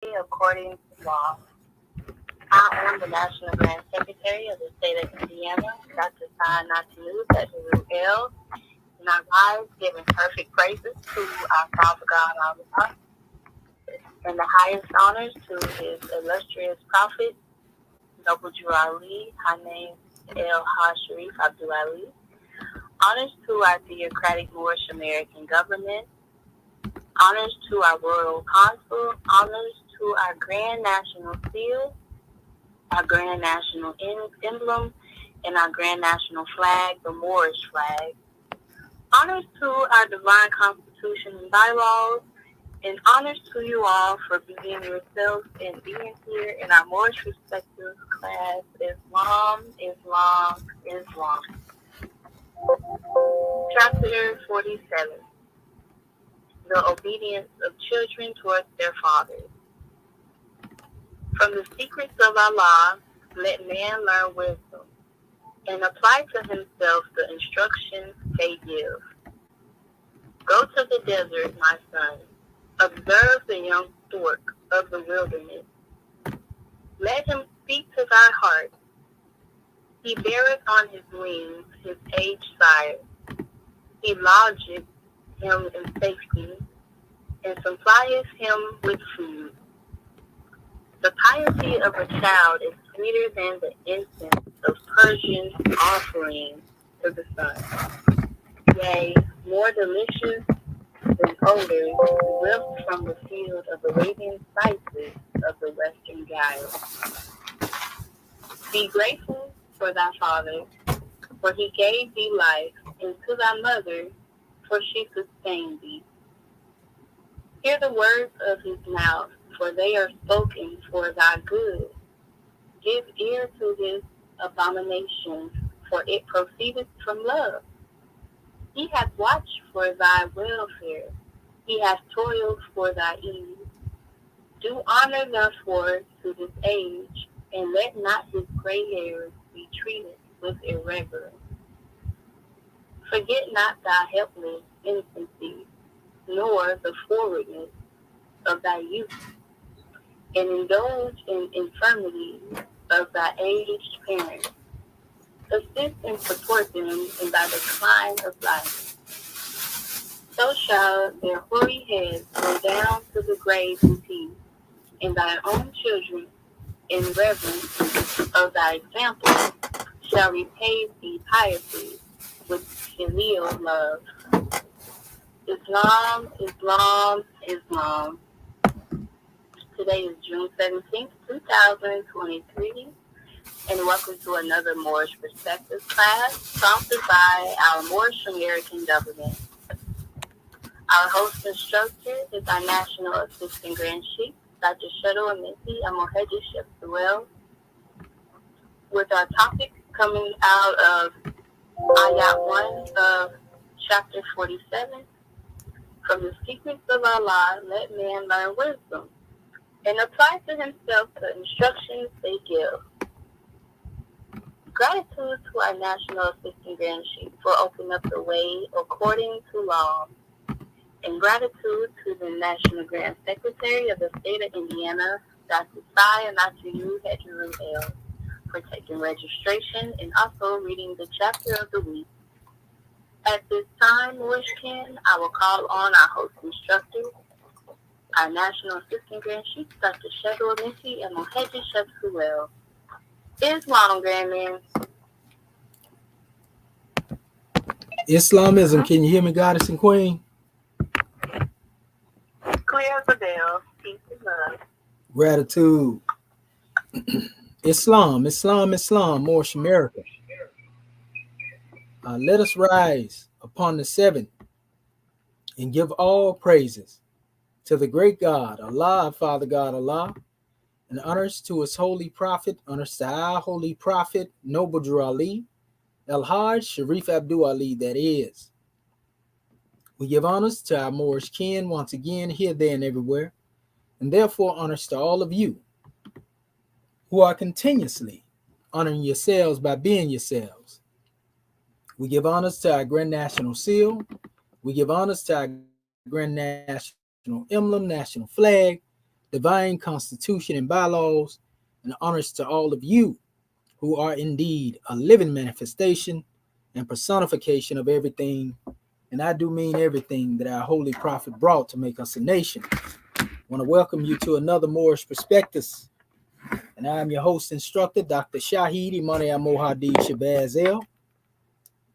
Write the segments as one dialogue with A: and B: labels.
A: according to law. I am the National Grand Secretary of the state of Indiana, Dr. Sign Not to Lose at L, and I rise giving perfect praises to our Father God, Allah, and the highest honors to his illustrious prophet, Noble Drew Ali, Hanem El Ha Sharif Abdul Ali. Honors to our theocratic Moorish American government. Honors to our royal consul. Honors to our Grand National Seal, our Grand National Emblem, and our Grand National Flag, the Moorish flag. Honors to our divine constitution and bylaws, and honors to you all for being yourselves and being here in our Moorish respective class, Islam, Islam, Islam. Chapter 47, the obedience of children towards their fathers. From the secrets of Allah, let man learn wisdom and apply to himself the instructions they give. Go to the desert, my son. Observe the young stork of the wilderness. Let him speak to thy heart. He beareth on his wings his aged sire. He lodgeth him in safety, and supplieth him with food. The piety of a child is sweeter than the incense of Persian offering to the sun. Yea, more delicious than odors whipped from the field of Arabian spices of the western Giles. Be grateful for thy father, for he gave thee life, and to thy mother, for she sustained thee. Hear the words of his mouth, for they are spoken for thy good. Give ear to his abominations, for it proceedeth from love. He hath watched for thy welfare. He hath toiled for thy ease. Do honor therefore to his age, and let not his gray hairs be treated with irreverence. Forget not thy helpless infancy, nor the forwardness of thy youth, and indulge in infirmities of thy aged parents. Assist and support them in thy decline of life. So shall their hoary heads go down to the grave in peace, and thy own children, in reverence of thy example, shall repay thee piously with filial love. Islam, Islam, Islam. Today is June 17th, 2023, and welcome to another Moorish Perspective class sponsored by our Moorish American government. Our host instructor is our National Assistant Grand Chief, Dr. Shuttle Amisi Amoheji Shepsuel, with our topic coming out of Ayat 1 of Chapter 47. From the secrets of Allah, let man learn wisdom and apply to himself the instructions they give. Gratitude to our National Assistant Grand Chief for opening up the way according to law, and gratitude to the National Grand Secretary of the state of Indiana, Dr. Sai Anatuyu Hedgeru L, for taking registration and also reading the chapter of the week. At this time, Wishkin, I will call on our host instructor, our National Assistant Grand Chief, Dr. Shadul Missy and Moheji Shepsuel. Islam, Grandman.
B: Islamism, can you hear me, Goddess and Queen?
A: Clear as a bell. Peace and love.
B: Gratitude. Islam, Islam, Islam, Moorish America. Let us rise upon the seventh and give all praises to the great God, Allah, Father God, Allah, and honors to his holy prophet, honors to our holy prophet, Noble Drew Ali, El-Hajj Sharif Abdul Ali, that is. We give honors to our Moorish kin once again, here, there, and everywhere, and therefore honors to all of you who are continuously honoring yourselves by being yourselves. We give honors to our Grand National Seal. We give honors to our Grand National Emblem, National Flag. divine constitution and bylaws, and honors to all of you who are indeed a living manifestation and personification of everything, and I do mean everything, that our holy prophet brought to make us a nation. I want to welcome you to another Moorish Perspectives, and I am your host instructor, Dr. Shahid Imani Mohadi Shabazel.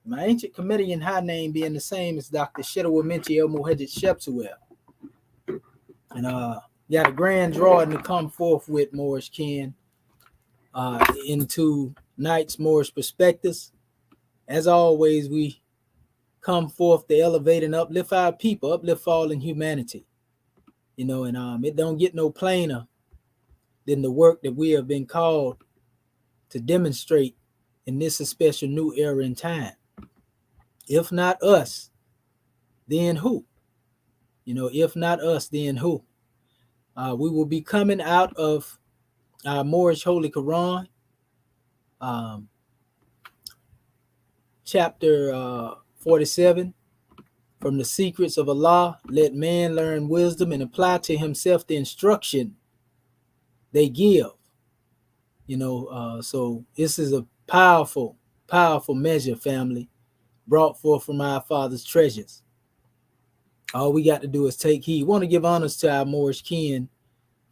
B: My ancient Comedian high name being the same as Dr. Shedawaminti El Muhammad Shepsuel. And got a grand drawing to come forth with, Moorish Ken, into night's Moorish Perspectives. As always, we come forth to elevate and uplift our people, uplift fallen humanity. And it don't get no plainer than the work that we have been called to demonstrate in this special new era in time. If not us, then who? If not us, then who? We will be coming out of our Moorish Holy Quran, chapter 47, from the secrets of Allah, let man learn wisdom and apply to himself the instruction they give. So this is a powerful, powerful measure, family, brought forth from our Father's treasures. All we got to do is take heed. Want to give honors to our Moorish kin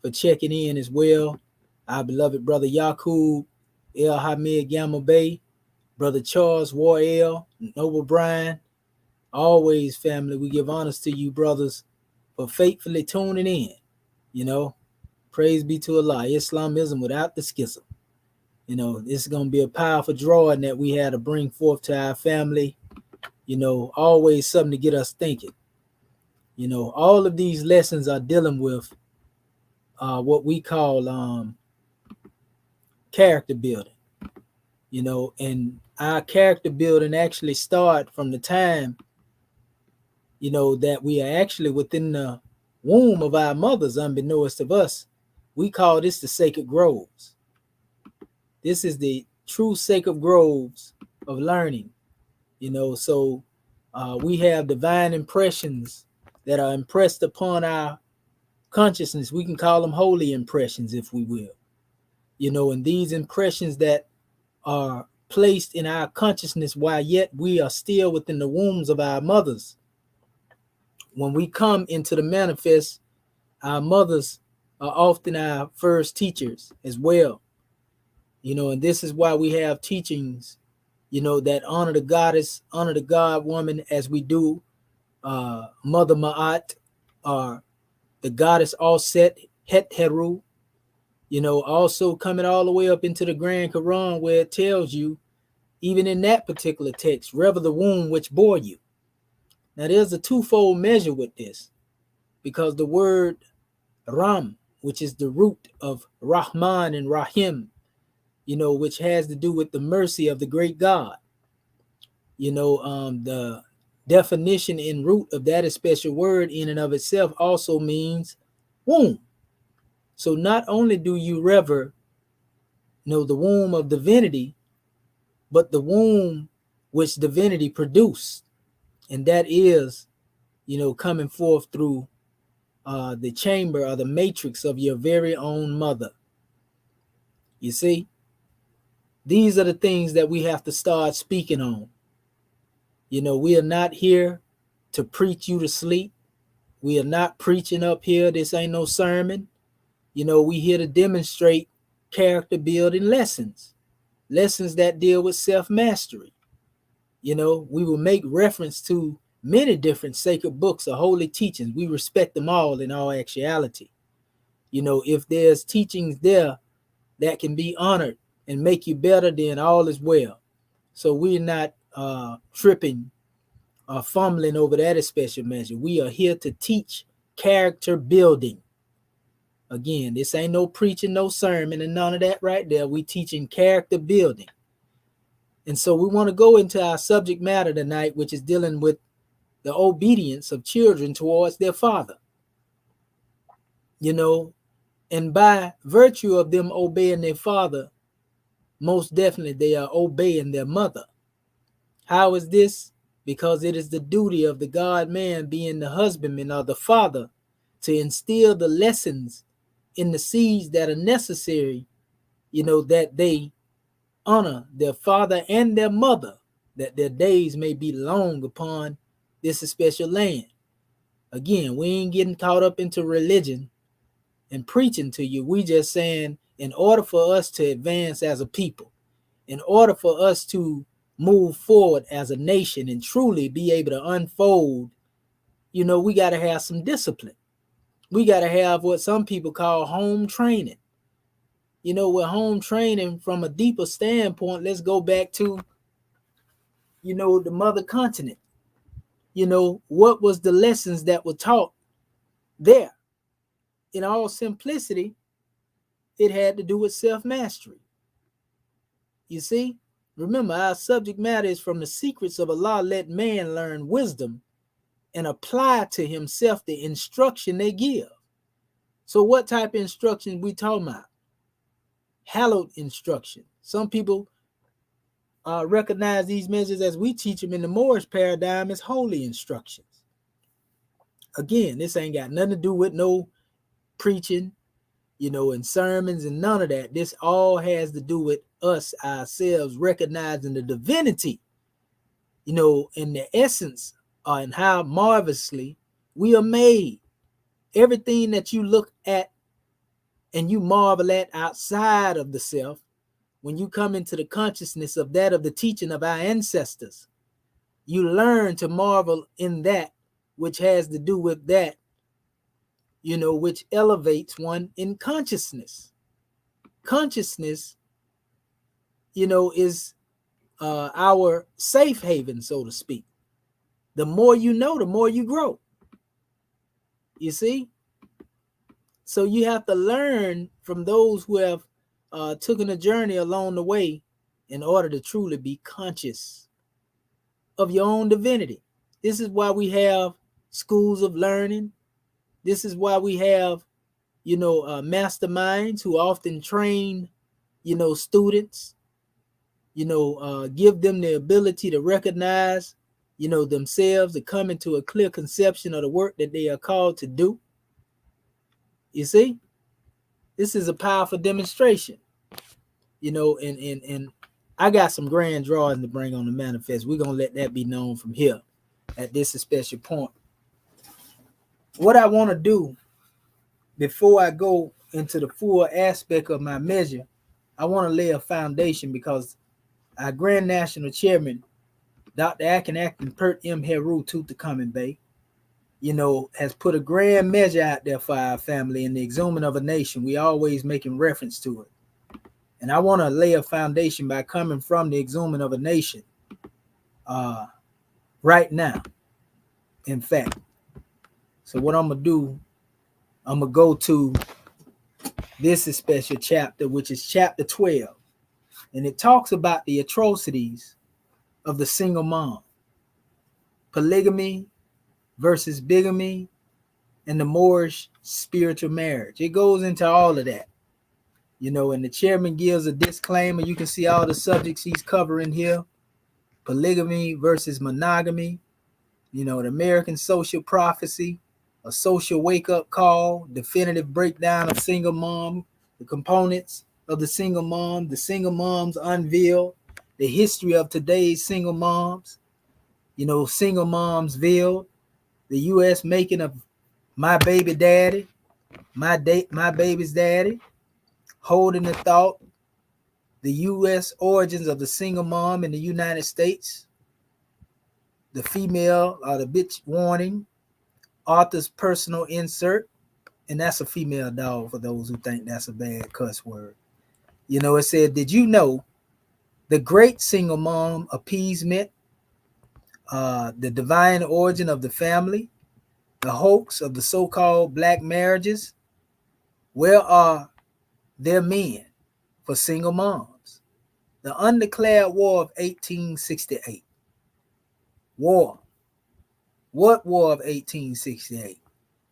B: for checking in as well. Our beloved brother Yaqub El Hamid Gamma Bay, brother Charles Warel, Noble Brian. Always, family, we give honors to you, brothers, for faithfully tuning in. Praise be to Allah. Islamism without the schism. This is going to be a powerful drawing that we had to bring forth to our family. Always something to get us thinking. All of these lessons are dealing with what we call character building. And our character building actually start from the time, that we are actually within the womb of our mothers, unbeknownst of us. We call this the sacred groves. This is the true sacred groves of learning. So we have divine impressions that are impressed upon our consciousness. We can call them holy impressions, if we will. And these impressions that are placed in our consciousness while yet we are still within the wombs of our mothers. When we come into the manifest, our mothers are often our first teachers as well. And this is why we have teachings, that honor the goddess, honor the God woman, as we do Mother Ma'at, or the goddess All-Set, Het Heru. Also coming all the way up into the Grand Quran, where it tells you, even in that particular text, rever the womb which bore you. Now there's a twofold measure with this, because the word Ram, which is the root of Rahman and Rahim, which has to do with the mercy of the great God. The definition in root of that special word in and of itself also means womb. So not only do you rever, the womb of divinity, but the womb which divinity produced. And that is, coming forth through the chamber or the matrix of your very own mother. You see, these are the things that we have to start speaking on. We are not here to preach you to sleep. We are not preaching up here. This ain't no sermon. We here to demonstrate character building lessons that deal with self-mastery. We will make reference to many different sacred books or holy teachings. We respect them all in all actuality. If there's teachings there that can be honored and make you better, then all is well. So we're not tripping or fumbling over that special measure. We are here to teach character building. Again, this ain't no preaching, no sermon, and none of that right there. We teaching character building. And so we want to go into our subject matter tonight, which is dealing with the obedience of children towards their father. And by virtue of them obeying their father, most definitely they are obeying their mother. How is this? Because it is the duty of the God man, being the husbandman or the father, to instill the lessons in the seeds that are necessary, that they honor their father and their mother, that their days may be long upon this special land. Again, we ain't getting caught up into religion and preaching to you. We just saying, in order for us to advance as a people, in order for us to move forward as a nation and truly be able to unfold, we got to have some discipline. We got to have what some people call home training. With home training from a deeper standpoint, let's go back to, the mother continent. What was the lessons that were taught there? In all simplicity, it had to do with self-mastery. You see? Remember, our subject matter is from the secrets of Allah, let man learn wisdom and apply to himself the instruction they give. So what type of instruction we talking about? Hallowed instruction. Some people recognize these measures as we teach them in the Moorish paradigm as holy instructions. Again, this ain't got nothing to do with no preaching, and sermons and none of that. This all has to do with us ourselves recognizing the divinity, in the essence and how marvelously we are made. Everything that you look at and you marvel at outside of the self, when you come into the consciousness of that of the teaching of our ancestors, you learn to marvel in that which has to do with that, which elevates one in consciousness. Consciousness, is our safe haven, so to speak. The more you know, the more you grow. You see? So you have to learn from those who have taken a journey along the way in order to truly be conscious of your own divinity. This is why we have schools of learning. This is why we have, masterminds who often train, students, give them the ability to recognize, themselves, to come into a clear conception of the work that they are called to do. You see, this is a powerful demonstration, and I got some grand drawings to bring on the manifest. We're going to let that be known from here at this special point. What I want to do before I go into the full aspect of my measure, I want to lay a foundation because our Grand National Chairman, Dr. Akin Pert M. Heru Tutankhamen Bey, has put a grand measure out there for our family in the exhuming of a nation. We always making reference to it. And I want to lay a foundation by coming from the exhuming of a nation right now, in fact. So what I'm going to do, I'm going to go to this special chapter, which is chapter 12. And it talks about the atrocities of the single mom, polygamy versus bigamy, and the Moorish spiritual marriage. It goes into all of that, and the chairman gives a disclaimer. You can see all the subjects he's covering here: polygamy versus monogamy, the American social prophecy, a social wake-up call, definitive breakdown of single mom, the components of the single moms unveiled, the history of today's single moms, single moms veiled, the U.S. making of my baby daddy, my baby's daddy, holding the thought, the U.S. origins of the single mom in the United States, the female or the bitch warning, author's personal insert, and that's a female dog for those who think that's a bad cuss word. It said, did you know the great single mom appeasement, the divine origin of the family, the hoax of the so-called black marriages? Where are their men for single moms? The undeclared war of 1868. War. What war of 1868?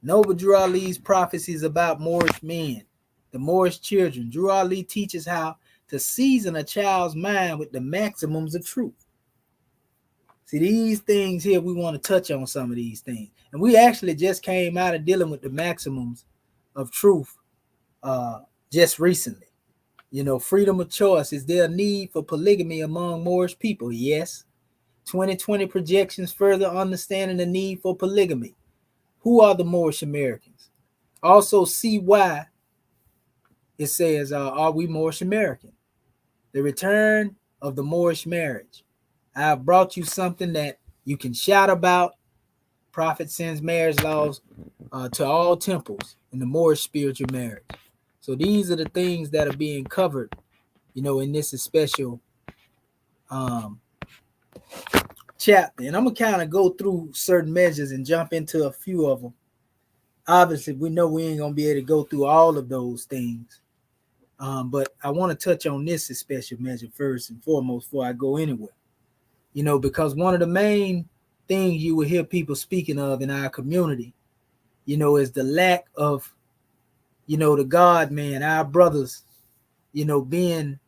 B: Noble Drew Ali's prophecies about Moorish men, the Moorish children. Drew Ali teaches how to season a child's mind with the maximums of truth. See, these things here, we want to touch on some of these things. And we actually just came out of dealing with the maximums of truth just recently. Freedom of choice. Is there a need for polygamy among Moorish people? Yes. 2020 projections further understanding the need for polygamy. Who are the Moorish Americans? Also, see why it says, are we Moorish American? The return of the Moorish marriage. I have brought you something that you can shout about. Prophet sends marriage laws to all temples in the Moorish spiritual marriage. So these are the things that are being covered, in this special um, chapter. And I'm going to kind of go through certain measures and jump into a few of them. Obviously, we know we ain't going to be able to go through all of those things. But I want to touch on this special measure first and foremost before I go anywhere. Because one of the main things you will hear people speaking of in our community, is the lack of, the God man, our brothers, being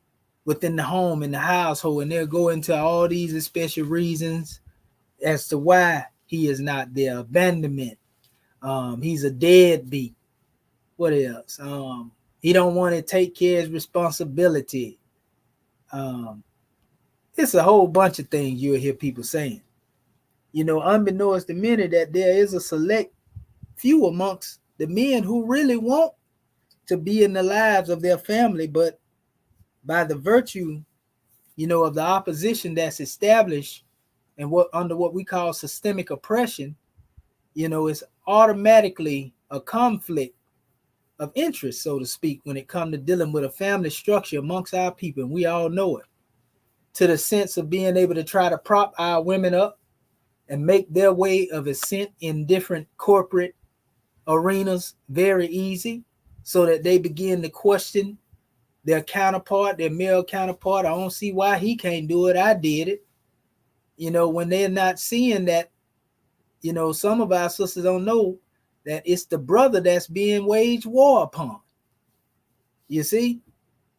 B: within the home, in the household, and they'll go into all these special reasons as to why he is not there. Abandonment. He's a deadbeat. What else? He don't want to take care of his responsibility. It's a whole bunch of things you'll hear people saying. Unbeknownst to many, that there is a select few amongst the men who really want to be in the lives of their family, but by the virtue, of the opposition that's established and under what we call systemic oppression, it's automatically a conflict of interest, so to speak, when it comes to dealing with a family structure amongst our people, and we all know it, to the sense of being able to try to prop our women up and make their way of ascent in different corporate arenas very easy, so that they begin to question their counterpart, their male counterpart. I don't see why he can't do it. I did it. When they're not seeing that, some of our sisters don't know that it's the brother that's being waged war upon. You see?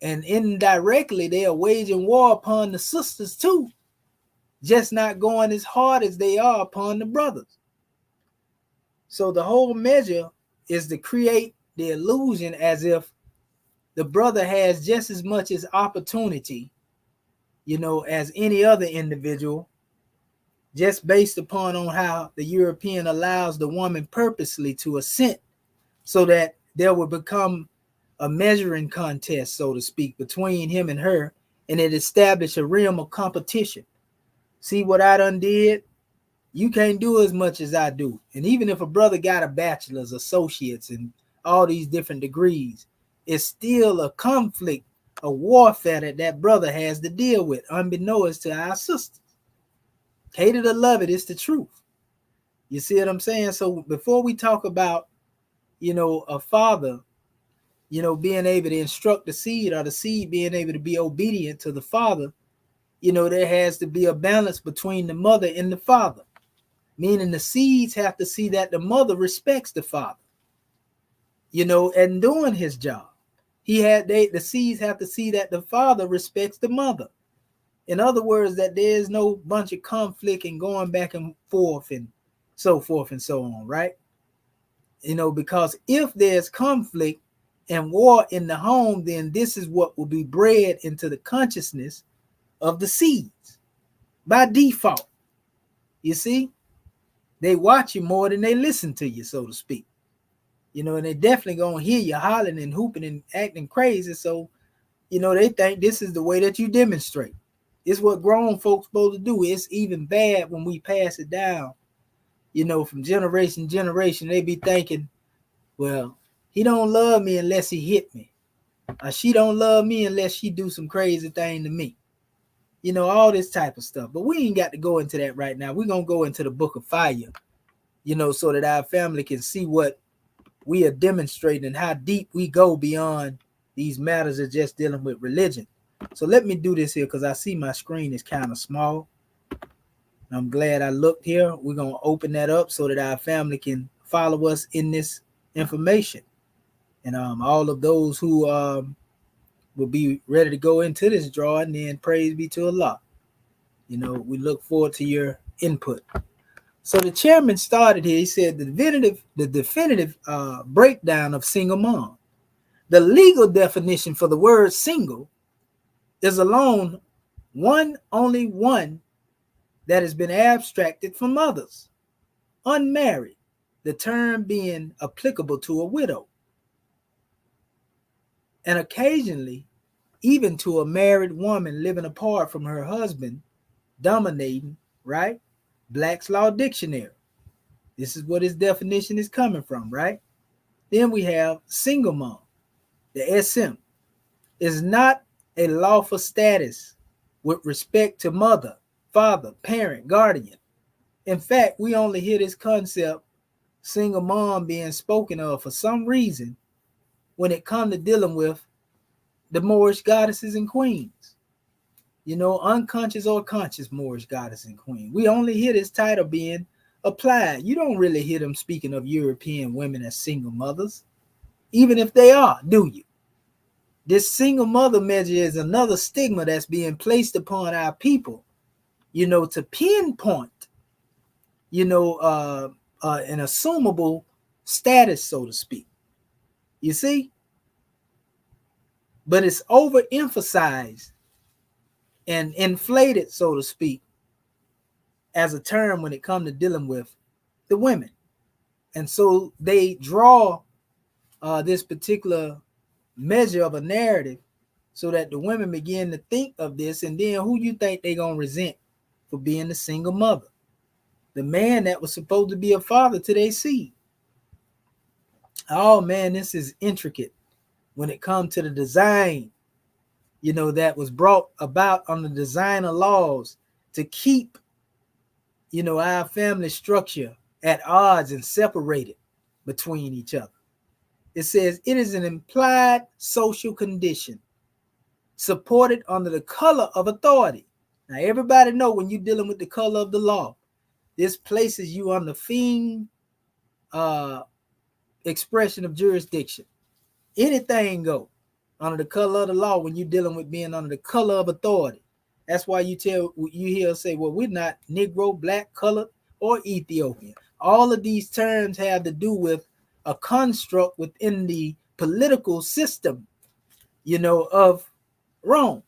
B: And indirectly, they are waging war upon the sisters too, just not going as hard as they are upon the brothers. So the whole measure is to create the illusion as if the brother has just as much as opportunity, as any other individual, just based upon on how the European allows the woman purposely to ascend, so that there will become a measuring contest, so to speak, between him and her, and it established a realm of competition. See what I done did? You can't do as much as I do. And even if a brother got a bachelor's, associates, and all these different degrees, it's still a conflict, a warfare that brother has to deal with, unbeknownst to our sisters. Hate it or love it, it's the truth. You see what I'm saying? So before we talk about, a father, being able to instruct the seed, or the seed being able to be obedient to the father, there has to be a balance between the mother and the father. Meaning the seeds have to see that the mother respects the father, and doing his job. The seeds have to see that the father respects the mother. In other words, that there's no bunch of conflict and going back and forth and so forth and so on, right? Because if there's conflict and war in the home, then this is what will be bred into the consciousness of the seeds by default. You see? They watch you more than they listen to you, so to speak. And they definitely gonna hear you hollering and hooping and acting crazy. So, they think this is the way that you demonstrate. It's what grown folks supposed to do. It's even bad when we pass it down, from generation to generation. They be thinking, well, he don't love me unless he hit me. Or she don't love me unless she do some crazy thing to me. All this type of stuff. But we ain't got to go into that right now. We're going to go into the book of fire, so that our family can see what we are demonstrating and how deep we go beyond these matters of just dealing with religion. So let me do this here, because I see my screen is kind of small. I'm glad I looked here. We're going to open that up so that our family can follow us in this information. And all of those who will be ready to go into this drawing, then praise be to Allah. We look forward to your input. So the chairman started here. He said the definitive breakdown of single mom. The legal definition for the word single is alone only one that has been abstracted from others, unmarried, the term being applicable to a widow, and occasionally even to a married woman living apart from her husband, dominating, right? Black's Law Dictionary. This is what his definition is coming from, right? Then we have single mom. The SM is not a lawful status with respect to mother, father, parent, guardian. In fact, we only hear this concept, single mom, being spoken of for some reason when it comes to dealing with the Moorish goddesses and queens. Unconscious or conscious Moorish goddess and queen. We only hear this title being applied. You don't really hear them speaking of European women as single mothers, even if they are, do you? This single mother measure is another stigma that's being placed upon our people, to pinpoint, an assumable status, so to speak. You see? But it's overemphasized and inflated, so to speak, as a term when it comes to dealing with the women. And so they draw this particular measure of a narrative so that the women begin to think of this, and then who you think they're going to resent for being the single mother? The man that was supposed to be a father to their seed. Oh man, this is intricate when it comes to the design, that was brought about on the designer laws to keep, our family structure at odds and separated between each other. It says it is an implied social condition supported under the color of authority. Now, everybody know when you're dealing with the color of the law, this places you on the fiend expression of jurisdiction. Anything go under the color of the law when you're dealing with being under the color of authority. That's why you hear us say, well, we're not Negro, black, colored, or Ethiopian. All of these terms have to do with a construct within the political system, of Rome.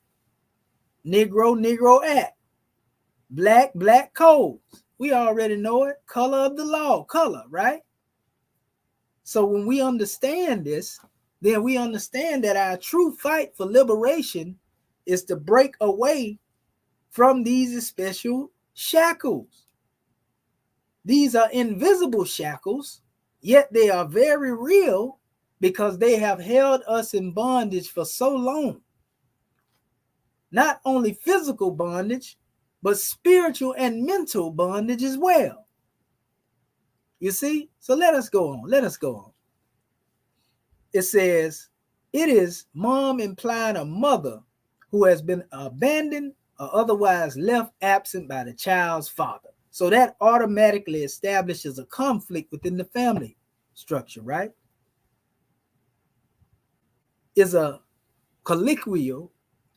B: Negro Act. Black codes. We already know it. Color of the law. Color, right? So when we understand this, then we understand that our true fight for liberation is to break away from these special shackles. These are invisible shackles, yet they are very real because they have held us in bondage for so long. Not only physical bondage, but spiritual and mental bondage as well. You see? So let us go on. It says, it is mom implying a mother who has been abandoned or otherwise left absent by the child's father. So that automatically establishes a conflict within the family structure, right? Is a colloquial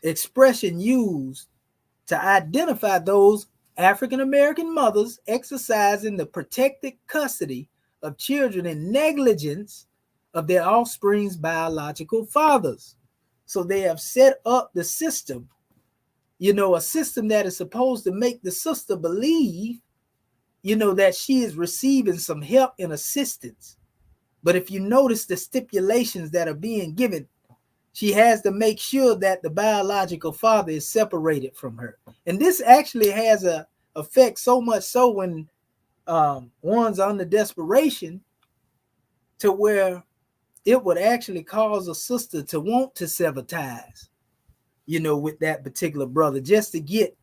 B: expression used to identify those African American mothers exercising the protected custody of children in negligence of their offspring's biological fathers. So they have set up the system, a system that is supposed to make the sister believe, that she is receiving some help and assistance. But if you notice the stipulations that are being given, she has to make sure that the biological father is separated from her. And this actually has a effect so much so when one's under desperation to where it would actually cause a sister to want to sever ties, with that particular brother, just to get,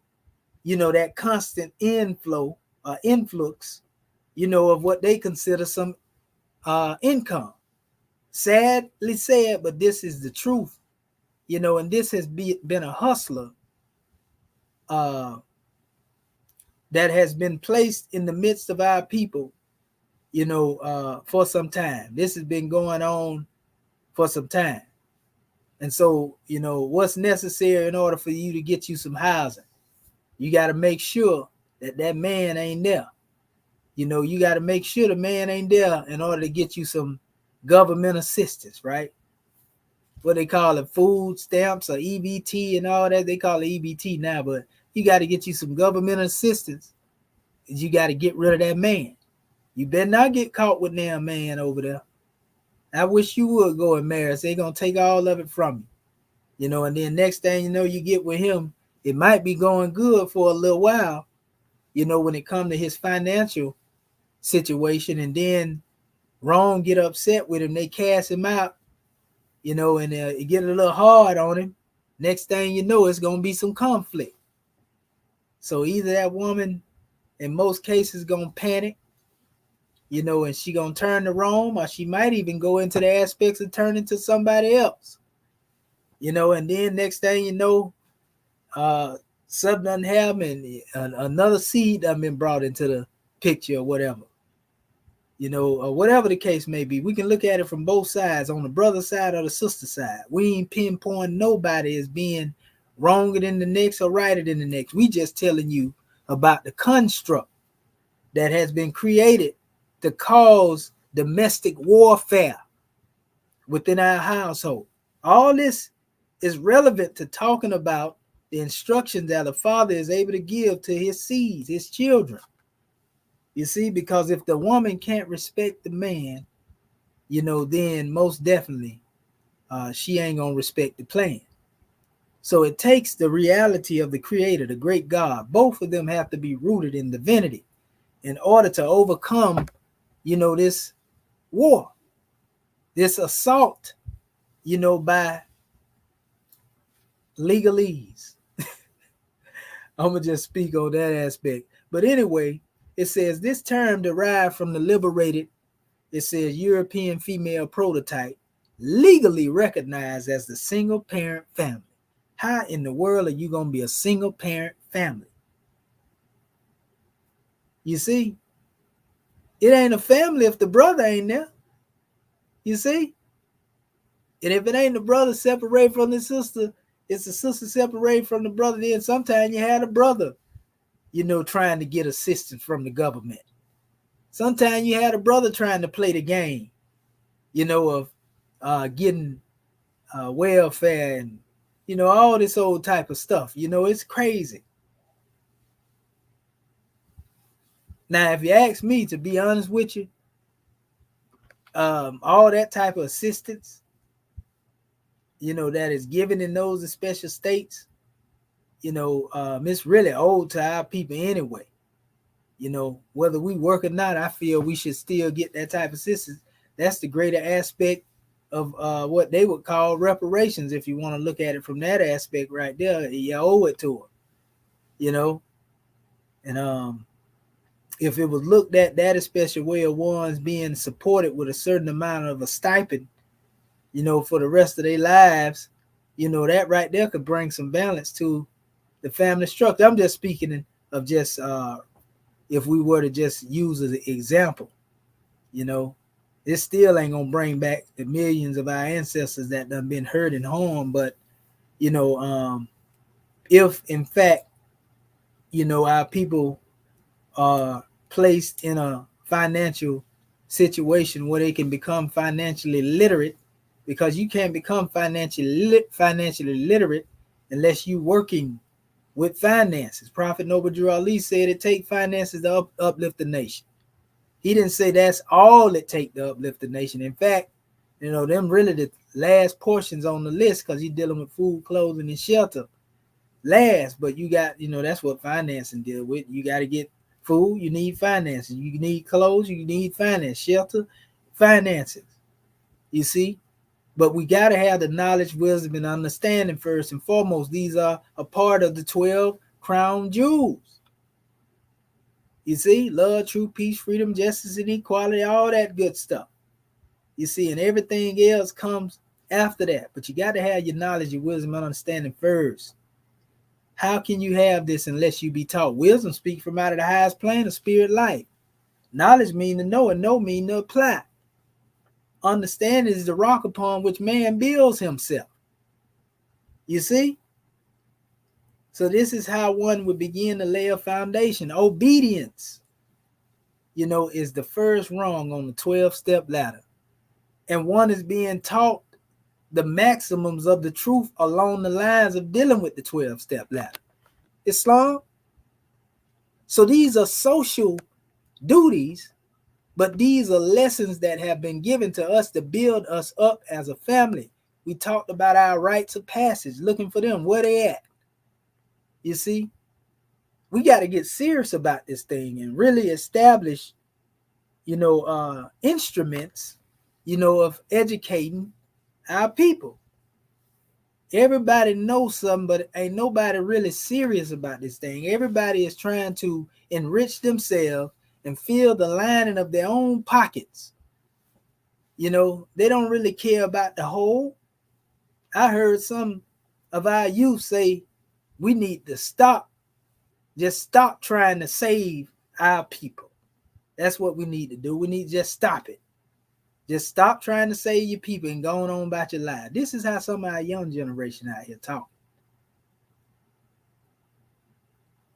B: that constant influx, of what they consider some income. Sadly said, but this is the truth, and this has been a hustler that has been placed in the midst of our people, for some time. This has been going on for some time. And so, what's necessary in order for you to get you some housing? You got to make sure that man ain't there. You got to make sure the man ain't there in order to get you some government assistance, right? what they call it, food stamps or EBT and all that. They call it EBT now, but you got to get you some government assistance. You got to get rid of that man. You better not get caught with that man over there. I wish you would go and marry. They're going to take all of it from you. And then next thing you know, you get with him. It might be going good for a little while, when it comes to his financial situation. And then wrong get upset with him. They cast him out, and it get a little hard on him. Next thing you know, it's going to be some conflict. So either that woman, in most cases, going to panic, and she going to turn to Rome, or she might even go into the aspects of turning to somebody else, and then next thing you know, something doesn't happen, and another seed done been brought into the picture or whatever, or whatever the case may be. We can look at it from both sides, on the brother side or the sister side. We ain't pinpointing nobody as being wronger than the next or righter than the next. We just telling you about the construct that has been created to cause domestic warfare within our household. All this is relevant to talking about the instructions that a father is able to give to his seeds, his children. You see, because if the woman can't respect the man, then most definitely she ain't going to respect the plan. So it takes the reality of the Creator, the great God. Both of them have to be rooted in divinity in order to overcome, this war, this assault, by legalese. I'm going to just speak on that aspect. But anyway, it says this term derived from the liberated, it says European female prototype, legally recognized as the single parent family. How in the world are you going to be a single parent family? You see, it ain't a family if the brother ain't there. You see? And if it ain't the brother separate from the sister, it's the sister separate from the brother. Then sometimes you had a brother, trying to get assistance from the government. Sometimes you had a brother trying to play the game, of getting welfare and, all this old type of stuff. It's crazy. Now, if you ask me, to be honest with you, all that type of assistance, that is given in those special states, it's really old to our people anyway. Whether we work or not, I feel we should still get that type of assistance. That's the greater aspect of what they would call reparations. If you want to look at it from that aspect right there, you owe it to them, and if it was looked at that special way of ones being supported with a certain amount of a stipend, for the rest of their lives, that right there could bring some balance to the family structure. I'm just speaking of just if we were to just use as an example, it still ain't gonna bring back the millions of our ancestors that done been hurt and harmed. But if in fact, our people are placed in a financial situation where they can become financially literate, because you can't become financially literate unless you working with finances. Prophet Noble Drew Ali said it takes finances to uplift the nation. He didn't say that's all it takes to uplift the nation. In fact, them really the last portions on the list, because you're dealing with food, clothing, and shelter last. But you got, that's what financing deal with. You got to get food, you need finances. You need clothes, you need finance, shelter, finances. You see? But we got to have the knowledge, wisdom, and understanding first and foremost. These are a part of the 12 crown jewels. You see? Love, truth, peace, freedom, justice, and equality, all that good stuff. You see? And everything else comes after that. But you got to have your knowledge, your wisdom, and understanding first. How can you have this unless you be taught? Wisdom speaks from out of the highest plane of spirit life. Knowledge means to know, and know means to apply. Understanding is the rock upon which man builds himself. You see? So this is how one would begin to lay a foundation. Obedience, is the first rung on the 12-step ladder. And one is being taught the maximums of the truth along the lines of dealing with the 12-step ladder. Islam. So these are social duties, but these are lessons that have been given to us to build us up as a family. We talked about our rites of passage, looking for them, where they at. You see, we got to get serious about this thing and really establish, instruments, of educating our people. Everybody knows something, but ain't nobody really serious about this thing. Everybody is trying to enrich themselves and fill the lining of their own pockets. They don't really care about the whole. I heard some of our youth say we need to just stop trying to save our people. That's what we need to do. We need to just stop it. Just stop trying to save your people and going on about your life. This is how some of our young generation out here talk.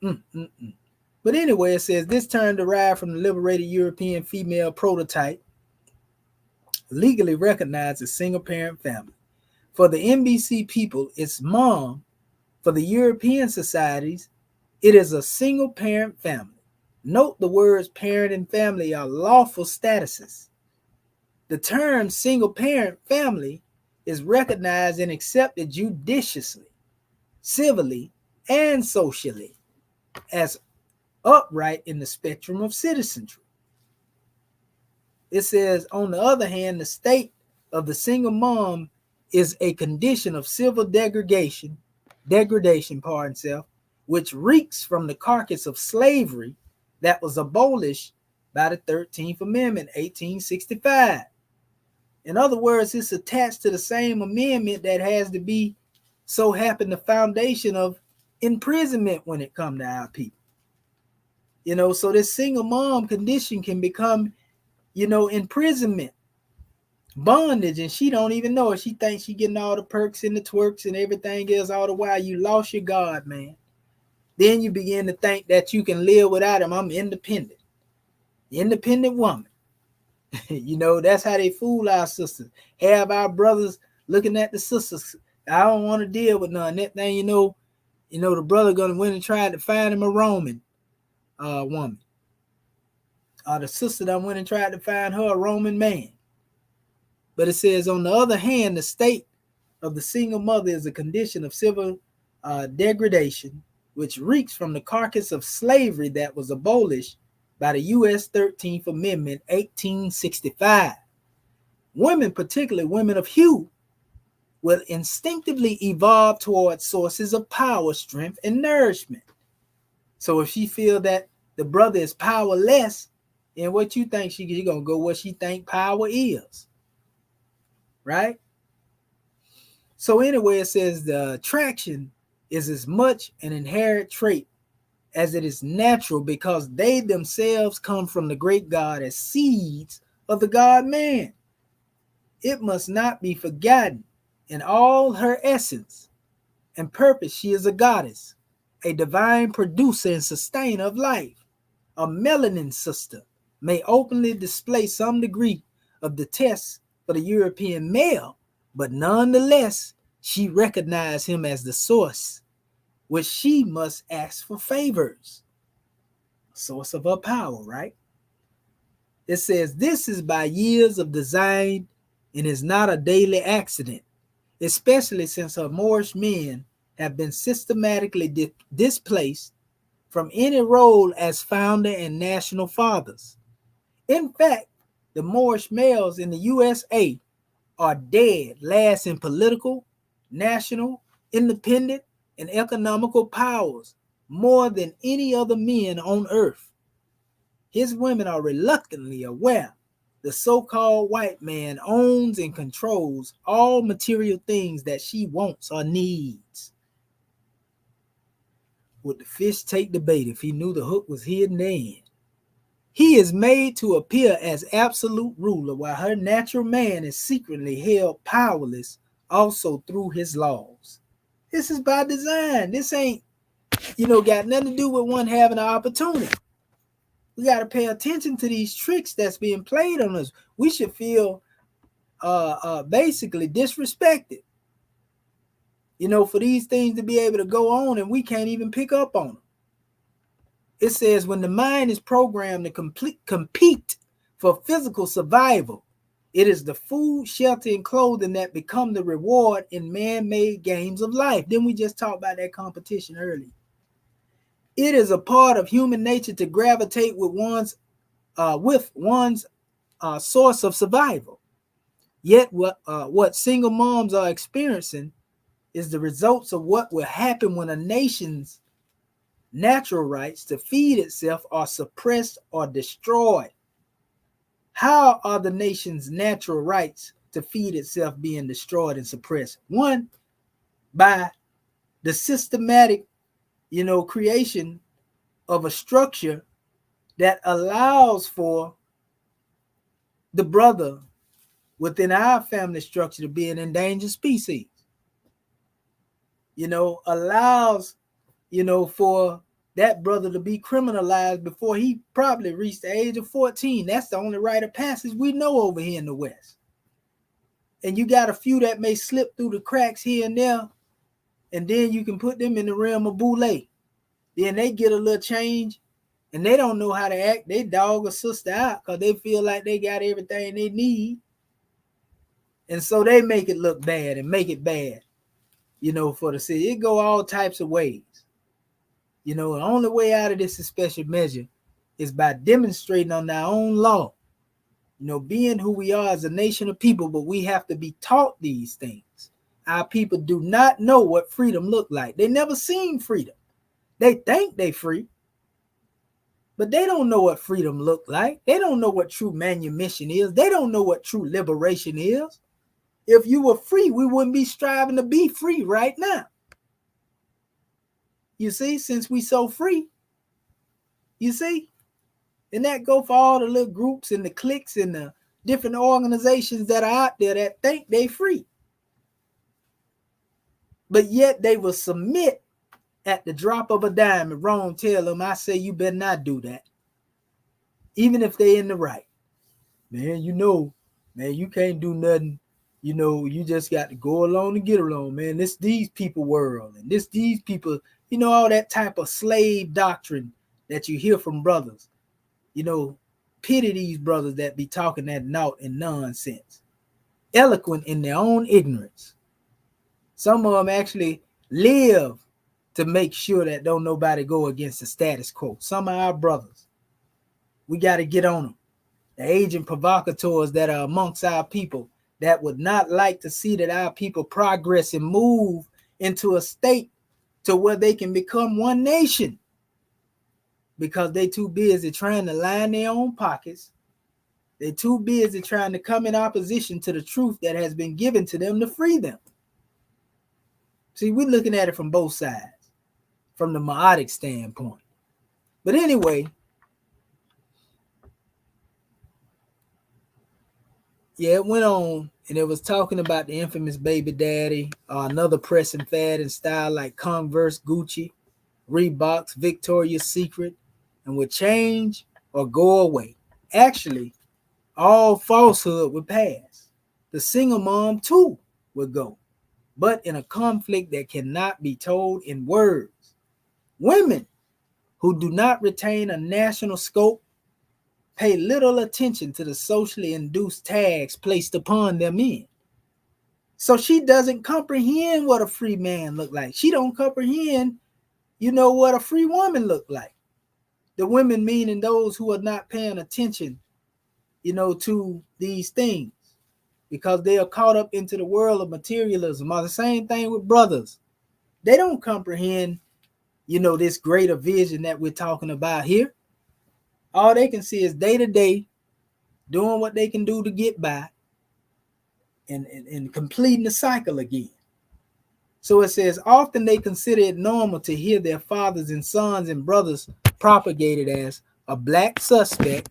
B: But anyway, it says this term derived from the liberated European female prototype, legally recognized as single-parent family. For the NBC people, it's mom. For the European societies, it is a single-parent family. Note the words parent and family are lawful statuses. The term single-parent family is recognized and accepted judiciously, civilly, and socially as upright in the spectrum of citizenry. It says, on the other hand, the state of the single mom is a condition of civil degradation, which reeks from the carcass of slavery that was abolished by the 13th Amendment, 1865. In other words, it's attached to the same amendment that has to be so happen the foundation of imprisonment when it comes to our people. So this single mom condition can become, imprisonment, bondage, and she don't even know it. She thinks she getting all the perks and the twerks and everything else, all the while you lost your God, man. Then you begin to think that you can live without him. I'm independent woman. That's how they fool our sisters. Have our brothers looking at the sisters. I don't want to deal with none. That thing, the brother gonna went and tried to find him a Roman woman. Or the sister that went and tried to find her a Roman man. But it says, on the other hand, the state of the single mother is a condition of civil degradation, which reeks from the carcass of slavery that was abolished by the U.S. 13th Amendment, 1865. Women, particularly women of hue, will instinctively evolve towards sources of power, strength, and nourishment. So if she feel that the brother is powerless, then what you think she gonna go where she think power is, right? So anyway, it says the attraction is as much an inherent trait as it is natural, because they themselves come from the great God as seeds of the God man. It must not be forgotten, in all her essence and purpose, she is a goddess, a divine producer and sustainer of life. A melanin sister may openly display some degree of detest for the European male, but nonetheless, she recognized him as the source, which she must ask for favors. Source of her power, right? It says this is by years of design and is not a daily accident, especially since her Moorish men have been systematically displaced from any role as founder and national fathers. In fact, the Moorish males in the USA are dead last in political, national, independent, and economical powers more than any other men on earth. His women are reluctantly aware the so-called white man owns and controls all material things that she wants or needs. Would the fish take the bait if he knew the hook was hidden therein? He is made to appear as absolute ruler, while her natural man is secretly held powerless also through his laws. This is by design. This ain't, got nothing to do with one having an opportunity. We got to pay attention to these tricks that's being played on us. We should feel basically disrespected, for these things to be able to go on and we can't even pick up on them. It says when the mind is programmed to compete for physical survival, it is the food, shelter, and clothing that become the reward in man-made games of life. Then we just talked about that competition earlier. It is a part of human nature to gravitate with one's source of survival. Yet what single moms are experiencing is the results of what will happen when a nation's natural rights to feed itself are suppressed or destroyed. How are the nation's natural rights to feed itself being destroyed and suppressed? One, by the systematic, creation of a structure that allows for the brother within our family structure to be an endangered species. Allows, for that brother to be criminalized before he probably reached the age of 14. That's the only rite of passage we know over here in the West. And you got a few that may slip through the cracks here and there, and then you can put them in the realm of boule. Then they get a little change, and they don't know how to act. They dog a sister out because they feel like they got everything they need. And so they make it look bad and make it bad, for the city. It go all types of ways. The only way out of this special measure is by demonstrating on our own law, being who we are as a nation of people, but we have to be taught these things. Our people do not know what freedom look like. They never seen freedom. They think they free, but they don't know what freedom look like. They don't know what true manumission is. They don't know what true liberation is. If you were free, we wouldn't be striving to be free right now. You see, since we so free, you see, and that go for all the little groups and the cliques and the different organizations that are out there that think they free. But yet they will submit at the drop of a dime. And Rome tell them, I say you better not do that. Even if they in the right. Man, you can't do nothing. You just got to go along and get along, man. This these people world. And these people, all that type of slave doctrine that you hear from brothers. Pity these brothers that be talking that naught and nonsense. Eloquent in their own ignorance. Some of them actually live to make sure that don't nobody go against the status quo. Some of our brothers, we got to get on them. The agent provocateurs that are amongst our people that would not like to see that our people progress and move into a state to where they can become one nation, because they too busy trying to line their own pockets. They're too busy trying to come in opposition to the truth that has been given to them to free them. See, we're looking at it from both sides, from the Ma'atic standpoint. But anyway, it went on, and it was talking about the infamous baby daddy, another pressing fad and style like Converse, Gucci, Reeboks, Victoria's Secret, and would change or go away. Actually, all falsehood would pass. The single mom too would go, but in a conflict that cannot be told in words. Women who do not retain a national scope pay little attention to the socially induced tags placed upon their men. So she doesn't comprehend what a free man look like. She don't comprehend, what a free woman look like. The women meaning those who are not paying attention, to these things, because they are caught up into the world of materialism. Or the same thing with brothers. They don't comprehend, this greater vision that we're talking about here. All they can see is day to day doing what they can do to get by and completing the cycle again. So it says, often they consider it normal to hear their fathers and sons and brothers propagated as a black suspect,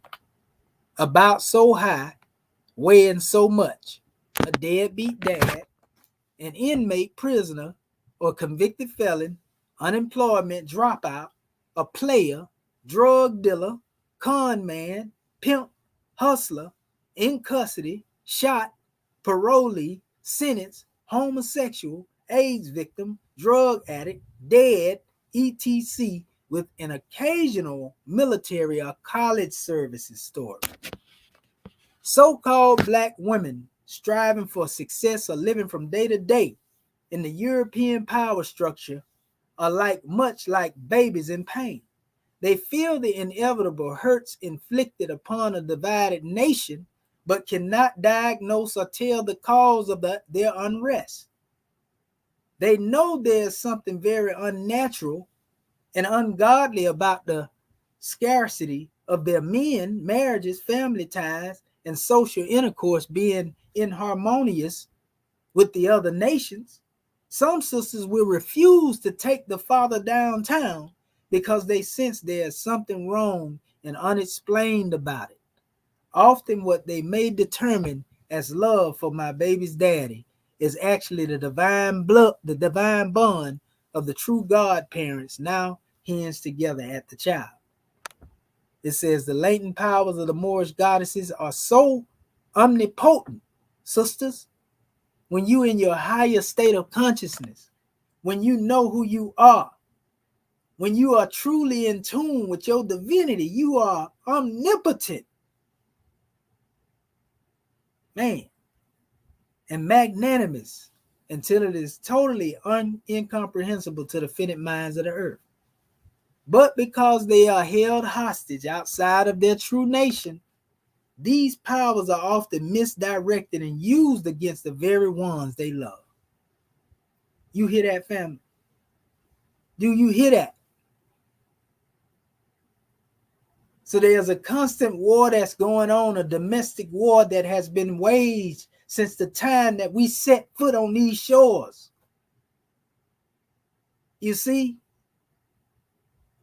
B: about so high, weighing so much, a deadbeat dad, an inmate prisoner or convicted felon, unemployment dropout, a player, drug dealer, con man, pimp, hustler, in custody, shot, parolee, sentenced, homosexual, AIDS victim, drug addict, dead, etc., with an occasional military or college services story. So-called black women striving for success or living from day to day in the European power structure are much like babies in pain. They feel the inevitable hurts inflicted upon a divided nation, but cannot diagnose or tell the cause of their unrest. They know there's something very unnatural and ungodly about the scarcity of their men, marriages, family ties, and social intercourse being inharmonious with the other nations. Some sisters will refuse to take the father downtown because they sense there's something wrong and unexplained about it. Often what they may determine as love for my baby's daddy is actually the divine bond of the true godparents now hands together at the child. It says the latent powers of the Moorish goddesses are so omnipotent, sisters, when you in your higher state of consciousness, when you know who you are, when you are truly in tune with your divinity, you are omnipotent, man, and magnanimous until it is totally incomprehensible to the finite minds of the earth. But because they are held hostage outside of their true nation, these powers are often misdirected and used against the very ones they love. You hear that, family? Do you hear that? So there's a constant war that's going on, a domestic war that has been waged since the time that we set foot on these shores. You see,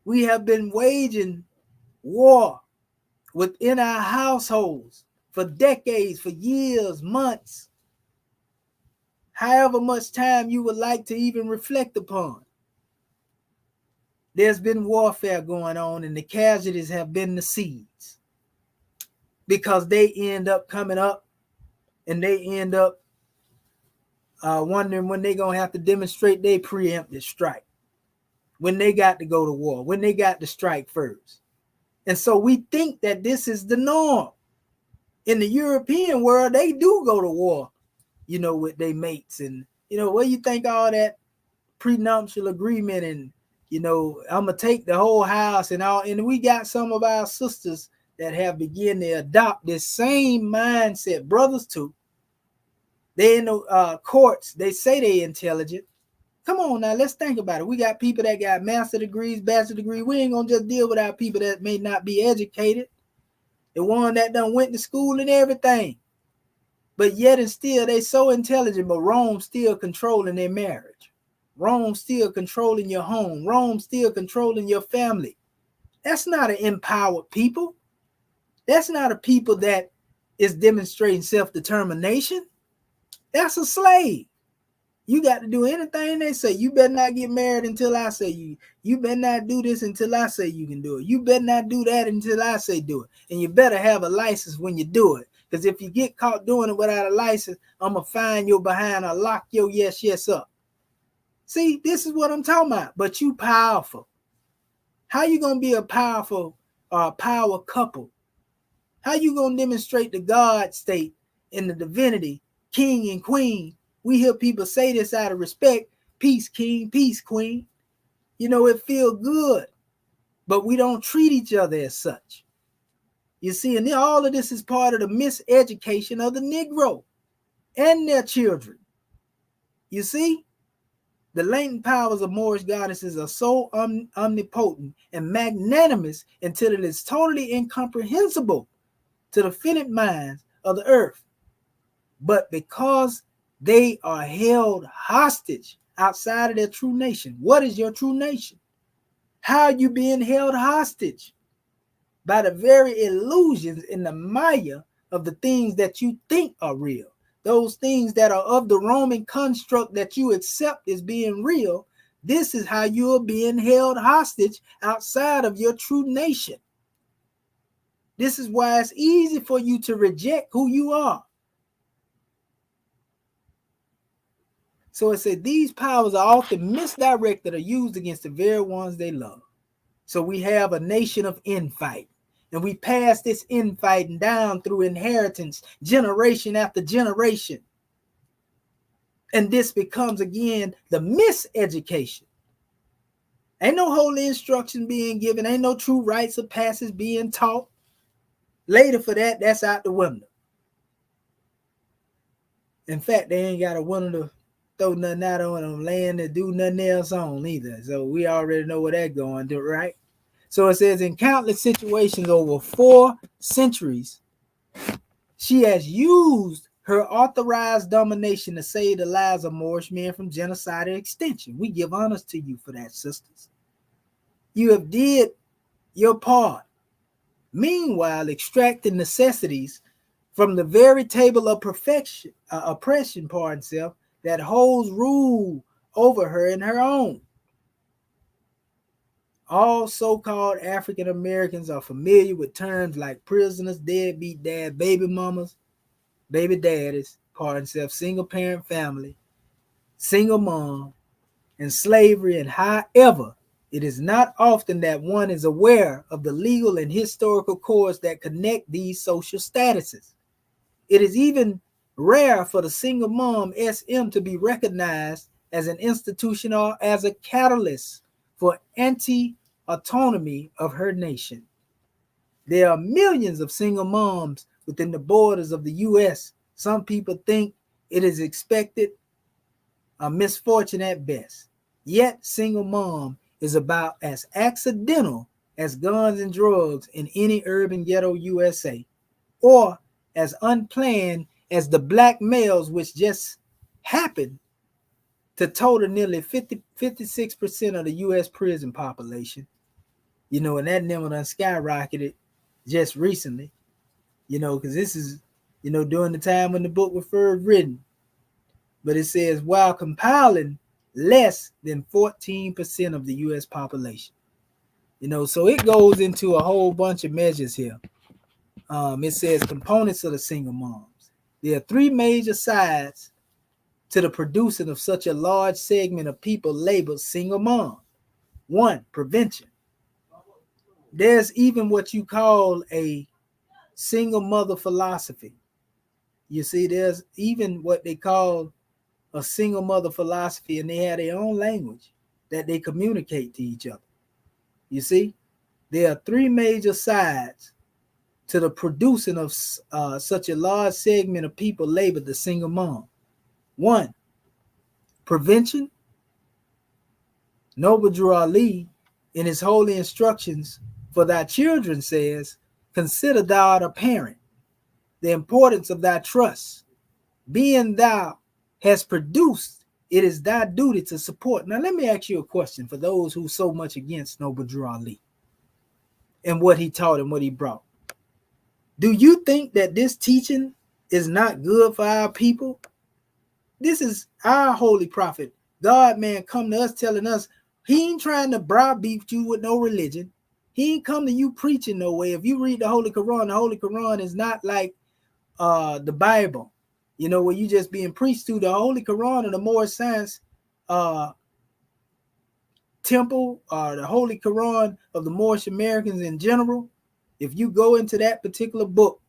B: we have been waging war within our households for decades, for years, months, however much time you would like to even reflect upon. There's been warfare going on, and the casualties have been the seeds, because they end up coming up and they end up wondering when they're going to have to demonstrate their preemptive strike, when they got to go to war, when they got to strike first. And so we think that this is the norm. In the European world, they do go to war, with their mates. And, what do you think all that prenuptial agreement and, I'm going to take the whole house and all. And we got some of our sisters that have begun to adopt this same mindset, brothers too. They in the courts, they say they intelligent. Come on now, let's think about it. We got people that got master degrees, bachelor degrees. We ain't gonna just deal with our people that may not be educated. The one that done went to school and everything. But yet and still, they so intelligent, but Rome still controlling their marriage. Rome still controlling your home. Rome still controlling your family. That's not an empowered people. That's not a people that is demonstrating self-determination. That's a slave. You got to do anything they say. You better not get married until I say you. You better not do this until I say you can do it. You better not do that until I say do it. And you better have a license when you do it. Because if you get caught doing it without a license, I'm going to fine your behind or lock your yes up. See, this is what I'm talking about. But you powerful. How you going to be a powerful power couple? How you going to demonstrate the God state and the divinity, king and queen? We hear people say this out of respect. Peace, king, peace, queen. It feels good. But we don't treat each other as such. You see, and all of this is part of the miseducation of the Negro and their children. You see? The latent powers of Moorish goddesses are so omnipotent and magnanimous until it is totally incomprehensible to the finite minds of the earth. But because they are held hostage outside of their true nation. What is your true nation? How are you being held hostage? By the very illusions in the Maya of the things that you think are real. Those things that are of the Roman construct that you accept as being real. This is how you are being held hostage outside of your true nation. This is why it's easy for you to reject who you are. So it said these powers are often misdirected or used against the very ones they love. So we have a nation of infight. And we pass this infighting down through inheritance, generation after generation. And this becomes, again, the miseducation. Ain't no holy instruction being given. Ain't no true rites of passage being taught. Later for that, that's out the window. In fact, they ain't got a window to throw nothing out on them, land to do nothing else on either. So we already know where that's going to, right? So it says, in countless situations over 4 centuries, she has used her authorized domination to save the lives of Moorish men from genocide and extinction. We give honors to you for that, sisters. You have did your part. Meanwhile, extracting necessities from the very table of oppression, that holds rule over her and her own. All so-called African Americans are familiar with terms like prisoners, deadbeat dad, baby mamas, baby daddies, single parent family, single mom, and slavery. And however, it is not often that one is aware of the legal and historical cords that connect these social statuses. It is even rare for the single mom SM to be recognized as an institution or as a catalyst for anti-autonomy of her nation. There are millions of single moms within the borders of the U.S. Some people think it is expected, a misfortune at best. Yet, single mom is about as accidental as guns and drugs in any urban ghetto USA, or as unplanned as the black males, which just happened to total nearly 56% of the U.S. prison population. And that number done skyrocketed just recently, because this is, during the time when the book was first written. But it says, while compiling less than 14% of the U.S. population. So it goes into a whole bunch of measures here. It says components of the single moms. There are 3 major sides to the producing of such a large segment of people labeled single mom. 1, prevention. There's even what you call a single mother philosophy. You see, there's even what they call a single mother philosophy, and they have their own language that they communicate to each other. You see, there are 3 major sides to the producing of such a large segment of people labeled the single mom. 1, prevention. Noble Drew Ali, in his holy instructions for thy children, says, consider thou a parent, the importance of thy trust. Being thou hast produced, it is thy duty to support. Now, let me ask you a question for those who so much against Noble Drew Ali and what he taught and what he brought. Do you think that this teaching is not good for our people? This is our holy prophet, God, man, come to us telling us he ain't trying to browbeat you with no religion. He ain't come to you preaching no way. If you read the Holy Quran is not like the Bible, where you just being preached to. The Holy Quran or the Moorish Science Temple, or the Holy Quran of the Moorish Americans in general, if you go into that particular book,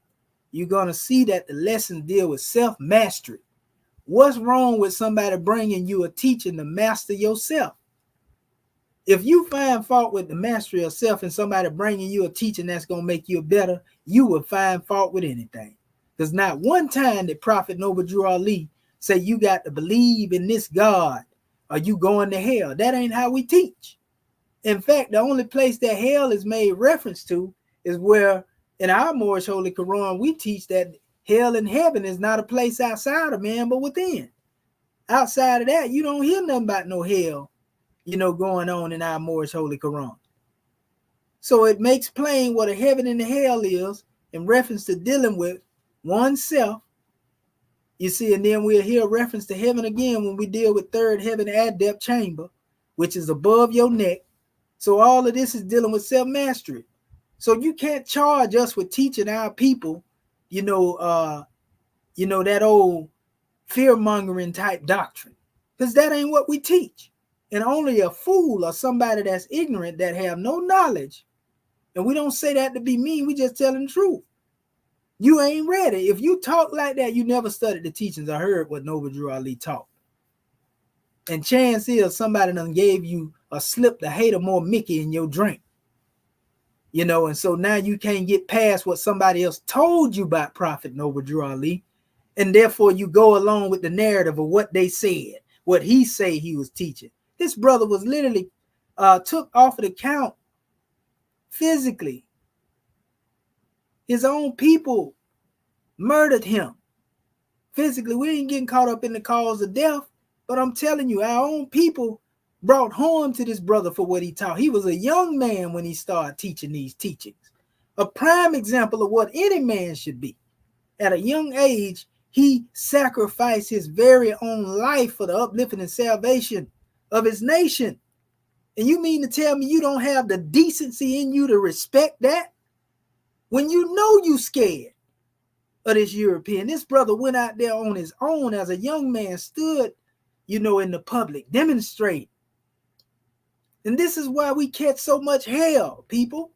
B: you're going to see that the lessons deal with self-mastery. What's wrong with somebody bringing you a teaching to master yourself? If you find fault with the mastery of self and somebody bringing you a teaching that's going to make you better, you will find fault with anything. There's not one time that Prophet Noble Drew Ali say you got to believe in this God or you going to hell. That ain't how we teach. In fact, the only place that hell is made reference to is where in our Moorish Holy Quran, we teach that hell and heaven is not a place outside of man, but within. Outside of that, you don't hear nothing about no hell, going on in our Moorish Holy Quran. So it makes plain what a heaven and a hell is in reference to dealing with oneself. You see, and then we'll hear reference to heaven again when we deal with third heaven adept chamber, which is above your neck. So all of this is dealing with self-mastery. So you can't charge us with teaching our people, that old fear-mongering type doctrine. because that ain't what we teach. And only a fool or somebody that's ignorant, that have no knowledge, and we don't say that to be mean, we just telling the truth. You ain't ready. If you talk like that, you never studied the teachings or heard what Noble Drew Ali taught. And chance is somebody done gave you a slip to hate or more Mickey in your drink. You know, and so now you can't get past what somebody else told you about Prophet Noble Drew Ali. And therefore you go along with the narrative of what they said, what he say he was teaching. This brother was literally took off of the count physically. His own people murdered him physically. We ain't getting caught up in the cause of death, but I'm telling you, our own people brought harm to this brother for what he taught. He was a young man when he started teaching these teachings. A prime example of what any man should be. At a young age, he sacrificed his very own life for the uplifting and salvation of his nation. And you mean to tell me you don't have the decency in you to respect that? When you know you scared of this European. This brother went out there on his own as a young man, stood, you know, in the public, demonstrate. And this is why we catch so much hell, people.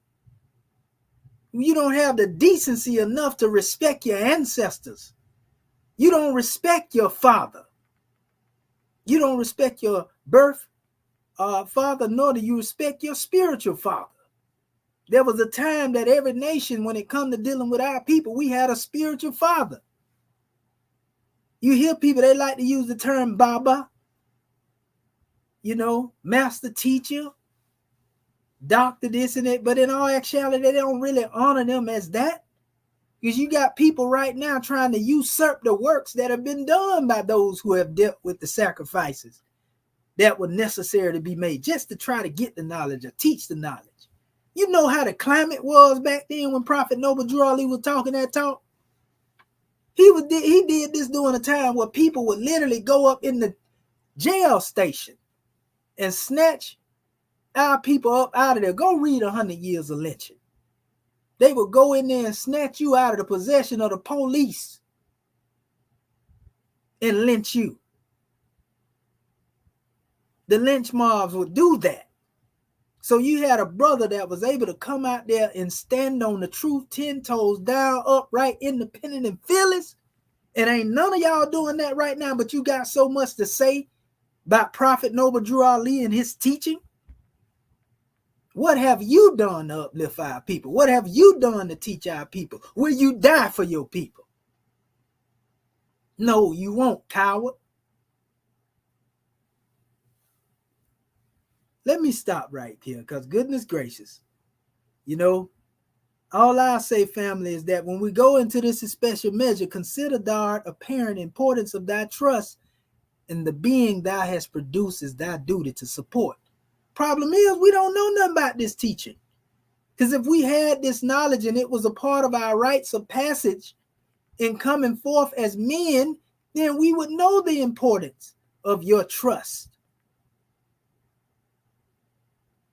B: You don't have the decency enough to respect your ancestors. You don't respect your father. You don't respect your birth father, nor do you respect your spiritual father. There was a time that every nation, when it come to dealing with our people, we had a spiritual father. You hear people, they like to use the term Baba, you know, master teacher, doctor, this and that, but in all actuality, they don't really honor them as that. Because you got people right now trying to usurp the works that have been done by those who have dealt with the sacrifices that were necessary to be made, just to try to get the knowledge or teach the knowledge. You know how the climate was back then when Prophet Noble Drew Ali was talking that talk? He did this during a time where people would literally go up in the jail station and snatch our people up out of there. Go read 100 Years of Lynching. They would go in there and snatch you out of the possession of the police and lynch you. The lynch mobs would do that. So you had a brother that was able to come out there and stand on the truth, 10 toes down, upright, independent, and fearless. And ain't none of y'all doing that right now, but you got so much to say about Prophet Noble Drew Ali and his teaching. What have you done to uplift our people? What have you done to teach our people? Will you die for your people? No, you won't, coward. Let me stop right here, because goodness gracious, you know, all I say, family, is that when we go into this special measure, consider thou apparent importance of thy trust in the being thou hast produced as thy duty to support. Problem is, we don't know nothing about this teaching. Because if we had this knowledge and it was a part of our rites of passage in coming forth as men, then we would know the importance of your trust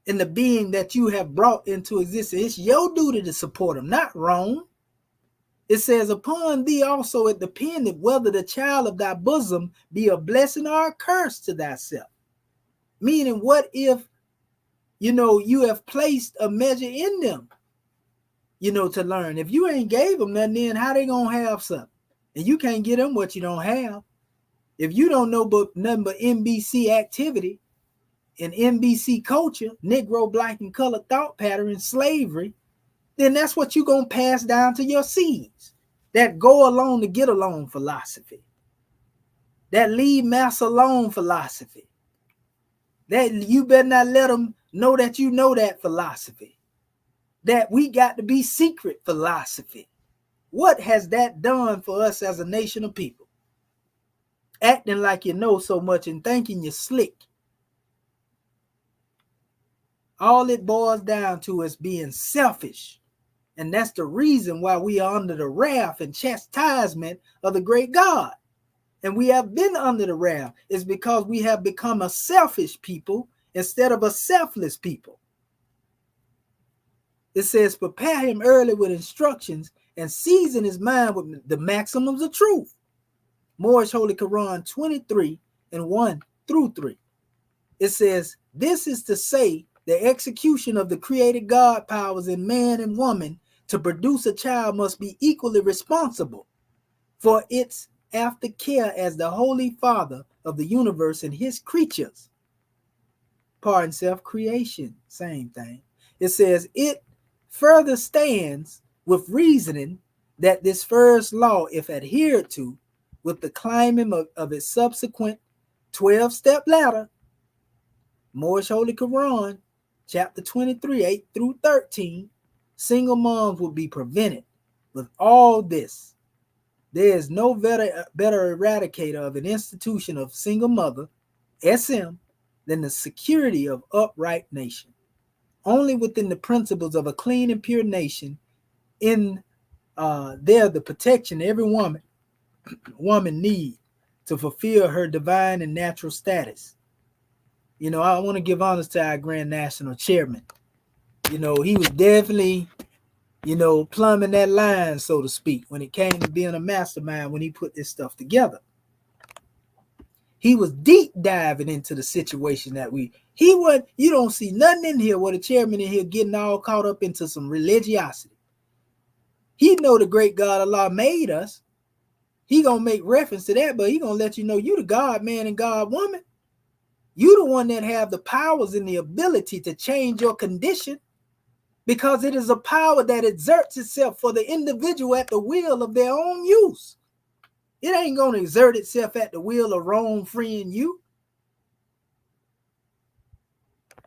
B: in the being that you have brought into existence. It's your duty to support them, not Rome. It says, upon thee also it dependeth whether the child of thy bosom be a blessing or a curse to thyself. Meaning, what if, you know, you have placed a measure in them, you know, to learn. If you ain't gave them nothing, then how they gonna have something? And you can't get them what you don't have. If you don't know but nothing but NBC activity and NBC culture, Negro, Black, and colored thought pattern, and slavery, then that's what you're going to pass down to your seeds. That go along to get along philosophy. That leave massa alone philosophy. That you better not let them know that you know that philosophy. That we got to be secret philosophy. What has that done for us as a nation of people? Acting like you know so much and thinking you're slick. All it boils down to is being selfish. And that's the reason why we are under the wrath and chastisement of the great God. And we have been under the wrath is because we have become a selfish people instead of a selfless people. It says, prepare him early with instructions and season his mind with the maximums of truth. Moorish Holy Quran 23 and 1 through 3. It says, this is to say the execution of the created God powers in man and woman to produce a child must be equally responsible for its aftercare as the Holy Father of the universe and his creatures. Pardon self-creation, same thing. It says, it further stands with reasoning that this first law, if adhered to, with the climbing of its subsequent 12-step ladder, Moorish Holy Quran, chapter 23, 8 through 13, single moms will be prevented. With all this, there is no better eradicator of an institution of single mother, SM, than the security of upright nation. Only within the principles of a clean and pure nation in there the protection every woman need to fulfill her divine and natural status. You know, I want to give honors to our Grand National Chairman. You know, he was definitely, you know, plumbing that line, so to speak, when it came to being a mastermind when he put this stuff together. He was deep diving into the situation that you don't see nothing in here where the chairman in here getting all caught up into some religiosity. He know the great God Allah made us. He gonna make reference to that, but he gonna let you know you the God man and God woman. You the one that have the powers and the ability to change your condition, because it is a power that exerts itself for the individual at the will of their own use. It ain't going to exert itself at the will of Rome freeing you.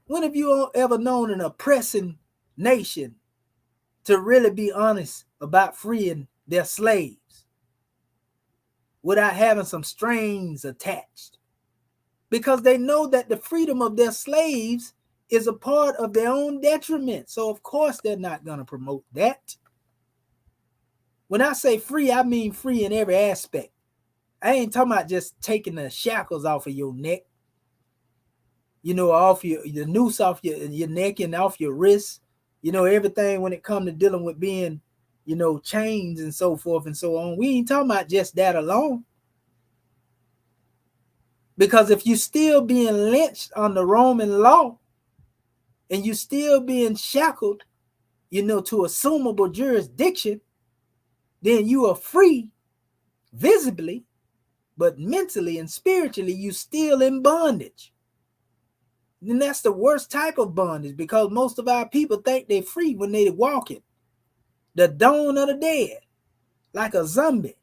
B: When have you ever known an oppressing nation to really be honest about freeing their slaves without having some strings attached? Because they know that the freedom of their slaves is a part of their own detriment. So of course they're not going to promote that. When I say free, I mean free in every aspect. I ain't talking about just taking the shackles off of your neck, you know, off the noose off your neck and off your wrists, you know, everything when it comes to dealing with being, you know, chains and so forth and so on. We ain't talking about just that alone. Because if you still being lynched on the Roman law and you still being shackled, you know, to assumable jurisdiction, then you are free visibly, but mentally and spiritually, you still in bondage. And that's the worst type of bondage, because most of our people think they're free when they're walking. The dawn of the dead, like a zombie,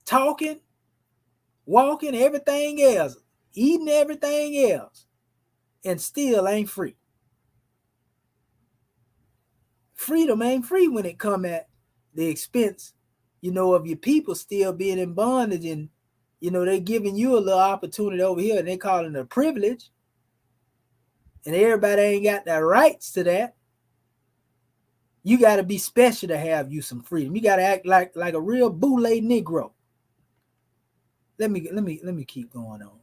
B: talking, walking, everything else, eating everything else, and still ain't free. Freedom ain't free when it come at the expense, you know, of your people still being in bondage, and you know, they giving you a little opportunity over here and they calling it a privilege. And everybody ain't got the rights to that. You got to be special to have you some freedom. You got to act like a real boule Negro. Let me keep going on.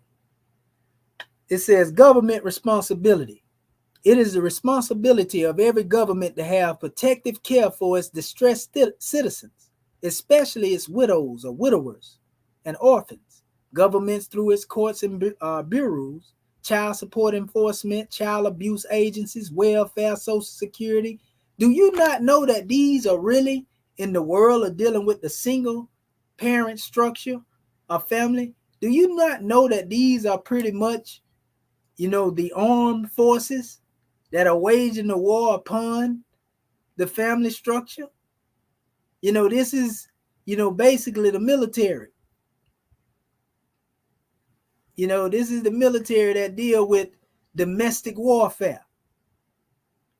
B: It says government responsibility. It is the responsibility of every government to have protective care for its distressed citizens, especially its widows or widowers and orphans. Governments through its courts and bureaus, child support enforcement, child abuse agencies, welfare, social security. Do you not know that these are really in the world of dealing with the single parent structure of family? Do you not know that these are pretty much, you know, the armed forces that are waging the war upon the family structure? You know, this is, you know, basically the military. You know, this is the military that deal with domestic warfare.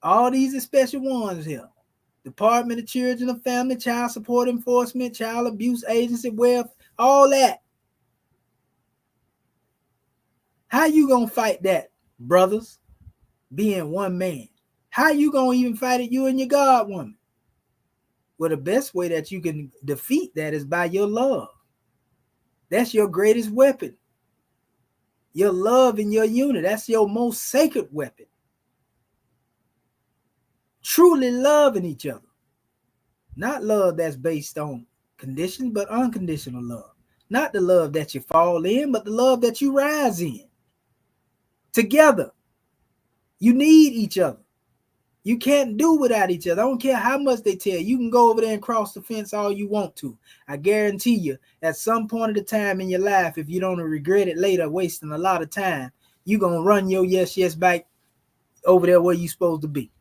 B: All these are special ones here. Department of Children and Family, Child Support Enforcement, Child Abuse Agency, welfare, all that. How you gonna fight that, brothers, being one man? How you gonna even fight it, you and your God woman? Well, the best way that you can defeat that is by your love. That's your greatest weapon. Your love and your unity. That's your most sacred weapon. Truly loving each other. Not love that's based on conditions, but unconditional love. Not the love that you fall in, but the love that you rise in. together. You need each other. You can't do without each other. I don't care how much they tell you. You can go over there and cross the fence all you want to. I guarantee you, at some point of the time in your life, if you don't regret it later, wasting a lot of time, you're going to run your yes back over there where you supposed to be.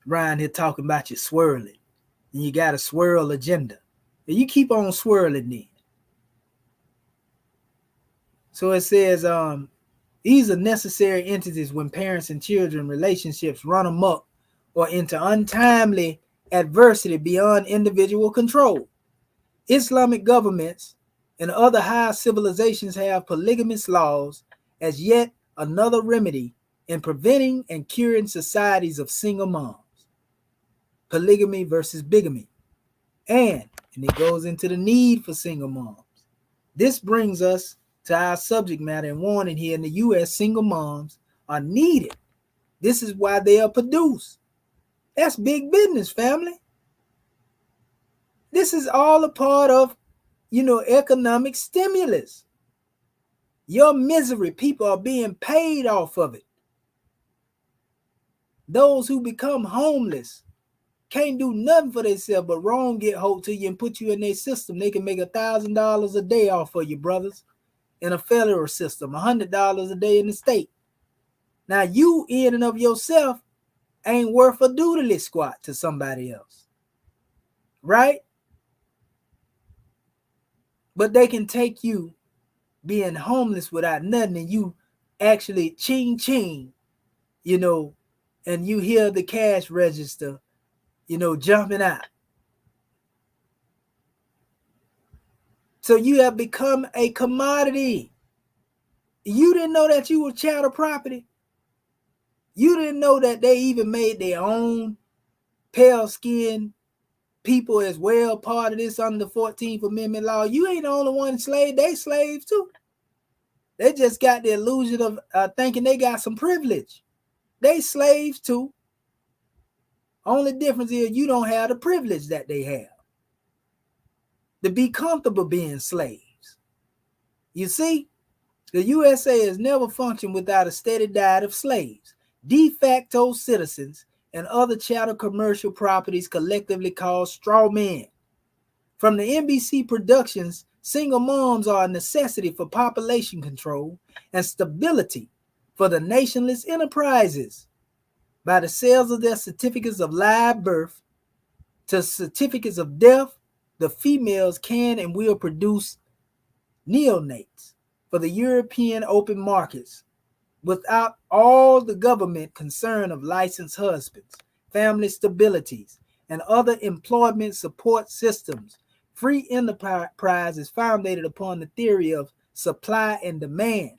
B: Ryan here talking about you swirling. And you got a swirl agenda. And you keep on swirling then. So it says, these are necessary entities when parents and children relationships run amok or into untimely adversity beyond individual control. Islamic governments and other high civilizations have polygamous laws as yet another remedy in preventing and curing societies of single moms. Polygamy versus bigamy. And it goes into the need for single moms. This brings us to our subject matter and warning here in the U.S. Single moms are needed. This is why they are produced. That's big business, family. This is all a part of, economic stimulus. Your misery, people are being paid off of it. Those who become homeless can't do nothing for themselves but wrong get hold to you and put you in their system. They can make $1,000 a day off of you, brothers. In a federal system, $100 a day in the state. Now you in and of yourself ain't worth a doodly squat to somebody else, right? But they can take you being homeless without nothing and you actually ching, and you hear the cash register, jumping out. So you have become a commodity. You didn't know that you were chattel property. You didn't know that they even made their own pale skin people as well part of this under the 14th Amendment law. You ain't the only one slave. They slaves too. They just got the illusion of thinking they got some privilege. They slaves too. Only difference is you don't have the privilege that they have. To be comfortable being slaves. You see? The USA has never functioned without a steady diet of slaves, de facto citizens, and other chattel commercial properties collectively called straw men. From the NBC productions, single moms are a necessity for population control and stability for the nationless enterprises. By the sales of their certificates of live birth to certificates of death, the females can and will produce neonates for the European open markets without all the government concern of licensed husbands, family stabilities, and other employment support systems. Free enterprise is founded upon the theory of supply and demand.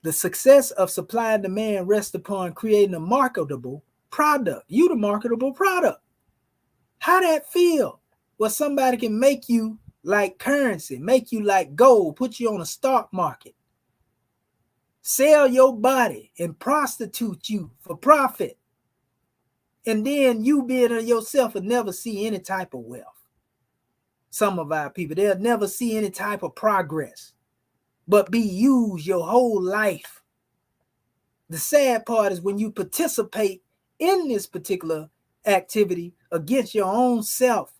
B: The success of supply and demand rests upon creating a marketable product. You the marketable product. How that feel? Well, somebody can make you like currency, make you like gold, put you on a stock market, sell your body and prostitute you for profit. And then you being yourself will never see any type of wealth. Some of our people, they'll never see any type of progress, but be used your whole life. The sad part is when you participate in this particular activity against your own self,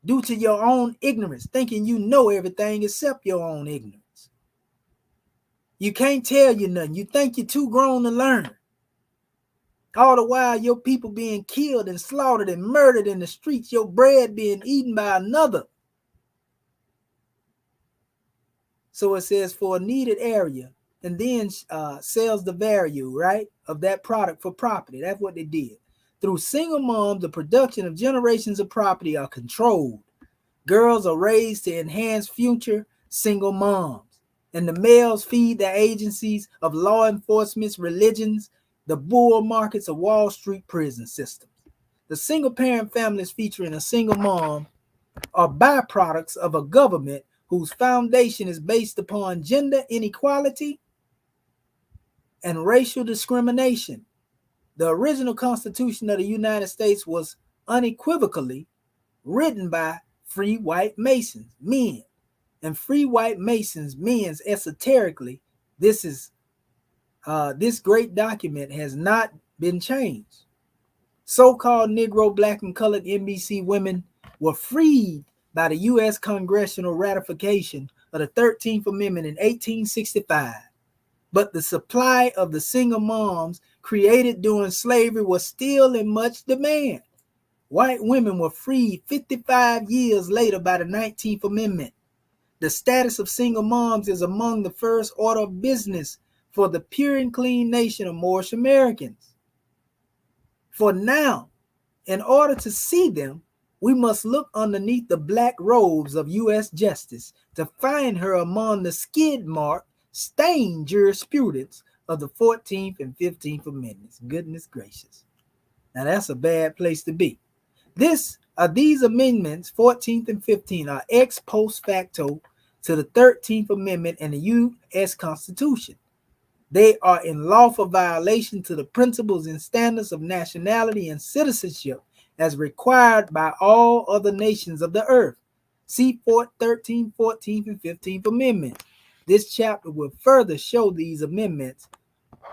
B: due to your own ignorance, thinking you know everything except your own ignorance. You can't tell you nothing. You think you're too grown to learn. All the while, your people being killed and slaughtered and murdered in the streets, your bread being eaten by another. So it says for a needed area, and then sells the value, right, of that product for property. That's what they did. Through single moms, the production of generations of property are controlled. Girls are raised to enhance future single moms, and the males feed the agencies of law enforcement, religions, the bull markets of Wall Street prison systems. The single parent families featuring a single mom are byproducts of a government whose foundation is based upon gender inequality and racial discrimination. The original Constitution of the United States was unequivocally written by free white Masons, men, and free white Masons, men esoterically This is this great document has not been changed. So-called Negro, Black, and colored NBC women were freed by the U.S. congressional ratification of the 13th Amendment in 1865. But the supply of the single moms created during slavery was still in much demand. White women were freed 55 years later by the 19th Amendment. The status of single moms is among the first order of business for the pure and clean nation of Moorish Americans. For now, in order to see them, we must look underneath the black robes of U.S. Justice to find her among the skid mark, stained jurisprudence of the 14th and 15th Amendments. Goodness gracious. Now that's a bad place to be. These amendments, 14th and 15th, are ex post facto to the 13th Amendment and the U.S. Constitution. They are in lawful violation to the principles and standards of nationality and citizenship as required by all other nations of the earth. See 13th, 14th, and 15th Amendment. This chapter will further show these amendments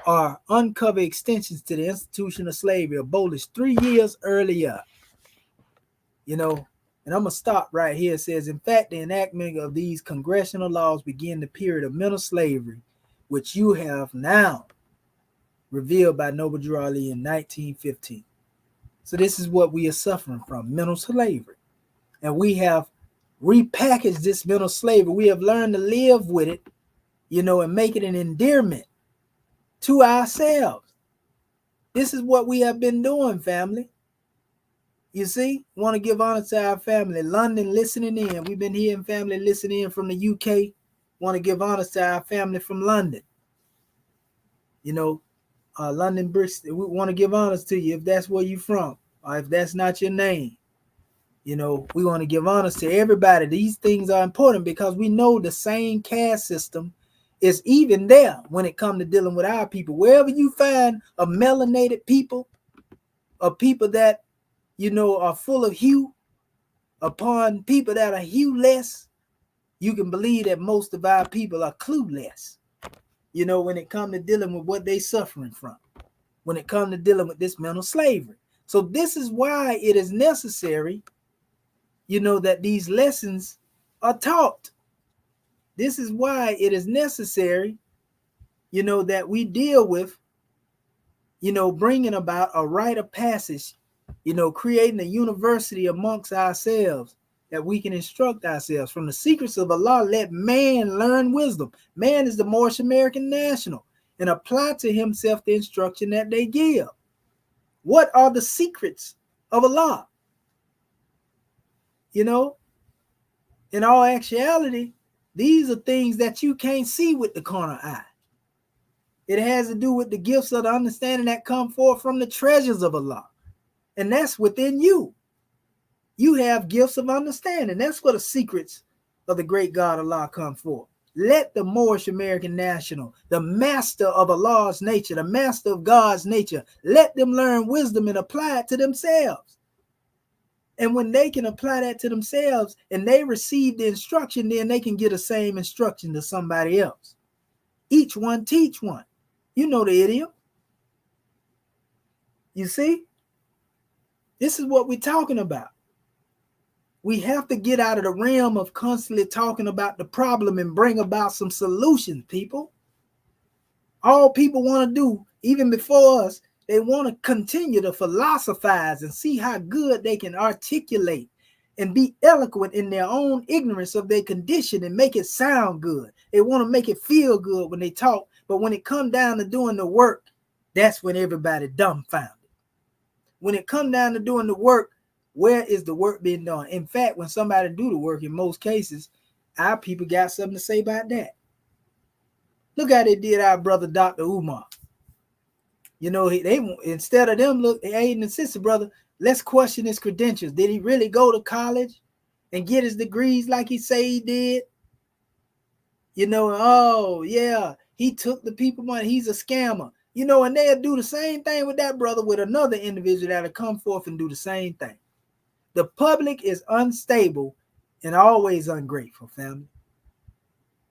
B: are uncover extensions to the institution of slavery abolished 3 years earlier. And I'm going to stop right here. It says, in fact, the enactment of these congressional laws began the period of mental slavery, which you have now revealed by Noble Drew Ali in 1915. So this is what we are suffering from, mental slavery. And we have repackaged this mental slavery. We have learned to live with it, and make it an endearment to ourselves. This is what we have been doing, family. You see, want to give honor to our family. London listening in. We've been hearing family listening in from the UK. Want to give honor to our family from London. London, Bristol. We want to give honors to you if that's where you're from, or if that's not your name. We want to give honors to everybody. These things are important because we know the same caste system is even there when it comes to dealing with our people. Wherever you find a melanated people, or people that are full of hue, upon people that are hueless, you can believe that most of our people are clueless. When it comes to dealing with what they're suffering from, when it comes to dealing with this mental slavery. So this is why it is necessary, that these lessons are taught. This is why it is necessary, that we deal with, bringing about a rite of passage, creating a university amongst ourselves that we can instruct ourselves. From the secrets of Allah, let man learn wisdom. Man is the Moorish American national and apply to himself the instruction that they give. What are the secrets of Allah? In all actuality, these are things that you can't see with the carnal eye. It has to do with the gifts of the understanding that come forth from the treasures of Allah. And that's within you. You have gifts of understanding. That's where the secrets of the great God Allah come forth. Let the Moorish American national, the master of Allah's nature, the master of God's nature, let them learn wisdom and apply it to themselves. And when they can apply that to themselves and they receive the instruction, then they can get the same instruction to somebody else. Each one teach one. You know the idiom. You see? This is what we're talking about. We have to get out of the realm of constantly talking about the problem and bring about some solutions, people. All people want to do, even before us, they want to continue to philosophize and see how good they can articulate and be eloquent in their own ignorance of their condition and make it sound good. They want to make it feel good when they talk, but when it comes down to doing the work, that's when everybody dumbfounded. When it comes down to doing the work, where is the work being done? In fact, when somebody do the work, in most cases, our people got something to say about that. Look how they did our brother Dr. Umar. They instead of them look, hey, and sister brother, let's question his credentials. Did he really go to college and get his degrees like he say he did? Oh yeah, he took the people money. He's a scammer. And they'll do the same thing with that brother with another individual that'll come forth and do the same thing. The public is unstable and always ungrateful, family.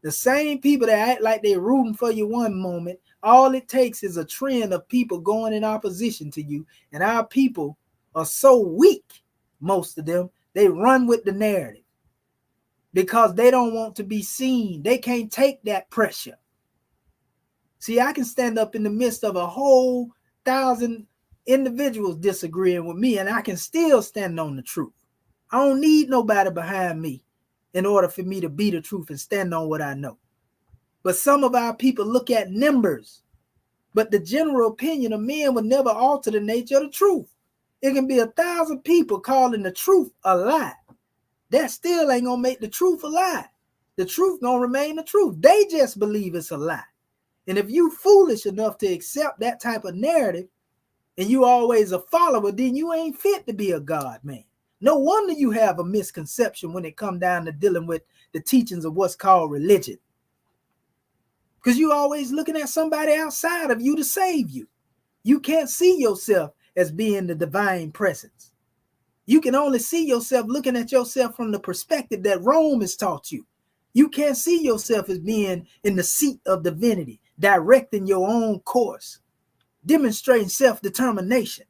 B: The same people that act like they're rooting for you one moment, all it takes is a trend of people going in opposition to you. And our people are so weak, most of them, they run with the narrative because they don't want to be seen. They can't take that pressure. See, I can stand up in the midst of a whole 1,000 individuals disagreeing with me, and I can still stand on the truth. I don't need nobody behind me in order for me to be the truth and stand on what I know. But some of our people look at numbers, but the general opinion of men will never alter the nature of the truth. It can be 1,000 people calling the truth a lie. That still ain't gonna make the truth a lie. The truth gonna remain the truth. They just believe it's a lie. And if you foolish enough to accept that type of narrative and you always a follower, then you ain't fit to be a God man. No wonder you have a misconception when it come down to dealing with the teachings of what's called religion. Because you always looking at somebody outside of you to save you. You can't see yourself as being the divine presence. You can only see yourself looking at yourself from the perspective that Rome has taught you. You can't see yourself as being in the seat of divinity, directing your own course, demonstrating self-determination.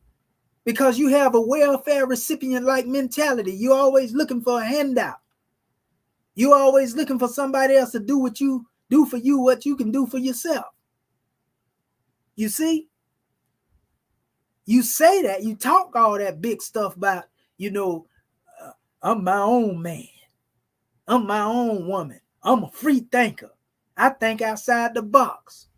B: Because you have a welfare recipient-like mentality. You're always looking for a handout. You're always looking for somebody else to do what you do for you, what you can do for yourself. You see? You say that, you talk all that big stuff about, I'm my own man. I'm my own woman. I'm a free thinker. I think outside the box.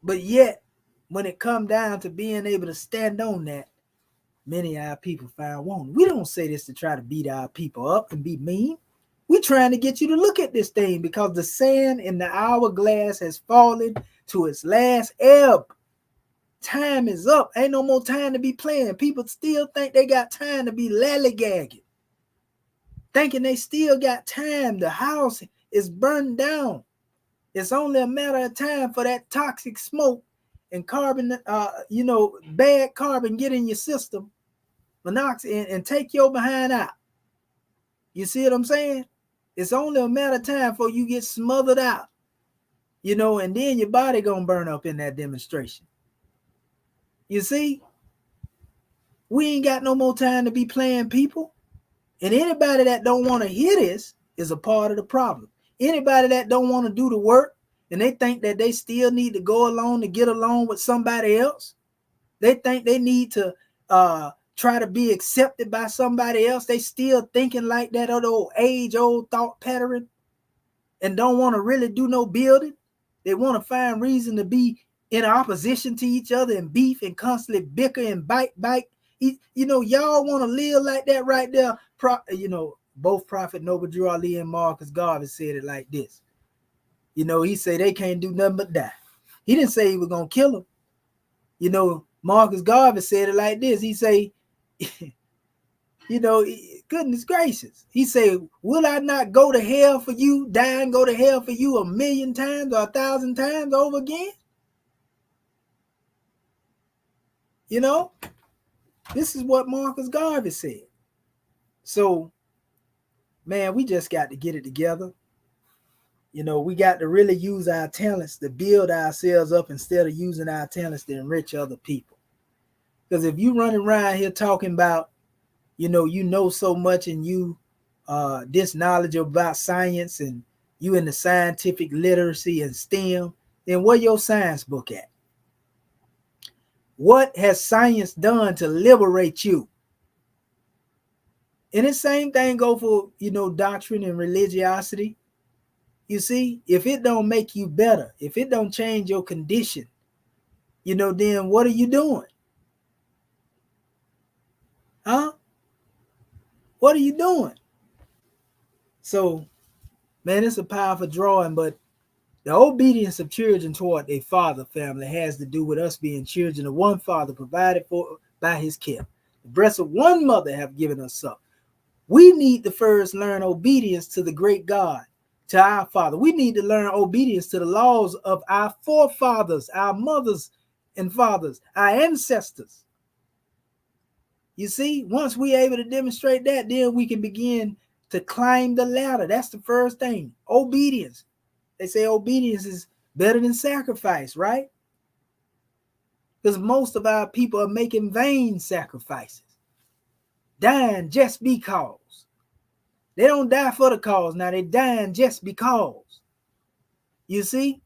B: But yet, when it comes down to being able to stand on that, many of our people find wanting. We don't say this to try to beat our people up and be mean. We're trying to get you to look at this thing because the sand in the hourglass has fallen to its last ebb. Time is up. Ain't no more time to be playing. People still think they got time to be lollygagging, thinking they still got time. The house is burned down. It's only a matter of time for that toxic smoke and carbon, bad carbon get in your system, monoxide, and take your behind out. You see what I'm saying? It's only a matter of time before you get smothered out, and then your body gonna burn up in that demonstration. You see? We ain't got no more time to be playing people. And anybody that don't want to hear this is a part of the problem. Anybody that don't want to do the work and they think that they still need to go along to get along with somebody else, they think they need to try to be accepted by somebody else. They still thinking like that old age-old thought pattern and don't want to really do no building. They want to find reason to be in opposition to each other and beef and constantly bicker and bite. Y'all want to live like that right there. Both Prophet Noble Drew Ali and Marcus Garvey said it like this. He said they can't do nothing but die. He didn't say he was going to kill them. Marcus Garvey said it like this. He say, goodness gracious. He said, will I not go to hell for you, die and go to hell for you 1,000,000 times or 1,000 times over again? This is what Marcus Garvey said. So, man, we just got to get it together. We got to really use our talents to build ourselves up instead of using our talents to enrich other people. Because if you running around here talking about, you know so much and you this knowledge about science and you in the scientific literacy and STEM, then where your science book at? What has science done to liberate you? And the same thing go for, doctrine and religiosity. You see, if it don't make you better, if it don't change your condition, then what are you doing? Huh? What are you doing? So, man, it's a powerful drawing, but the obedience of children toward their father family has to do with us being children of one father provided for by his care. The breasts of one mother have given us suck. We need to first learn obedience to the great God, to our Father. We need to learn obedience to the laws of our forefathers, our mothers and fathers, our ancestors. You see, once we're able to demonstrate that, then we can begin to climb the ladder. That's the first thing. Obedience. They say obedience is better than sacrifice, right? Because most of our people are making vain sacrifices, dying just because. They don't die for the cause. Now they dying just because. You see?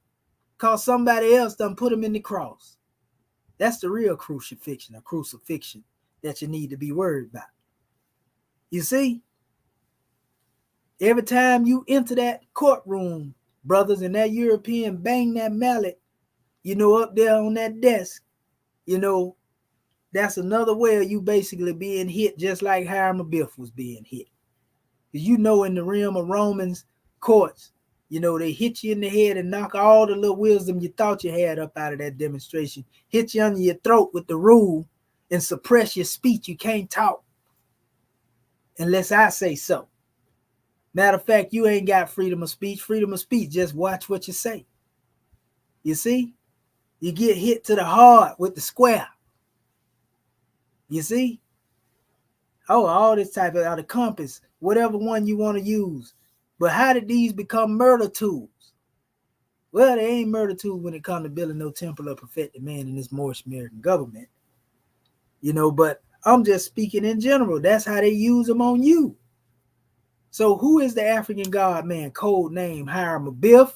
B: Because somebody else done put them in the cross. That's the real crucifixion, a crucifixion that you need to be worried about. You see? Every time you enter that courtroom, brothers, and that European bang that mallet, up there on that desk, that's another way of you basically being hit just like Hiram Abiff was being hit. Because in the realm of Romans courts, they hit you in the head and knock all the little wisdom you thought you had up out of that demonstration, hit you under your throat with the rule and suppress your speech. You can't talk unless I say so. Matter of fact, you ain't got freedom of speech. Freedom of speech, just watch what you say. You see? You get hit to the heart with the square. You see? Oh, all this type of the compass, whatever one you want to use. But how did these become murder tools? Well, they ain't murder tools when it comes to building no temple or perfected man in this Moorish American government. But I'm just speaking in general. That's how they use them on you. So who is the African God man? Code name Hiram Abiff.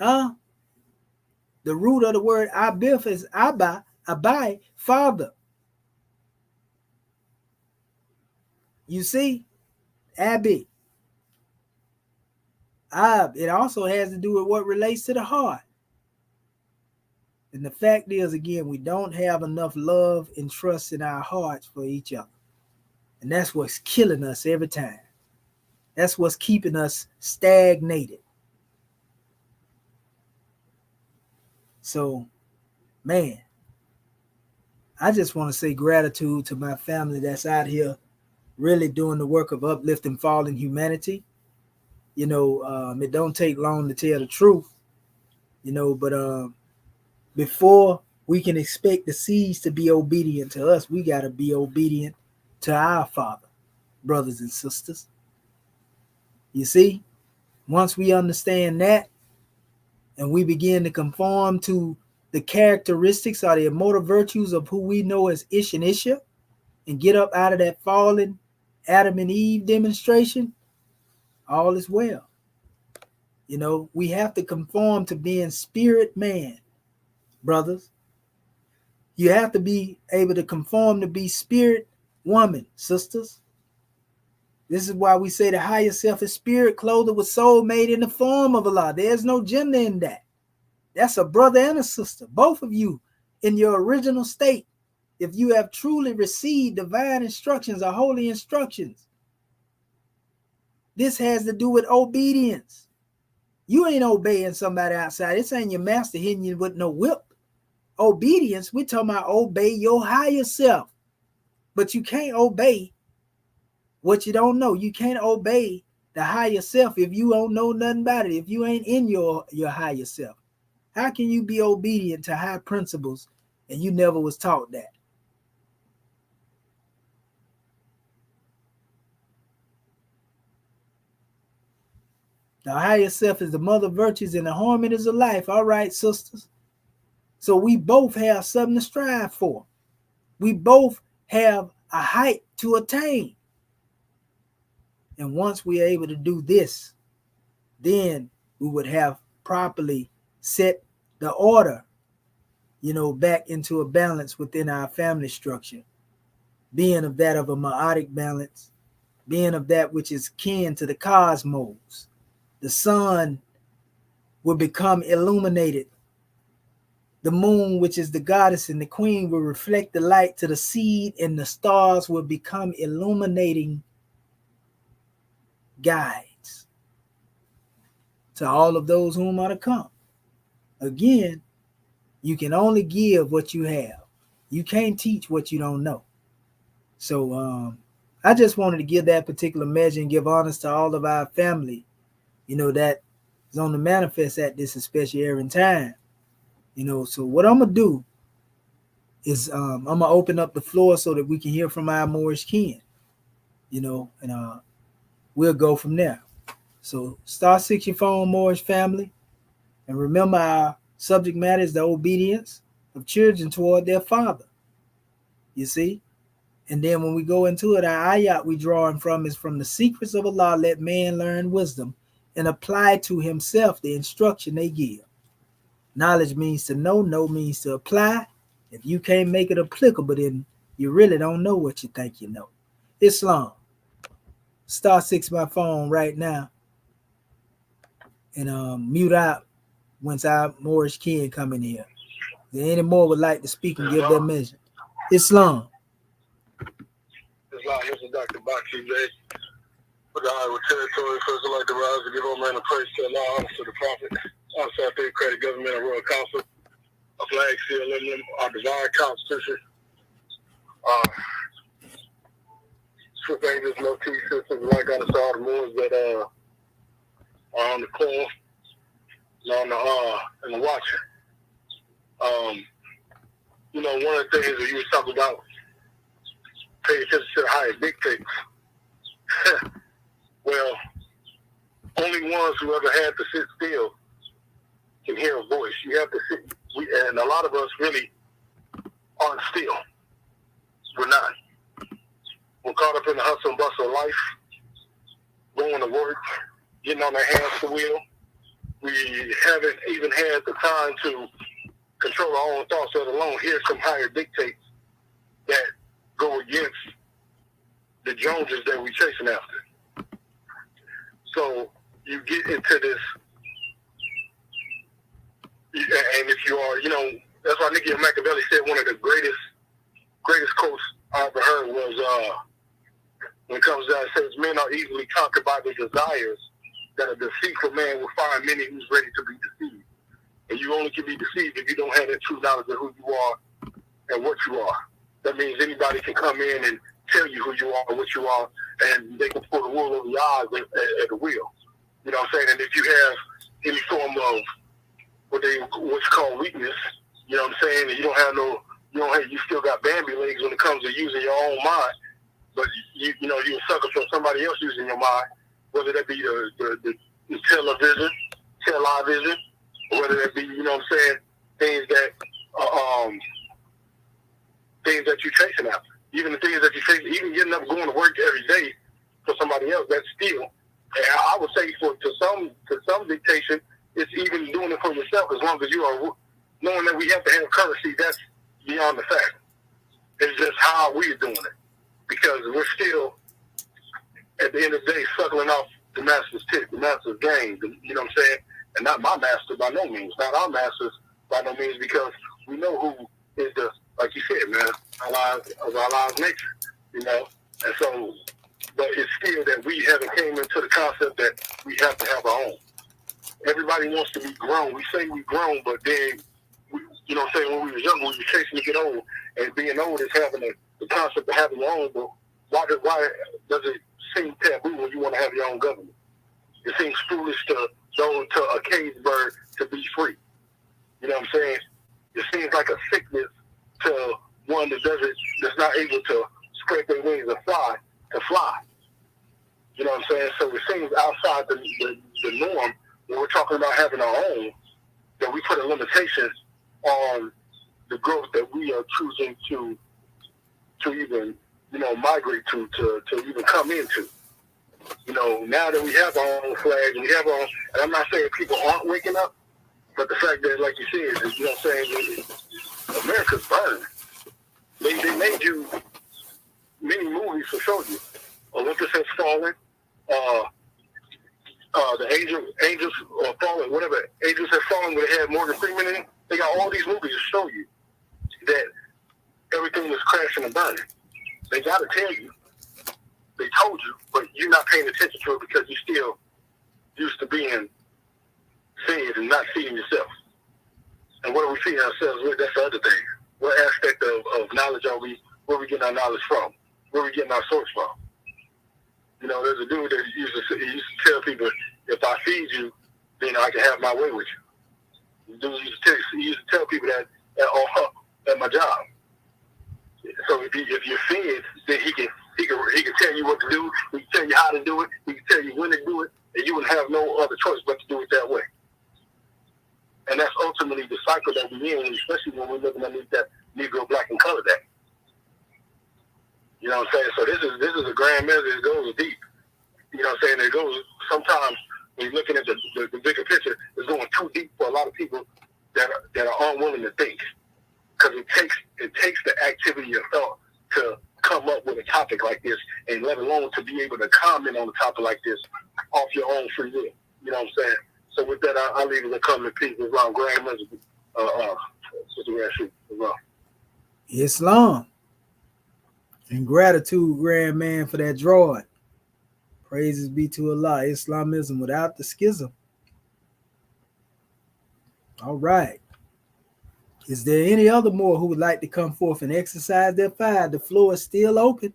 B: Huh? The root of the word Abiff is Abba, Abai, father. You see? Abi. Ab. It also has to do with what relates to the heart. And the fact is, again, we don't have enough love and trust in our hearts for each other. And that's what's killing us every time. That's what's keeping us stagnated. So, man, I just want to say gratitude to my family that's out here really doing the work of uplifting fallen humanity. It don't take long to tell the truth, but before we can expect the seeds to be obedient to us, we got to be obedient to our Father, brothers and sisters. You see, once we understand that and we begin to conform to the characteristics or the immortal virtues of who we know as Ish and Isha and get up out of that fallen Adam and Eve demonstration, all is well. We have to conform to being spirit man, brothers. You have to be able to conform to be spirit woman, sisters. This is why we say the higher self is spirit clothed with soul made in the form of Allah. There's no gender in that. That's a brother and a sister, both of you in your original state. If you have truly received divine instructions or holy instructions, this has to do with obedience. You ain't obeying somebody outside. This ain't your master hitting you with no whip. Obedience, we're talking about obey your higher self. But you can't obey what you don't know. You can't obey the higher self if you don't know nothing about it, if you ain't in your higher self. How can you be obedient to high principles and you never was taught that? The higher self is the mother virtues and the harmonies of life. All right, sisters. So we both have something to strive for. We both have a height to attain. And once we're able to do this, then we would have properly set the order, back into a balance within our family structure, being of that of a meiotic balance, being of that which is kin to the cosmos. The sun will become illuminated. The moon, which is the goddess and the queen, will reflect the light to the seed, and the stars will become illuminating guides to all of those whom are to come. Again, you can only give what you have. You can't teach what you don't know. So I just wanted to give that particular measure and give honors to all of our family, that is on the manifest at this especially time. So what I'm going to do is I'm going to open up the floor so that we can hear from our Moorish kin. and we'll go from there. So *6 your phone, Moorish family, and remember our subject matter is the obedience of children toward their father. You see? And then when we go into it, our ayat we drawing from is from the secrets of Allah, let man learn wisdom and apply to himself the instruction they give. Knowledge means to know, know means to apply. If you can't make it applicable, then you really don't know what you think you know. Islam. *6 my phone right now. And mute out once our Moorish kin come in here. If any more would like to speak and give their measure. Islam.
C: Islam, this is Dr. Bakshi J. For the Iowa Territory, first I'd like to rise and give all man a praise to Allah, honor to the Prophet, also our credit government and royal council, a flag seal in them, our divine constitution, Swift Angels, no T systems, like on the all the moons that are on the call and on the watcher. One of the things that you was talking about, pay attention to the higher dictates. Well, only ones who ever had to sit still can hear a voice. You have to sit, and a lot of us really aren't still. We're not. We're caught up in the hustle and bustle of life, going to work, getting on our hands to wheel. We haven't even had the time to control our own thoughts, let alone hear some higher dictates that go against the Joneses that we're chasing after. So you get into this, and if you are, that's why Nicky Machiavelli said one of the greatest quotes I ever heard was, when it comes down, it says, men are easily conquered by their desires, that a deceitful man will find many who's ready to be deceived. And you only can be deceived if you don't have that true knowledge of who you are and what you are. That means anybody can come in and tell you who you are and what you are, and they can pull the wool over your eyes at the wheel. You know what I'm saying? And if you have any form of what's called weakness, you know what I'm saying, and you still got Bambi legs when it comes to using your own mind, but you sucker from somebody else using your mind, whether that be the television, or whether that be, you know what I'm saying, things that you're chasing after. Even the things that you're chasing, even getting up going to work every day for somebody else, that's still. And I would say to some dictation, it's even doing it for yourself, as long as you are knowing that we have to have currency. That's beyond the fact. It's just how we're doing it, because we're still, at the end of the day, suckling off the master's tip, the master's game. You know what I'm saying? And not my master by no means, not our masters by no means, because we know who is the, like you said, man, our lives nature, And so, but it's still that we haven't came into the concept that we have to have our own. Everybody wants to be grown. We say we grown, but then, you know what I'm saying, when we were younger, we were chasing to get old. And being old is having the concept of having your own, but why does it seem taboo when you want to have your own government? It seems foolish to go to a cage bird to be free. You know what I'm saying? It seems like a sickness to one that's not able to spread their wings and fly, to fly. You know what I'm saying? So it seems outside the norm when we're talking about having our own, that we put a limitation on the growth that we are choosing to even, migrate to even come into. Now that we have our own flag and we have our own, and I'm not saying people aren't waking up, but the fact that, like you said, is, you know what I'm saying, America's burned. They made you many movies to show you. Olympus Has Fallen, the Angels or Fallen, whatever, Angels Have Fallen, where they had Morgan Freeman in it. They got all these movies to show you that everything was crashing and burning. They got to tell you. They told you, but you're not paying attention to it because you're still used to being fed and not feeding yourself. And what are we feeding ourselves with? That's the other thing. What aspect of knowledge are we, where are we getting our knowledge from? Where are we getting our source from? There's a dude that used to tell people, if I feed you, then I can have my way with you. The dude used to tell people that at my job. So if you're fed, then he can He can tell you what to do. He can tell you how to do it. He can tell you when to do it, and you would have no other choice but to do it that way. And that's ultimately the cycle that we're in, especially when we're looking underneath that Negro, Black, and Colored Act. You know what I'm saying? So this is a grand measure. It goes deep. You know what I'm saying? It goes sometimes when you're looking at the bigger picture, it's going too deep for a lot of people that are unwilling to think, because it takes the activity of thought to come up with a topic like this, and let alone to be able to comment on a topic like this off your own free will. You know what I'm saying? So with that, I'll leave it a comment. Peace. Islam, grand measure. Sister Rashid, Islam.
B: Islam. And gratitude, grand man, for that drawing. Praises be to Allah. Islamism without the schism. All right. Is there any other more who would like to come forth and exercise their fire? The floor is still open.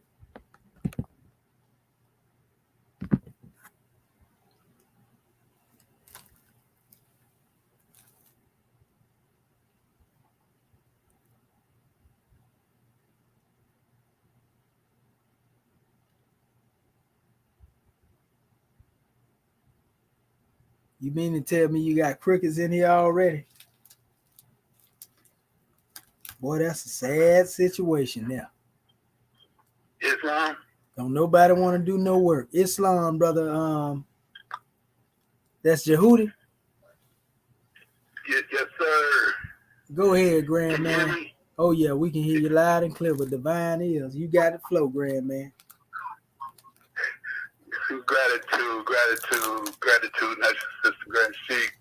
B: You mean to tell me you got crickets in here already? Boy, that's a sad situation now.
C: Islam?
B: Don't nobody want to do no work. Islam, brother. That's Jehudi?
C: Yes, sir.
B: Go ahead, grand man. Oh, yeah, we can hear you loud and clear with divine ears. You got it flow, grand man.
C: Gratitude, that's Sister Grand Sheik.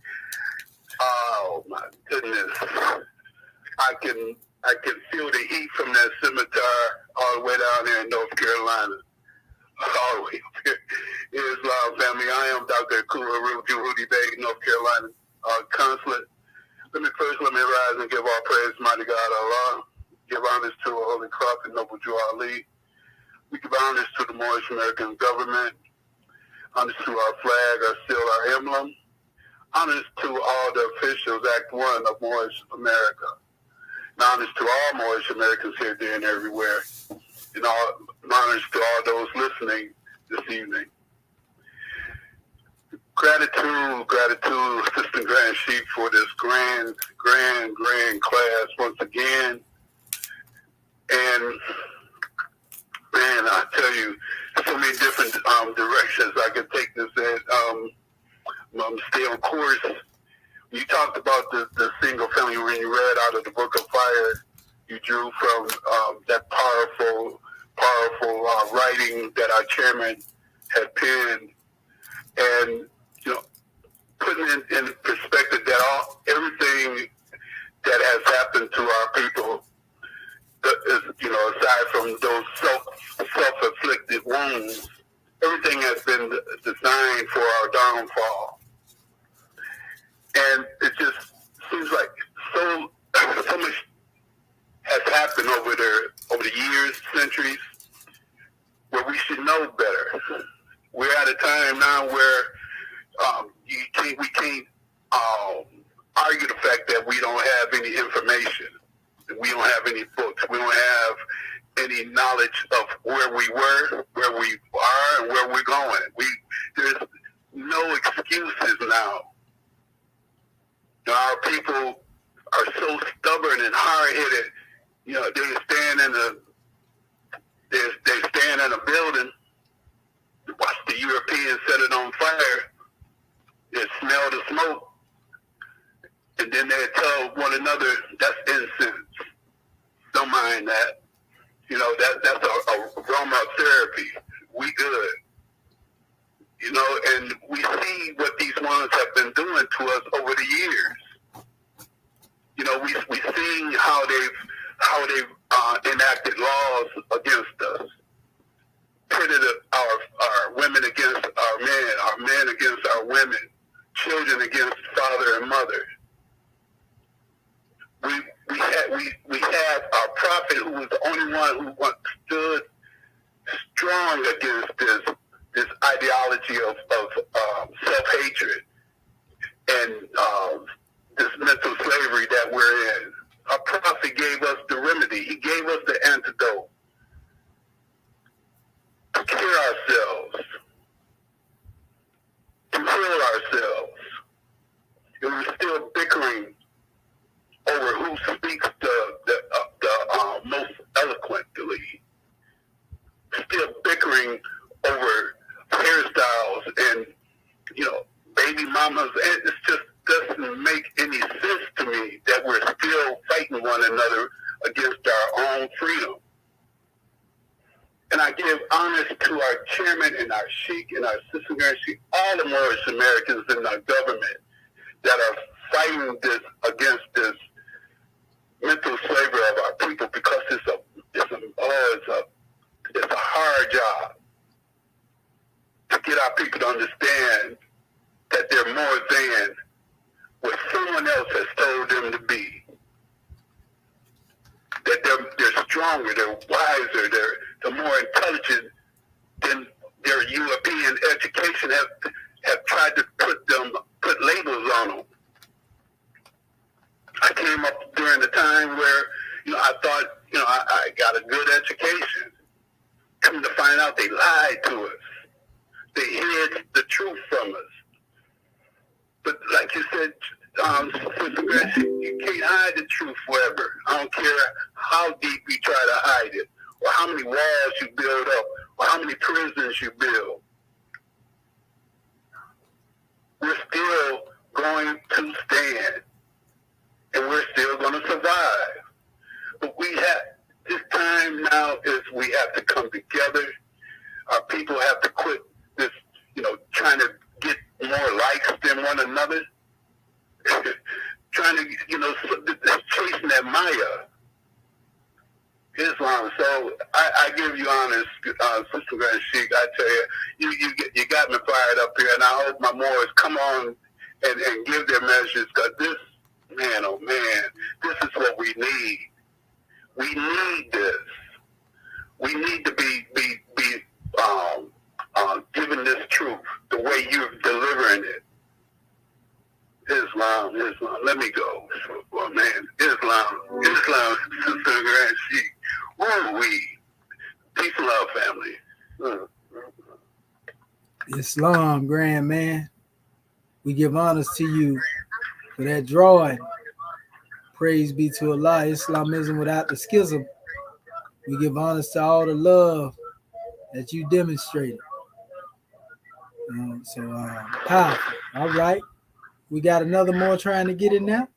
C: Oh my goodness. I can feel the heat from that scimitar all the way down here in North Carolina. All the way up here. Islam family. I am Dr. Kuru Jehudi Bey, North Carolina consulate. Let me rise and give all praise to mighty God Allah. Give honors to a holy prophet, Noble Jew Ali. We give honors to the Moorish Americans government. Honors to our flag, our seal, our emblem. Honors to all the officials, Act 1 of Moorish America. And honors to all Moorish Americans here, there, and everywhere. And honors to all those listening this evening. Gratitude, Sister Grand Sheik, for this grand class once again. And man, I tell you, so many different directions I could take this in. Stay on course. You talked about the single family when you read out of the Book of Fire. You drew from that powerful writing that our chairman had penned, and putting in perspective that everything that has happened to our people is, aside from those self-inflicted wounds, everything has been designed for our downfall. And it just seems like so much has happened over the years, centuries, where we should know better. We're at a time now where we can't argue the fact that we don't have any information. We don't have any books. We don't have any knowledge of where we were, where we are, and where we're going. There's no excuses now. Our people are so stubborn and hard-headed. They stand in a building, watch the Europeans set it on fire, they smell the smoke, and then they tell one another that's incense. Don't mind that. That's a aromatherapy. We good. And we see what these ones have been doing to us over the years. We see how they've enacted laws against us, pitted our women against our men against our women, children against father and mother. We had our prophet, who was the only one who stood strong against this ideology of self-hatred and this mental slavery that we're in. Our prophet gave us the remedy. He gave us the antidote. we're still bickering over who speaks the most eloquently. Still bickering over hairstyles and, baby mamas. And it just doesn't make any sense to me that we're still fighting one another against our own freedom. And I give honors to our chairman and our sheik and our sister Grand Sheik, all the Moorish Americans in our government that are fighting this against this mental slavery of our people, because it's a hard job to get our people to understand that they're more than what someone else has told them to be. That they're stronger, they're wiser, they're more intelligent than their European education have tried to put labels on them. I came up during the time where, I thought, I got a good education. Come to find out they lied to us. They hid the truth from us. But like you said, Sister Grace, you can't hide the truth forever. I don't care how deep you try to hide it, or how many walls you build up, or how many prisons you build. We're still going to stand, and we're still going to survive. But this time now is we have to come together. Our people have to quit this, trying to get more likes than one another. Trying to, chasing that Maya. Islam. So I give you honest, Sister Grand Sheik. I tell you, you got me fired up here, and I hope my Moors come on and give their measures, because this, man, oh man, this is what we need. We need this. We need to be given this truth the way you're delivering it. Islam. Let me go. Well, man, Islam, Sister Grand Sheik. Woo-wee. Peace and love, family.
B: Islam, grand man. We give honors to you for that drawing. Praise be to Allah. Islamism without the schism. We give honors to all the love that you demonstrated. Powerful. All right. We got another more trying to get in now.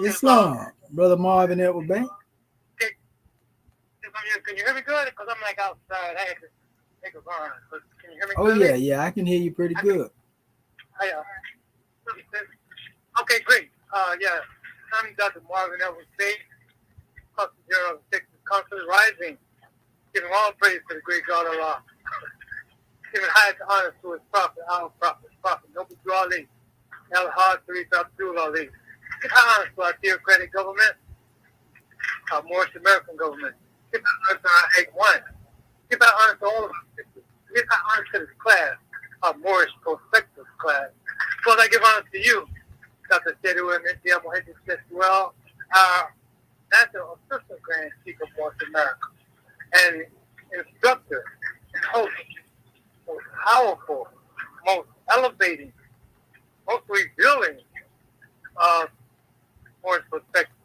B: Islam. Brother Marvin Edward Bank.
D: Can you hear me good? Because I'm like outside. I had to take a run. Can you hear me
B: Oh,
D: good?
B: yeah. I can hear you pretty good.
D: Okay, great. I'm Dr. Marvin Edward Bank, Consul General of the Texas Consulate Rising, giving all praise to the great God of Allah. Giving highest honor to his prophet, our prophet, Noble Ali, Al-Hajj Sharif Abdul Ali. Give high honor to our theocratic government, our Moorish American government. Give high honor to our Egg One. Give high honor to all of us. Give high honor to this class, our Moorish prospective class. Well, I give honor to you, Dr. Sedu and India Mohammed Sessuel, our National Assistant Grand Chief of Moorish America, and instructor and host, most powerful, most elevating, most revealing of Moorish perspective.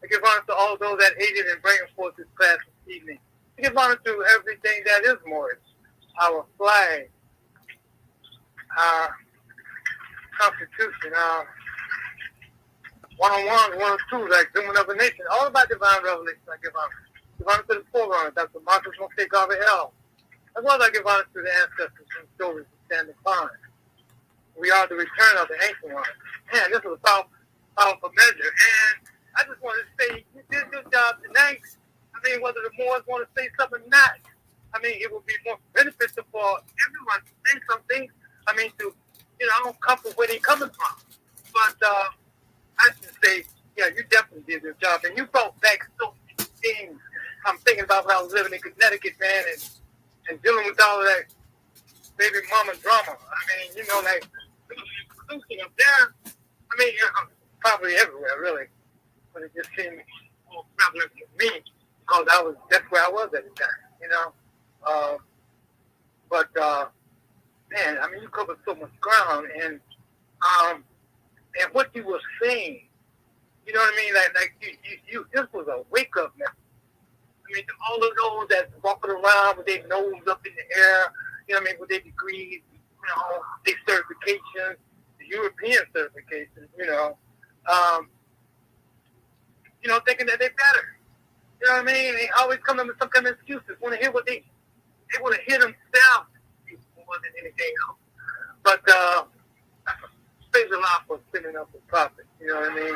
D: I give honor to all those that aided in bringing forth this class this evening. I give honor to everything that is Moorish, our flag, our Constitution, our 101, 102, like Zooming of a Nation, all about divine revelation. I give honor. Give honor to the forerunner, Dr. Marcus Moshe Garvey L. As well as I give honor to the ancestors and stories of standing fine. We are the return of the ancient ones. Man, this was a powerful measure. And I just want to say, you did your job tonight. I mean, whether the Moors want to say something or not, I mean, it would be more beneficial for everyone to say something. I mean, I don't come from where they're coming from. But I should say, yeah, you definitely did your job. And you brought back so many things. I'm thinking about when I was living in Connecticut, man, and dealing with all of that baby mama drama. I mean, like, producing up there, I mean, probably everywhere, really. But it just seemed more prevalent to me because that's where I was at the time, man, I mean, you covered so much ground, and And what you were saying, you know what I mean? Like you this was a wake up now. I mean, all of those that walking around with their nose up in the air, you know what I mean, with their degrees, their certifications, the European certifications, thinking that they're better. You know what I mean? They always come up with some kind of excuses. Want to hear what they want to hear themselves more than anything else. But praise the Lord for sending us a prophet. You know what I mean?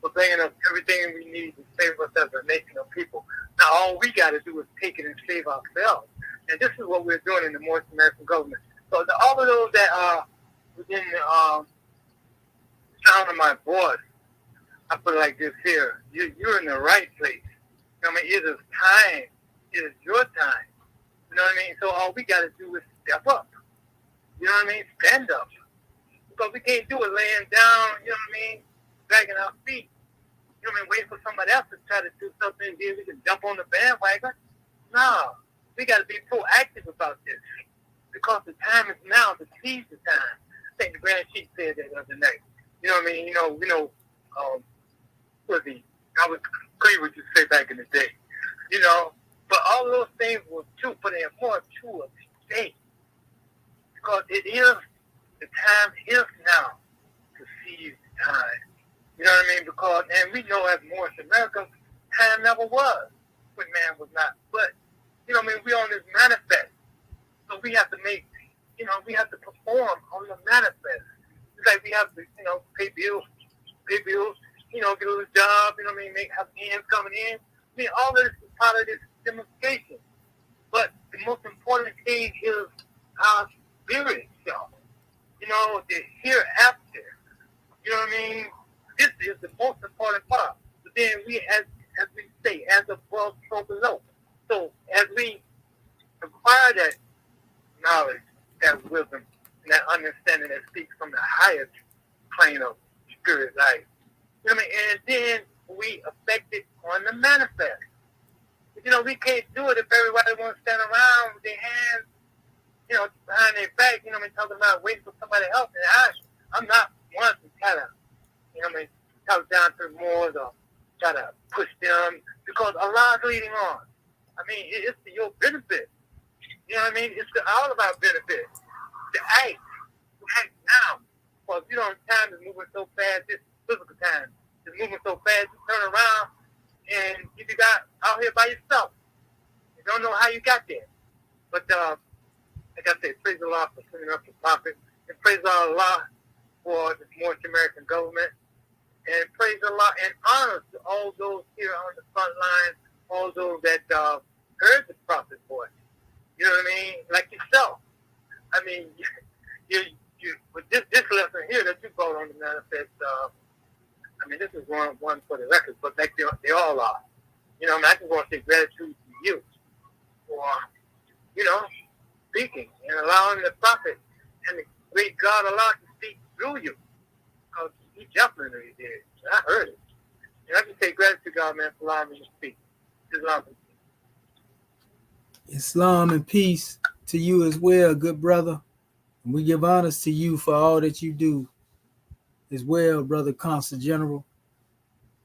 D: For bringing us everything we need to save us as a nation of people. Now all we got to do is take it and save ourselves. And this is what we're doing in the Moorish American government. So all of those that are within the sound of my voice, I put it like this here. You're in the right place. You know what I mean? It is time. It is your time. You know what I mean? So all we got to do is step up. You know what I mean? Stand up. Because we can't do it laying down, you know what I mean? Dragging our feet. You know what I mean? Waiting for somebody else to try to do something and then we can jump on the bandwagon. No. We got to be proactive about this. Because the time is now to seize the time. I think the Grand Chief said that the other night. You know what I mean? I was clear what you say back in the day. But all those things were true, but they're more true of today. Because it is, the time is now to seize the time. You know what I mean? Because, and we know as Moorish Americans, time never was when man was not. But, you know what I mean? We on this manifest. So we have to we have to perform on the manifest. It's like we have to, pay bills, get a little job, you know what I mean? Have ends coming in. I mean, all of this is part of this demonstration. But the most important thing is our spirit self. The hereafter. You know what I mean? This is the most important part. But then we, as we say, as above, so below. So as we acquire that knowledge, that wisdom, and that understanding that speaks from the highest plane of spirit life, you know what I mean? And then we affect it on the manifest. But, we can't do it if everybody wants to stand around with their hands, behind their back, talking about waiting for somebody else. And I'm not one to try to, talk down to the Moors or try to push them because Allah's leading on. I mean, it's to your benefit. You know what I mean? It's to all of our benefit. To act now. Because, time is moving so fast, this physical time is moving so fast, you turn around and you got out here by yourself. You don't know how you got there. But, like I said, praise Allah for sending up the prophet. And praise Allah for the Moorish American government. And praise Allah and honor to all those here on the front line, all those that heard the prophet's voice. You know what I mean? Like yourself. I mean, you with this lesson here that you brought on the manifest, this is one for the record, but like they all are. I just want to say gratitude to you for, speaking and allowing the prophet and the great God Allah to speak through you. Because he definitely did. I heard it. And I just say gratitude, God, man, for allowing me to speak.
B: Islam and peace to you as well, good brother. And we give honors to you for all that you do as well, brother Consul General.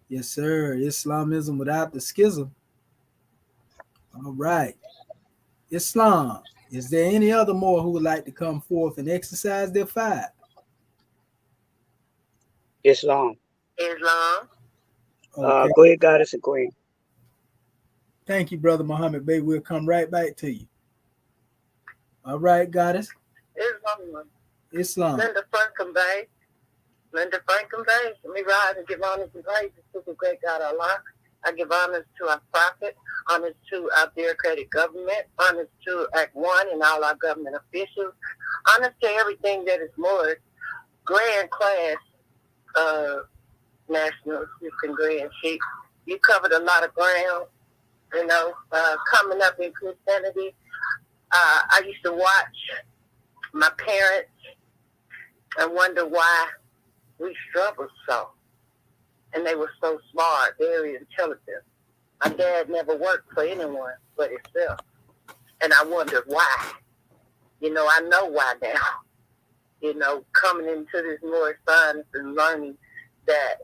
B: Yes, sir. Islamism without the schism. All right. Islam. Is there any other more who would like to come forth and exercise their fight?
A: Islam.
B: Okay.
E: Go ahead, Goddess and Queen.
B: Thank you, Brother Muhammad Bey. We'll come right back to you. All right, Goddess. Islam.
A: Linda Franklin Bay. Let me rise and give honors and praises to the great God Allah. I give honors to our prophet, honors to our bureaucratic government, honors to Act 1 and all our government officials, honors to everything that is more grand class national assistant grand chief. You covered a lot of ground, coming up in Christianity. I used to watch my parents and wonder why we struggled so. And they were so smart, very intelligent. My dad never worked for anyone but himself. And I wondered why. I know why now. coming into this Moorish science and learning that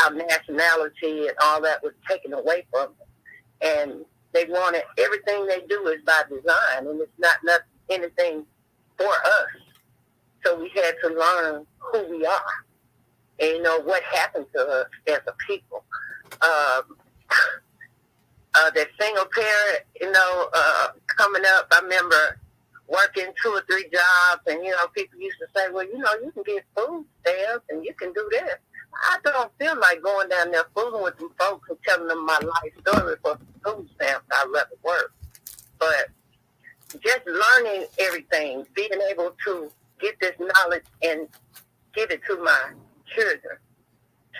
A: our nationality and all that was taken away from us. And they wanted, everything they do is by design, and it's not anything for us. So we had to learn who we are and, what happened to us as a people. That single parent, coming up, I remember working 2 or 3 jobs, and, people used to say, well, you can get food stamps and you can do this. I don't feel like going down there fooling with them folks and telling them my life story for food stamps. I'd rather work. But just learning everything, being able to get this knowledge and give it to my children,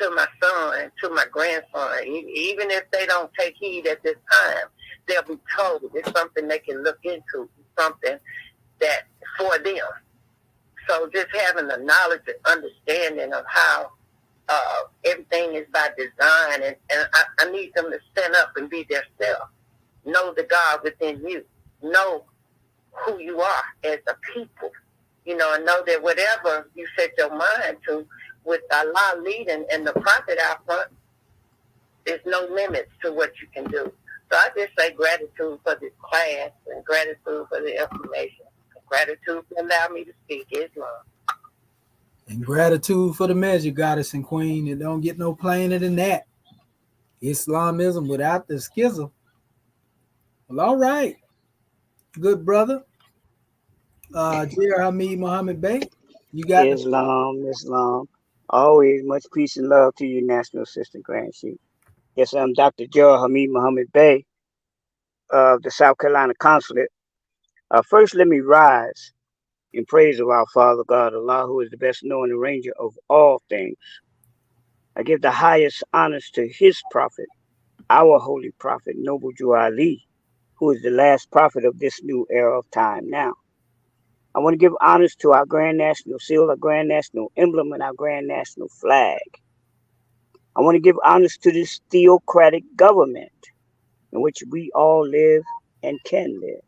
A: to my son, to my grandson. Even if they don't take heed at this time, they'll be told it's something they can look into, something that for them. So just having the knowledge and understanding of how everything is by design, and I need them to stand up and be their self. Know the God within you. Know who you are as a people. And know that whatever you set your mind to, with Allah leading and the prophet out front, there's no limits to what you can do. So I just say gratitude for this class and gratitude for the information. Gratitude for allowing me to speak Islam.
B: And gratitude for the measure, goddess and queen. It don't get no plainer than that. Islamism without the schism. Well, all right. Good brother. J.R. Hamid Muhammad Bey. You got
E: Islam. Always much peace and love to you, National Assistant Grand Chief. Yes, I'm Dr. J.R. Hamid Muhammad Bey of the South Carolina Consulate. First, let me rise in praise of our Father God, Allah, who is the best known arranger of all things. I give the highest honors to his prophet, our holy prophet, Noble Jew Ali, who is the last prophet of this new era of time now. I want to give honors to our Grand National Seal, our Grand National Emblem, and our Grand National Flag. I want to give honors to this theocratic government in which we all live and can live.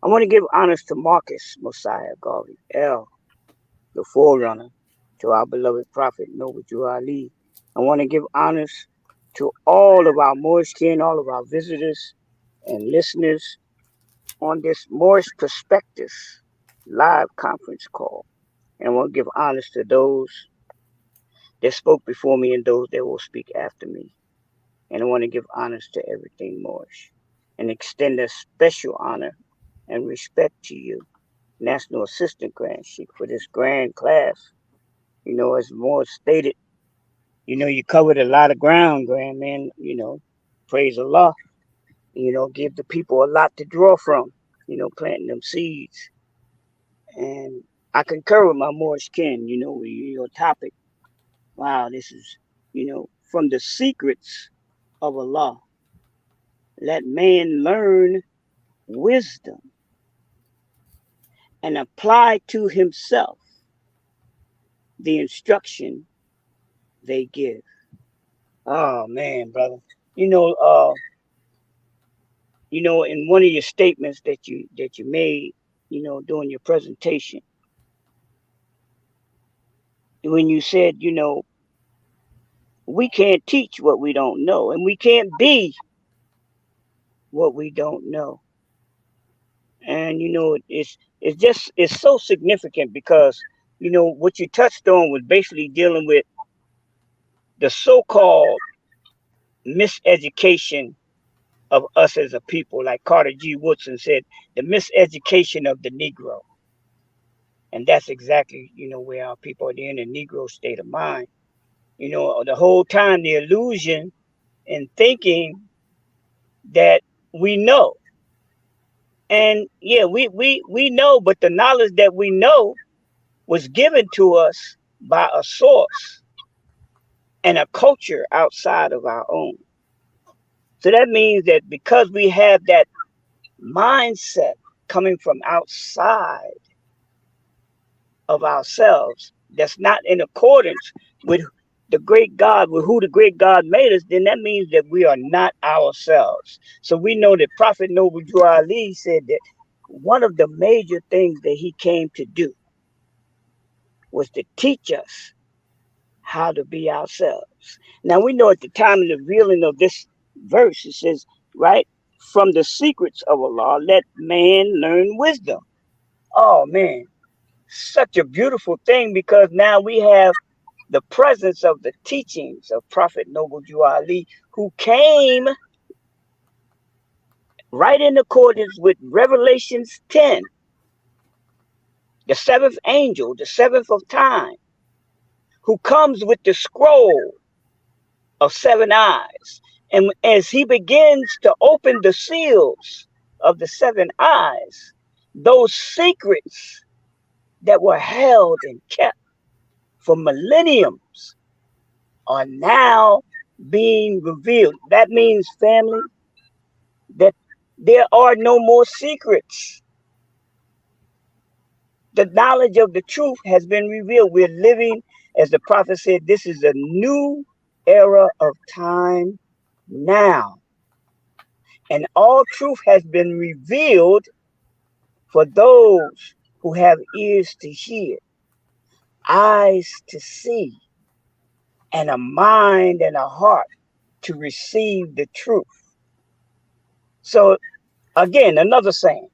E: I want to give honors to Marcus Mosiah Garvey, the forerunner, to our beloved prophet, Noble Jew Ali. I want to give honors to all of our Moorish kin, all of our visitors and listeners on this Moorish Perspectives live conference call. And I want to give honors to those that spoke before me and those that will speak after me. And I want to give honors to everything Moorish and extend a special honor and respect to you, National Assistant Grand Chief, for this grand class. As more stated, you covered a lot of ground, Grand Man. Praise Allah. Give the people a lot to draw from, planting them seeds. And I concur with my Moorish kin, with your topic. Wow, this is, from the secrets of Allah. Let man learn wisdom and apply to himself the instruction they give. Oh man, brother. In one of your statements that you made, during your presentation, when you said, we can't teach what we don't know, and we can't be what we don't know. And it's so significant because what you touched on was basically dealing with the so-called miseducation of us as a people, like Carter G. Woodson said, the miseducation of the Negro. And that's exactly, where our people are in a Negro state of mind. The whole time the illusion and thinking that we know. And yeah, we know, but the knowledge that we know was given to us by a source and a culture outside of our own. So that means that because we have that mindset coming from outside of ourselves, that's not in accordance with the great God, with who the great God made us, then that means that we are not ourselves. So we know that Prophet Noble Drew Ali said that one of the major things that he came to do was to teach us how to be ourselves. Now we know at the time of the revealing of this verse, it says, right, from the secrets of Allah, let man learn wisdom. Oh man, such a beautiful thing, because now we have the presence of the teachings of Prophet Noble Jew Ali, who came right in accordance with Revelations 10, the seventh angel, the seventh of time, who comes with the scroll of seven eyes. And as he begins to open the seals of the seven eyes, those secrets that were held and kept for millenniums are now being revealed. That means, family, that there are no more secrets. The knowledge of the truth has been revealed. We're living, as the prophet said, this is a new era of time now. And all truth has been revealed for those who have ears to hear, eyes to see, and a mind and a heart to receive the truth. So, again, another saying,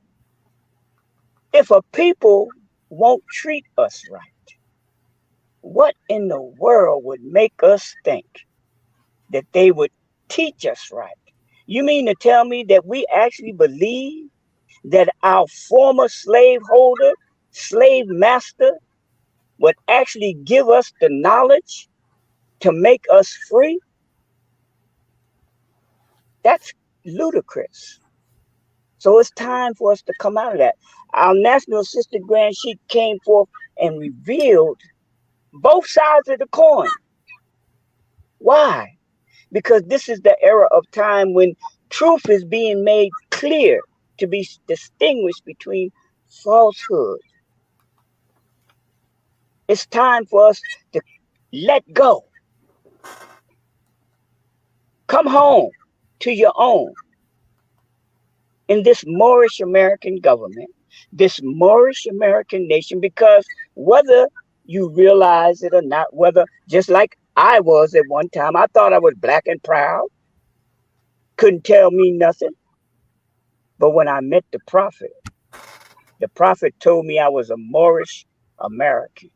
E: if a people won't treat us right, what in the world would make us think that they would teach us right? You mean to tell me that we actually believe that our former slaveholder, slave master, would actually give us the knowledge to make us free? That's ludicrous. So it's time for us to come out of that. Our National Assistant Grand Sheik came forth and revealed both sides of the coin. Why? Because this is the era of time when truth is being made clear to be distinguished between falsehood. It's time for us to let go. Come home to your own in this Moorish American government, this Moorish American nation, because whether you realize it or not, whether just like I was at one time, I thought I was black and proud, couldn't tell me nothing. But when I met the prophet told me I was a Moorish American.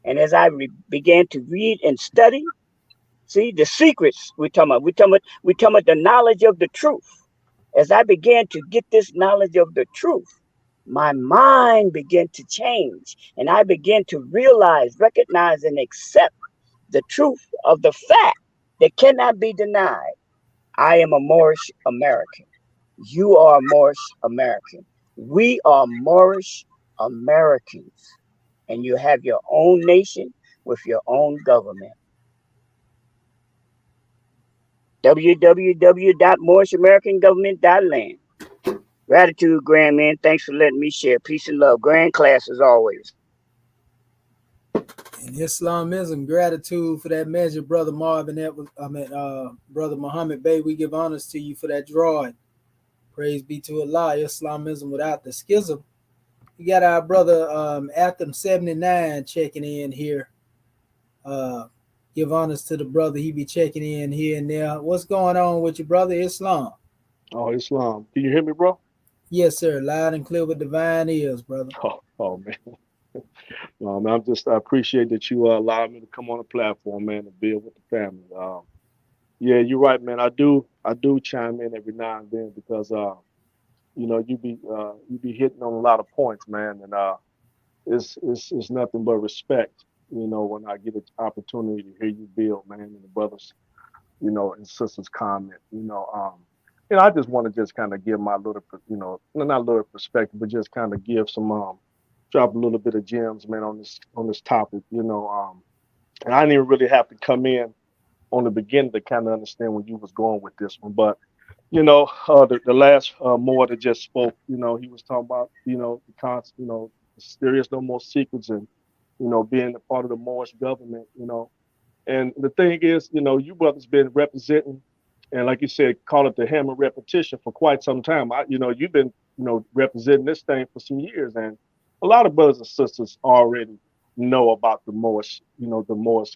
E: And as I began to read and study, see the secrets we're talking about the knowledge of the truth. As I began to get this knowledge of the truth, my mind began to change, and I began to realize, recognize, and accept the truth of the fact that cannot be denied. I am a Moorish American. You are a Moorish American. We are Moorish Americans. And you have your own nation with your own government. www.moorishamericangovernment.land. Gratitude, Grand Man. Thanks for letting me share. Peace and love. Grand class as always.
B: In Islamism, gratitude for that measure, Brother Marvin. Brother Muhammad Bey, we give honors to you for that drawing. Praise be to Allah. Islamism without the schism. We got our brother Atham 79 checking in here. Give honors to the brother. He be checking in here and there. What's going on with your brother Islam?
F: Oh, Islam. Can you hear me, bro?
B: Yes, sir. Loud and clear with divine ears, brother.
F: Oh man. No, man, I appreciate that you allowed me to come on the platform, man, to build with the family. Yeah, you're right, man. I do chime in every now and then because you be hitting on a lot of points, man, and it's nothing but respect, when I get an opportunity to hear you build, man, and the brothers, and sisters comment, I just want to just kind of give my little, not a little perspective, but just kind of give some drop a little bit of gems, man, on this topic, and I didn't even really have to come in on the beginning to kind of understand where you was going with this one, but the last Moor that just spoke, he was talking about, the concept, there is no more secrets and, being a part of the Moorish government, and the thing is, you brothers been representing, and like you said, call it the hammer repetition for quite some time. You've been, representing this thing for some years, and a lot of brothers and sisters already know about the Moorish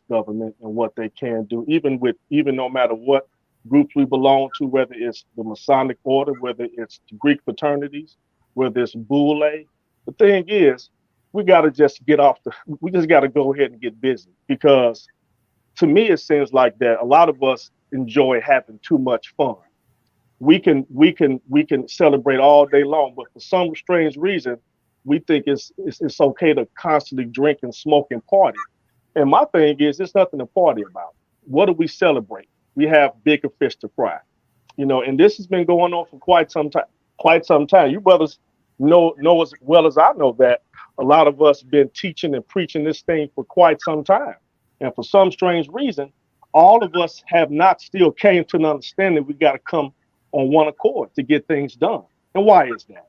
F: government and what they can do, even no matter what groups we belong to, whether it's the Masonic order, whether it's the Greek fraternities, whether it's Boule. The thing is, we just got to go ahead and get busy, because to me it seems like that a lot of us enjoy having too much fun. We can celebrate all day long, but for some strange reason, we think it's okay to constantly drink and smoke and party. And my thing is, there's nothing to party about. What do we celebrate? We have bigger fish to fry, and this has been going on for quite some time. Quite some time. You brothers know as well as I know that a lot of us been teaching and preaching this thing for quite some time, and for some strange reason, all of us have not still came to an understanding. We got to come on one accord to get things done. And why is that?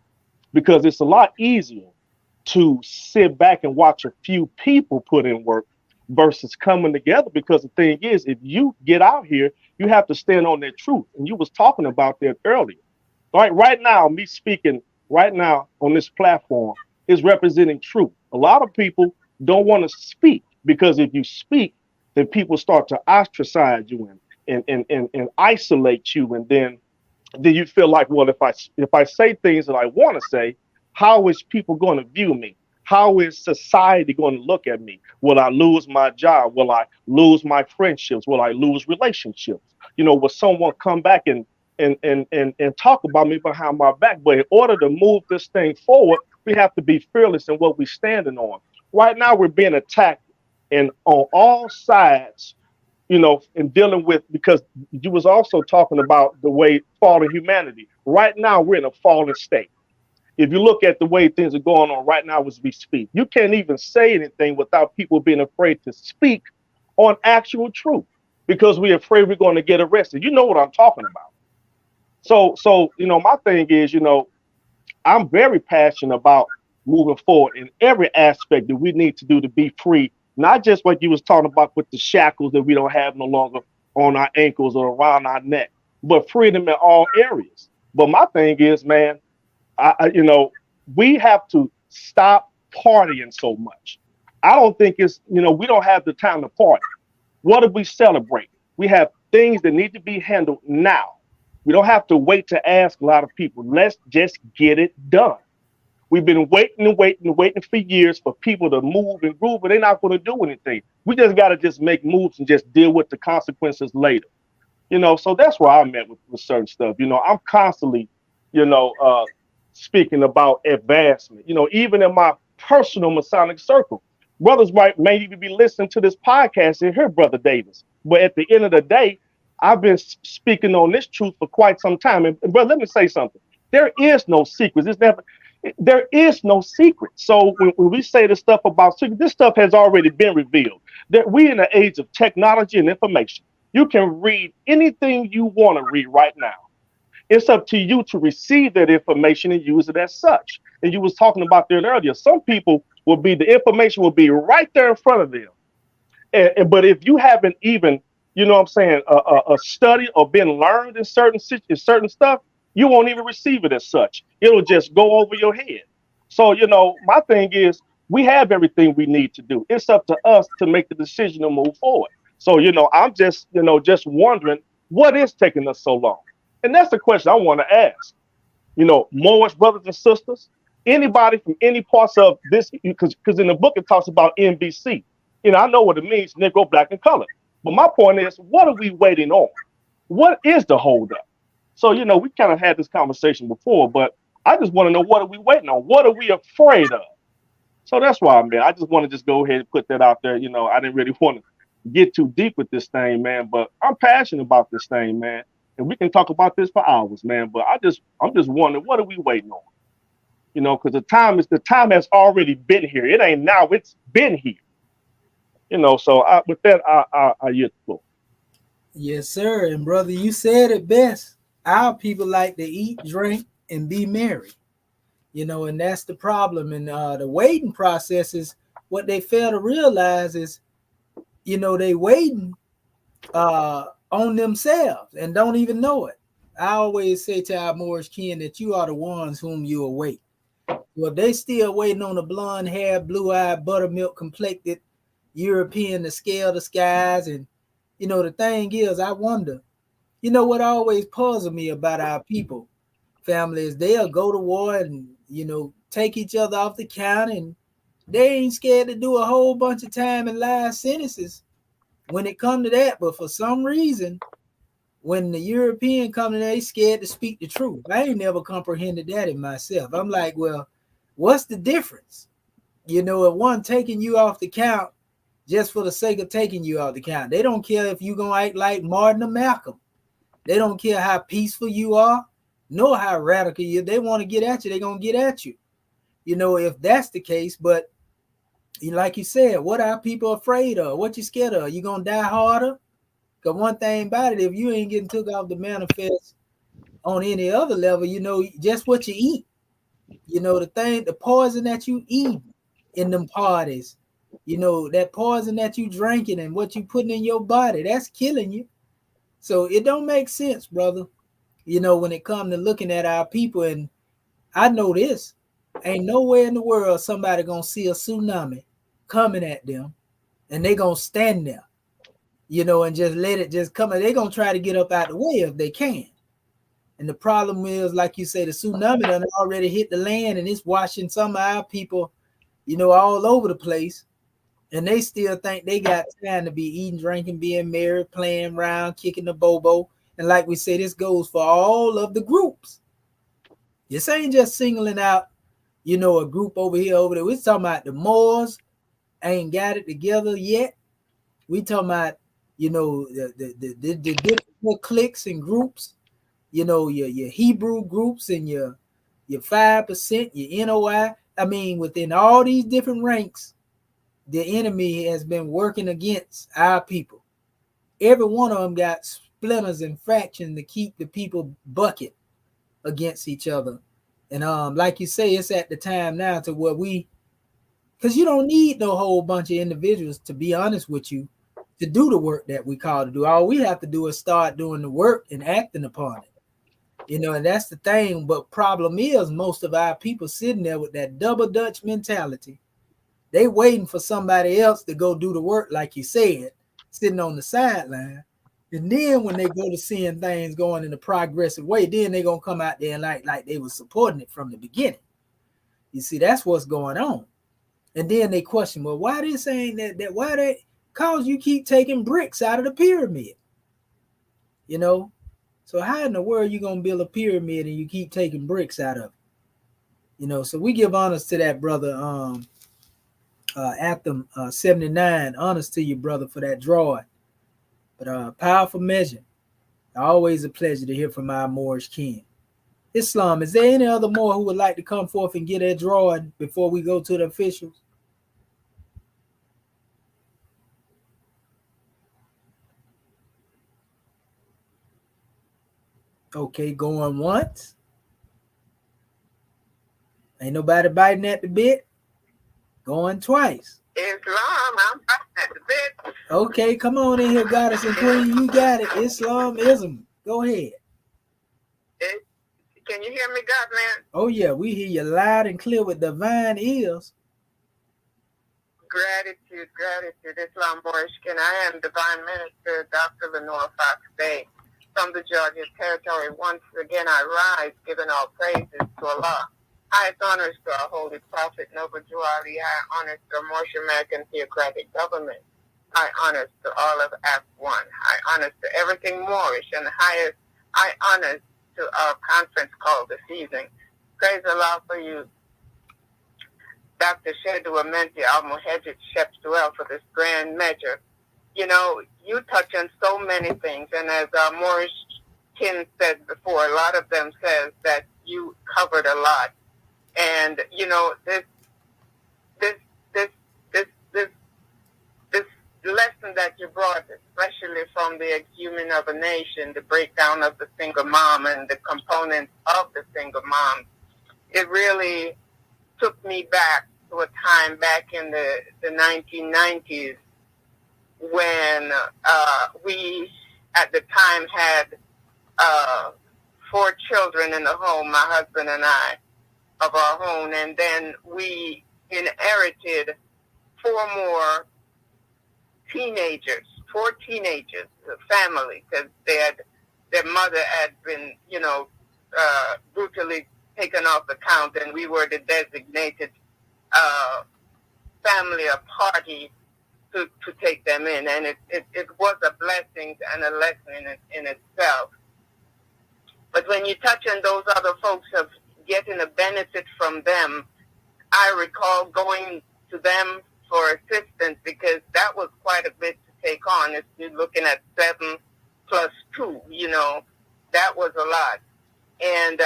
F: Because it's a lot easier to sit back and watch a few people put in work versus coming together. Because the thing is, if you get out here, you have to stand on that truth. And you was talking about that earlier. Right now, me speaking right now on this platform is representing truth. A lot of people don't want to speak, because if you speak, then people start to ostracize you and isolate you, and then you feel like, well, if I say things that I want to say, how is people going to view me? How is society going to look at me? Will I lose my job? Will I lose my friendships? Will I lose relationships? Will someone come back and talk about me behind my back? But in order to move this thing forward, we have to be fearless in what we're standing on. Right now, we're being attacked and on all sides, in dealing with, because you was also talking about the way fallen humanity. Right now, we're in a fallen state. If you look at the way things are going on right now as we speak, you can't even say anything without people being afraid to speak on actual truth, because we're afraid we're going to get arrested. You know what I'm talking about. So my thing is, I'm very passionate about moving forward in every aspect that we need to do to be free. Not just what you was talking about with the shackles that we don't have no longer on our ankles or around our neck, but freedom in all areas. But my thing is, man, we have to stop partying so much. I don't think we don't have the time to party. What do we celebrate? We have things that need to be handled now. We don't have to wait to ask a lot of people. Let's just get it done. We've been waiting and waiting and waiting for years for people to move and groove, but they're not going to do anything. We just got to just make moves and just deal with the consequences later. So that's where I'm at with certain stuff. I'm constantly, speaking about advancement, even in my personal Masonic circle. Brothers may even be listening to this podcast and hear Brother Davis. But at the end of the day, I've been speaking on this truth for quite some time. And brother, let me say something. There is no secrets. There is no secret. So when we say this stuff about secret, this stuff has already been revealed. That we in the age of technology and information. You can read anything you want to read right now. It's up to you to receive that information and use it as such. And you was talking about that earlier. Some people the information will be right there in front of them. But if you haven't even, a study or been learned in certain stuff, you won't even receive it as such. It'll just go over your head. So, my thing is, we have everything we need to do. It's up to us to make the decision to move forward. So, I'm just wondering what is taking us so long. And that's the question I want to ask. Moorish brothers and sisters, anybody from any parts of this, because in the book it talks about NBC. I know what it means, Negro, Black, and Colored. But my point is, what are we waiting on? What is the holdup? So, we kind of had this conversation before, but I just want to know, what are we waiting on? What are we afraid of? So that's why, man, I just want to just go ahead and put that out there. I didn't really want to get too deep with this thing, man, but I'm passionate about this thing, man. And we can talk about this for hours, man. But I'm just wondering, what are we waiting on? Because the time has already been here. It ain't now, it's been here. So with that, I yield the floor.
B: Yes, sir. And brother, you said it best. Our people like to eat, drink, and be merry. And that's the problem. And the waiting process is what they fail to realize is, they waiting on themselves and don't even know it. I always say to our Moorish kin that you are the ones whom you await. Well, they still waiting on the blonde hair, blue-eyed, buttermilk complected European to scale the skies. And the thing is, I wonder, what always puzzles me about our people, family, is they'll go to war and, take each other off the count, and they ain't scared to do a whole bunch of time and life sentences when it come to that. But for some reason, when the European come to, they scared to speak the truth. I ain't never comprehended that in myself. I'm like, well, what's the difference? If one taking you off the count just for the sake of taking you off the count, they don't care if you gonna act like Martin or Malcolm. They don't care how peaceful you are, nor how radical you. They want to get at you, they're gonna get at you. If that's the case. But like you said, what are people afraid of? What you scared of? You gonna die harder? Because one thing about it, if you ain't getting took off the manifest on any other level, just what you eat. The poison that you eat in them parties, that poison that you drinking and what you putting in your body, that's killing you. So it don't make sense, brother. When it comes to looking at our people, and I know this, ain't nowhere in the world somebody gonna see a tsunami coming at them and they gonna stand there, and just let it just come. They gonna try to get up out the way if they can. And the problem is, like you say, the tsunami done already hit the land and it's washing some of our people, all over the place. And they still think they got time to be eating, drinking, being married, playing around, kicking the bobo. And like we say, this goes for all of the groups. This ain't just singling out, a group over here, over there. We're talking about the Moors ain't got it together yet. We talking about, the different cliques and groups, your Hebrew groups and your 5%, your NOI. I mean, within all these different ranks, the enemy has been working against our people. Every one of them got splinters and fractions to keep the people bucket against each other. And like you say, it's at the time now to where because you don't need no whole bunch of individuals, to be honest with you, to do the work that we call to do. All we have to do is start doing the work and acting upon it. And that's the thing. But problem is, most of our people sitting there with that double Dutch mentality. They waiting for somebody else to go do the work, like you said, sitting on the sideline. And then when they go to seeing things going in a progressive way, then they're going to come out there and like they were supporting it from the beginning. You see, that's what's going on. And then they question, well, why this ain't that why they, cause you keep taking bricks out of the pyramid. So how in the world you going to build a pyramid and you keep taking bricks out of it? So we give honors to that brother, Anthem 79, honors to you, brother, for that drawing. But powerful measure. Always a pleasure to hear from our Moorish kin. Islam, is there any other Moor who would like to come forth and get their drawing before we go to the officials? Okay, going once. Ain't nobody biting at the bit. Going twice.
A: Islam, I'm biting at the bit.
B: Okay, come on in here, goddess and queen. You got it. Islamism. Go ahead.
A: Can you hear me, God, man?
B: Oh, yeah, we hear you loud and clear with divine ears.
A: Gratitude. Islam Moorish, and I am Divine Minister Dr. Lenore Fox Bay from the Georgia Territory. Once again, I rise, giving all praises to Allah. Highest honors to our Holy Prophet, Noble Juali. High honors to our Moorish American theocratic government. High honors to all of Act 1. High honors to everything Moorish, and high honors to our conference call this evening. Praise Allah for you, Dr. Shedu Amenti Al-Muhajjid Shepstuel, for this grand measure. You touch on so many things, and as Moorish kin said before, a lot of them says that you covered a lot. And, this lesson that you brought, especially from the exhuming of a nation, the breakdown of the single mom and the components of the single mom, it really took me back to a time back in the 1990s when we at the time had 4 children in the home, my husband and I, of our own, and then we inherited 4 more teenagers, 4 teenagers, a family, because their mother had been, brutally taken off the count, and we were the designated family or party to take them in, and it was a blessing and a lesson in itself. But when you touch on those other folks of getting a benefit from them, I recall going to them for assistance, because that was quite a bit to take on. If you're looking at 7 plus 2, that was a lot. And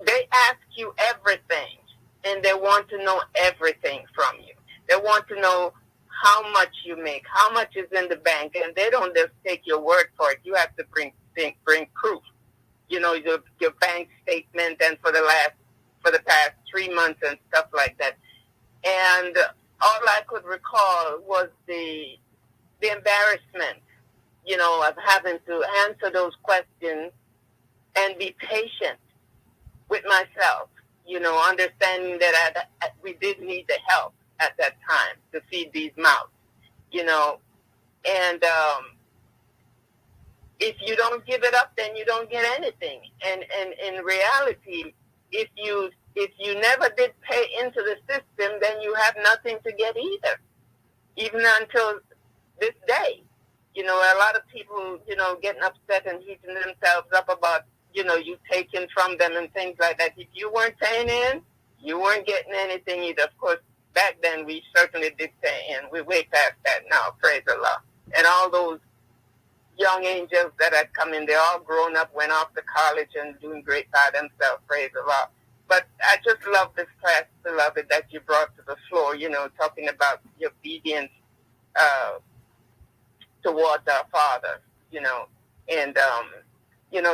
A: they ask you everything, and they want to know everything from you. They want to know how much you make, how much is in the bank, and they don't just take your word for it. You have to bring proof. Your bank statement, and for the past 3 months and stuff like that. And all I could recall was the embarrassment, of having to answer those questions and be patient with myself, understanding that we did need the help at that time to feed these mouths, and if you don't give it up, then you don't get anything. And in reality, if you never did pay into the system, then you have nothing to get either, even until this day. A lot of people, getting upset and heating themselves up about, you taking from them and things like that. If you weren't paying in, you weren't getting anything either. Of course, back then we certainly did pay in. We're way past that now, praise Allah. And all those young angels that had come in, they're all grown up, went off to college and doing great by themselves, praise Allah. But I just love this class, beloved, that you brought to the floor, talking about the obedience towards our Father, and,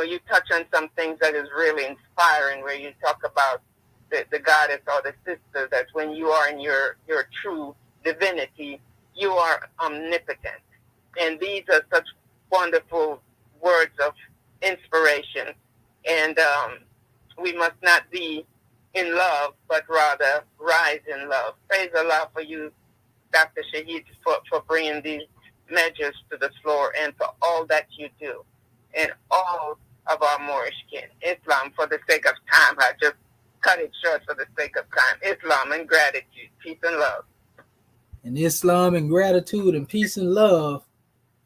A: you touch on some things that is really inspiring, where you talk about the goddess or the sister, that when you are in your true divinity, you are omnipotent. And these are such wonderful words of inspiration. And we must not be in love, but rather rise in love. Praise Allah for you, Dr. Shaheed, for bringing these measures to the floor, and for all that you do, and all of our Moorish kin. Islam, for the sake of time, I just cut it short for the sake of time. Islam and gratitude, peace and love.
B: And Islam and gratitude and peace and love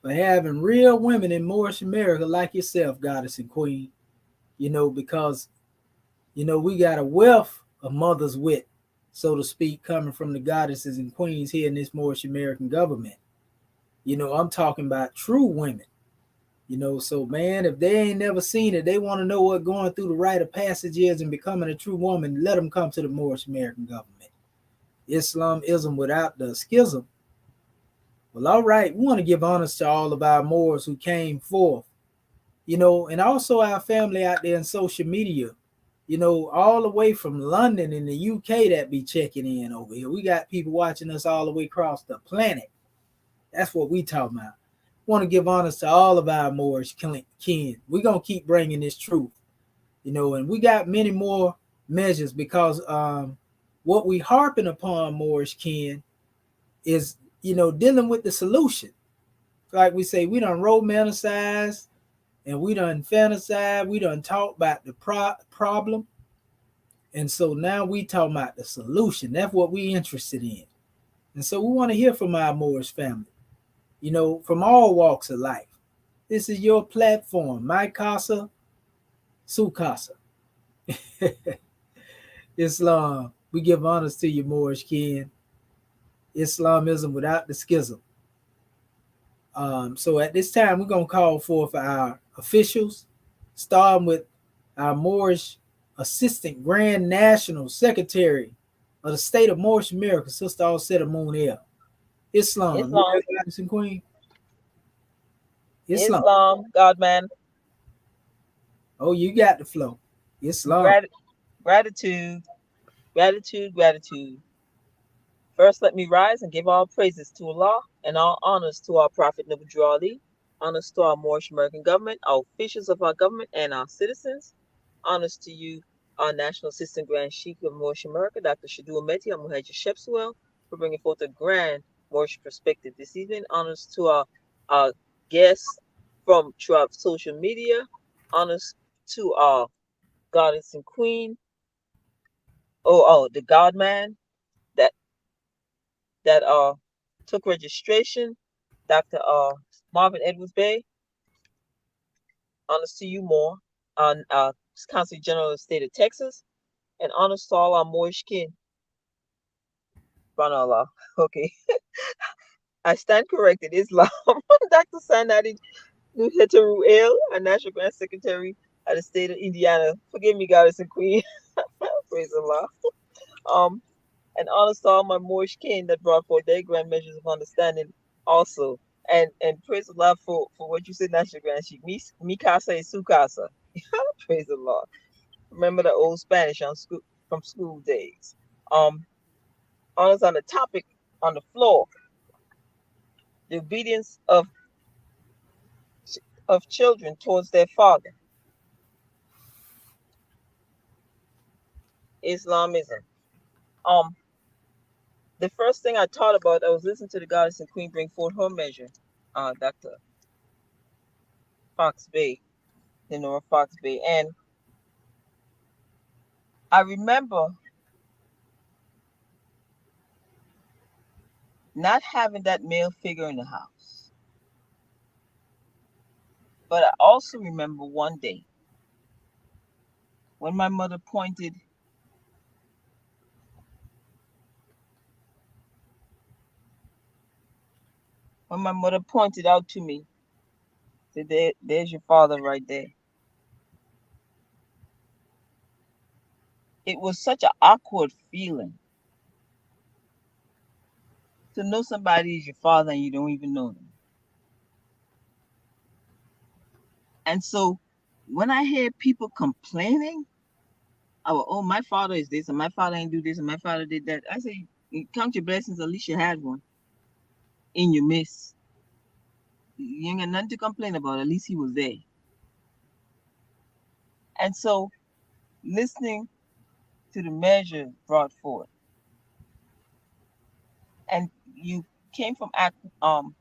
B: for having real women in Moorish America like yourself, goddess and queen. Because, we got a wealth of mother's wit, so to speak, coming from the goddesses and queens here in this Moorish American government. I'm talking about true women. So man, if they ain't never seen it, they want to know what going through the rite of passage is and becoming a true woman, let them come to the Moorish American government. Islamism without the schism. Well, all right, we want to give honors to all of our Moors who came forth, and also our family out there in social media, all the way from London in the UK that be checking in over here. We got people watching us all the way across the planet. That's what we talking about. Want to give honors to all of our Moorish kin. We're going to keep bringing this truth, and we got many more measures, because what we harping upon, Moorish kin, is, dealing with the solution. Like we say, we done romanticize and we done fantasize. We done talk about the problem. And so now we talking about the solution. That's what we interested in. And so we want to hear from our Moorish family, from all walks of life. This is your platform, my casa, su casa. Islam, we give honors to you, Moorish kin. Islamism without the schism. So at this time, we're going to call forth our officials, starting with our Moorish Assistant Grand National Secretary of the State of Moorish America, Sister Alcetta Moon. Islam. And Queen.
G: Islam, God man.
B: Oh, you got the flow. Islam.
G: Gratitude. First, let me rise and give all praises to Allah and all honors to our Prophet Nabi Ali, Honors to our Moorish American government, our officials of our government, and our citizens. Honors to you, our National Assistant Grand Sheik of Moorish America, Dr. Shadu Ameti Amuhaji Shepswell, for bringing forth a grand Moorish perspective this evening. Honors to our guests from throughout social media. Honors to our goddess and queen. The God man that took registration, Dr. Marvin Edwards Bay. Honors to you more, Consul General of the State of Texas, and honors to all our Moorish kin. Subhanallah. Okay. I stand corrected. Islam. Dr. Sanadi Nuheteru El, our National Grand Secretary of the State of Indiana. Forgive me, Goddess and Queen. Praise Allah. And honors to all my Moorish kin that brought forth their grand measures of understanding also. And praise Allah for what you said, National Grand Chief. Mi casa y su casa. Praise Allah. Remember the old Spanish from school days. Honors on the topic on the floor. The obedience of children towards their father. Islamism. The first thing I taught about, I was listening to the Goddess and Queen bring forth her measure, Dr. Fox Bay, Lenora Fox Bay, and I remember not having that male figure in the house. But I also remember one day when my mother pointed out to me, said, there's your father right there. It was such an awkward feeling to know somebody is your father and you don't even know them. And so when I hear people complaining, oh, my father is this, and my father ain't do this, and my father did that, I say, count your blessings, at least you had one in your midst. You ain't got nothing to complain about, at least he was there. And so listening to the measure brought forth, and you came from Act 1,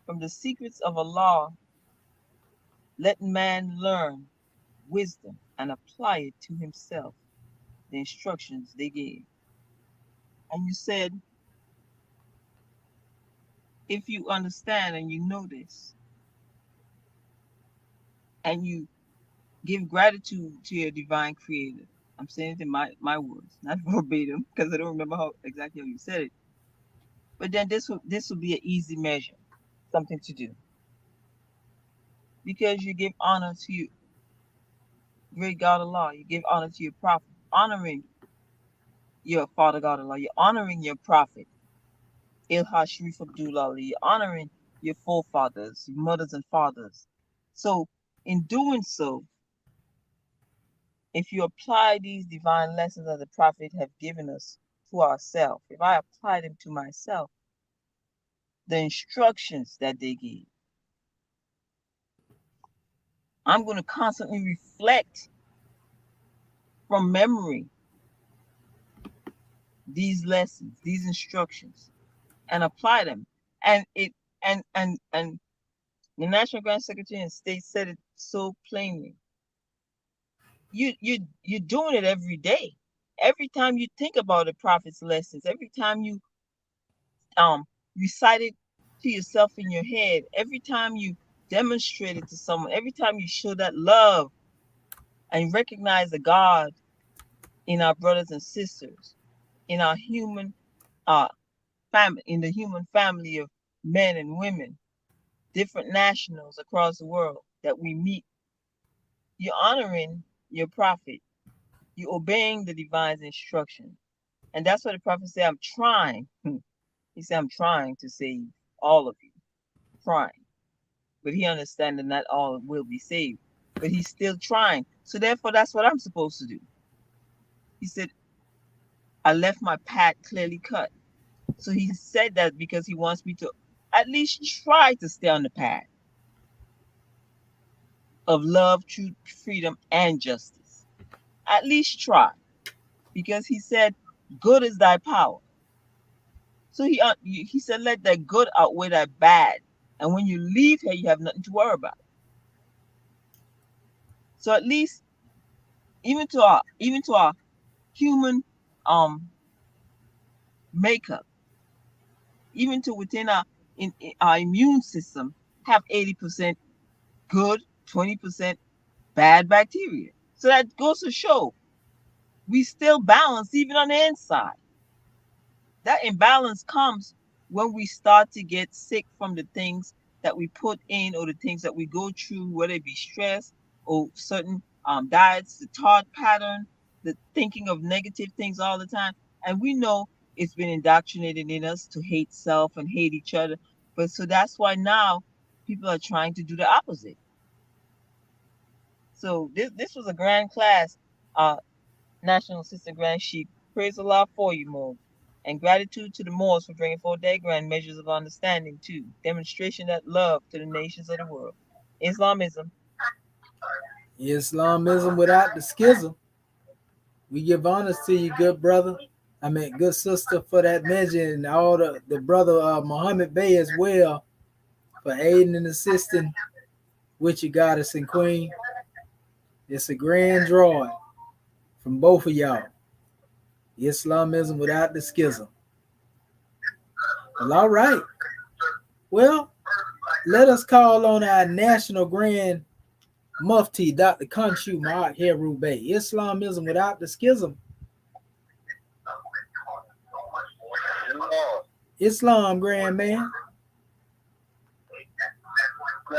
G: from the secrets of Allah, let man learn wisdom and apply it to himself, the instructions they gave. And you said, if you understand and you know this, and you give gratitude to your divine creator, I'm saying it in my words, not verbatim, because I don't remember exactly how you said it. But then this will be an easy measure, something to do. Because you give honor to you, great God Allah, you give honor to your prophet, honoring your father God Allah, you're honoring your prophet, Ilha Sharif Abdullah Ali, you're honoring your forefathers, your mothers and fathers. So in doing so, if you apply these divine lessons that the prophet have given us to ourselves, if I apply them to myself, the instructions that they gave, I'm going to constantly reflect from memory these lessons, these instructions, and apply them. And the National Grand Secretary of State said it so plainly. You're doing it every day. Every time you think about the prophet's lessons, every time you recite it to yourself in your head, every time you demonstrate it to someone, every time you show that love and recognize the God in our brothers and sisters, in our human family, in the human family of men and women, different nationals across the world that we meet, you're honoring your prophet. You're obeying the divine instruction. And that's what the prophet said, I'm trying. He said, I'm trying to save all of you. Trying. But he understands that not all will be saved. But he's still trying. So therefore, that's what I'm supposed to do. He said, I left my path clearly cut. So he said that because he wants me to at least try to stay on the path of love, truth, freedom, and justice. At least try, because he said, "Good is thy power." So he said, "Let that good outweigh that bad, and when you leave here, you have nothing to worry about." So at least, even to our human makeup, even to within in our immune system, have 80% good, 20% bad bacteria. So that goes to show we still balance even on the inside. That imbalance comes when we start to get sick from the things that we put in or the things that we go through, whether it be stress or certain diets, the thought pattern, the thinking of negative things all the time. And we know it's been indoctrinated in us to hate self and hate each other. But so that's why now people are trying to do the opposite. So this was a grand class, National Assistant Grand Chief. Praise Allah for you, Mo. And gratitude to the Moors for bringing forth their grand measures of understanding, too. Demonstration that love to the nations of the world. Islamism.
B: Islamism without the schism. We give honors to you, good brother. Good sister, for that mention, and all the brother Muhammad Bey as well, for aiding and assisting with you, goddess and queen. It's a grand drawing from both of y'all. Islamism without the schism. Well, all right. Well, let us call on our National Grand Mufti, Dr. Kanshu Ma'at Heru Bey. Islamism without the schism. Islam, grand man.
C: Is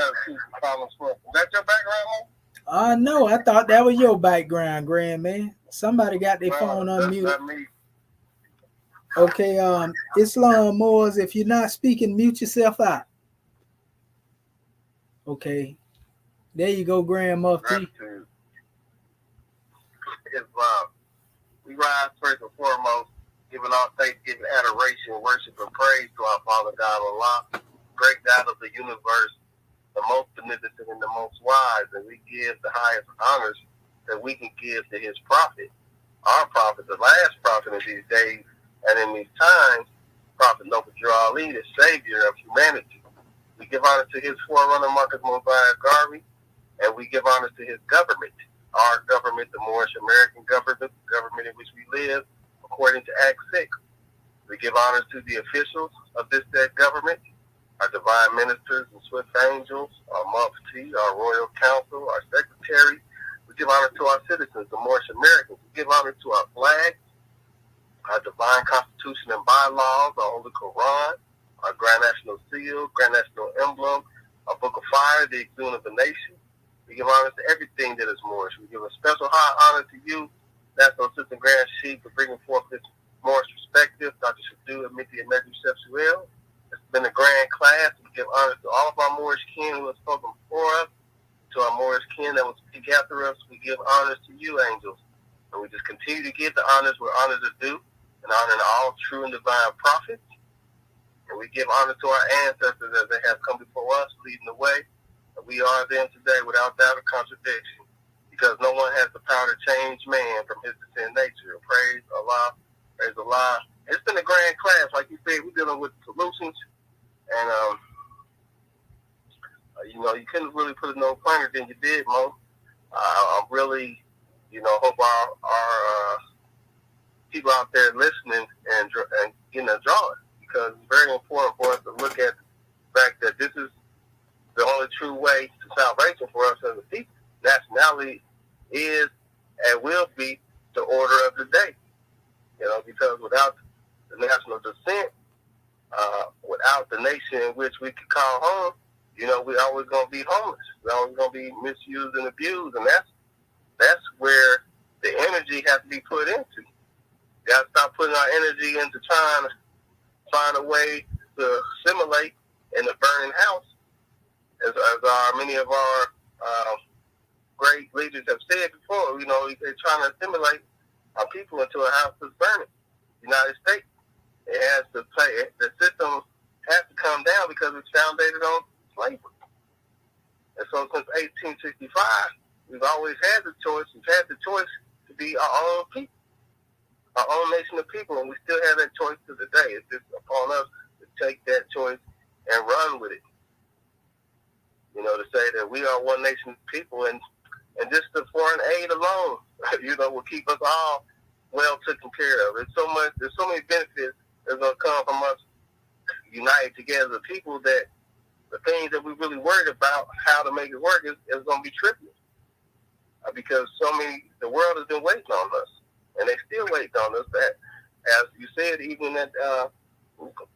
C: that your background?
B: No, I thought that was your background, grand man. Somebody got their phone unmuted.
C: That's me.
B: Okay, Islam Moors, if you're not speaking, mute yourself out. Okay. There you go, Grand Mufti.
C: Islam. We rise first and foremost, giving all thanksgiving, adoration, worship, and praise to our Father God Allah, great God of the universe, the most beneficent and the most wise, and we give the highest honors that we can give to his prophet. Our prophet, the last prophet in these days and in these times, Prophet Noble Ali, the savior of humanity. We give honor to his forerunner, Marcus Mosiah Garvey, and we give honor to his government, our government, the Moorish American government, the government in which we live, according to Act 6. We give honor to the officials of this said government, our divine ministers and swift angels, our mufti, our royal council, our secretary. We give honor to our citizens, the Moorish Americans. We give honor to our flag, our divine constitution and bylaws, our Holy Quran, our Grand National Seal, Grand National Emblem, our Book of Fire, the Exune of the Nation. We give honor to everything that is Moorish. We give a special high honor to you, National Assistant Grand Chief, for bringing forth this Moorish perspective, Dr. Shadu Amiti and Medju Sepsuel. It's been a grand class. We give honor to all of our Moorish kin who have spoken before us, to our Moorish kin that will speak after us. We give honors to you, angels. And we just continue to give the honors where honors are due, and honor to all true and divine prophets. And we give honor to our ancestors as they have come before us, leading the way. And we are them today without doubt or contradiction, because no one has the power to change man from his sin nature. Praise Allah, praise Allah. It's been a grand class. Like you said, we're dealing with solutions. And, you couldn't really put it no plainer than you did, Mo. I'm really, hope our people out there listening and getting a drawing, because it's very important for us to look at the fact that this is the only true way to salvation for us as a people. Nationality is and will be the order of the day, because without the national descent, without the nation in which we could call home, we're always going to be homeless. We're always going to be misused and abused, and that's where the energy has to be put into. We got to stop putting our energy into trying to find a way to assimilate in the burning house, as many of our great leaders have said before. They're trying to assimilate our people into a house that's burning. The United States, it has to play. The system has to come down because it's founded on slavery. And so since 1865, we've always had the choice. We've had the choice to be our own people, our own nation of people, and we still have that choice to today. It's just upon us to take that choice and run with it. You know, to say that we are one nation of people, and just the foreign aid alone, you know, will keep us all well taken care of. There's so many benefits that's going to come from us united together as a people, that the things that we really worried about, how to make it work, is going to be trivial. Because the world has been waiting on us, and they still waiting on us. That, as you said, even at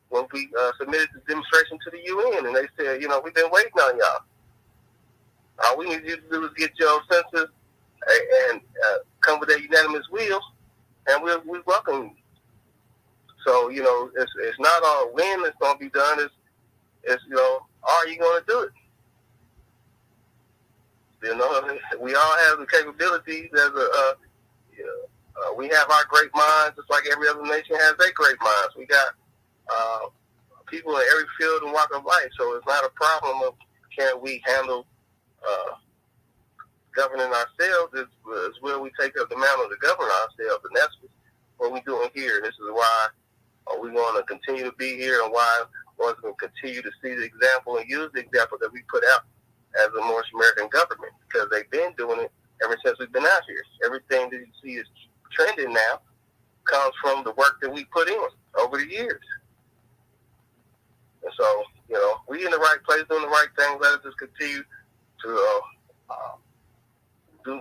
C: when we submitted the demonstration to the UN, and they said, you know, we've been waiting on y'all. All we need you to do is get your senses and come with a unanimous will, and we welcome you. So, you know, it's not all when it's going to be done. It's you know, are you going to do it? You know, we all have the capabilities as we have our great minds, just like every other nation has their great minds. We got people in every field and walk of life, so it's not a problem of can we handle governing ourselves. It's where we take up the mantle to govern ourselves, and that's what we're doing here. This is why we want to continue to be here, and why we want to continue to see the example and use the example that we put out as a Moorish American government, because they've been doing it ever since we've been out here. Everything that you see is trending now comes from the work that we put in over the years. And so, you know, we in the right place, doing the right thing. Let us just continue to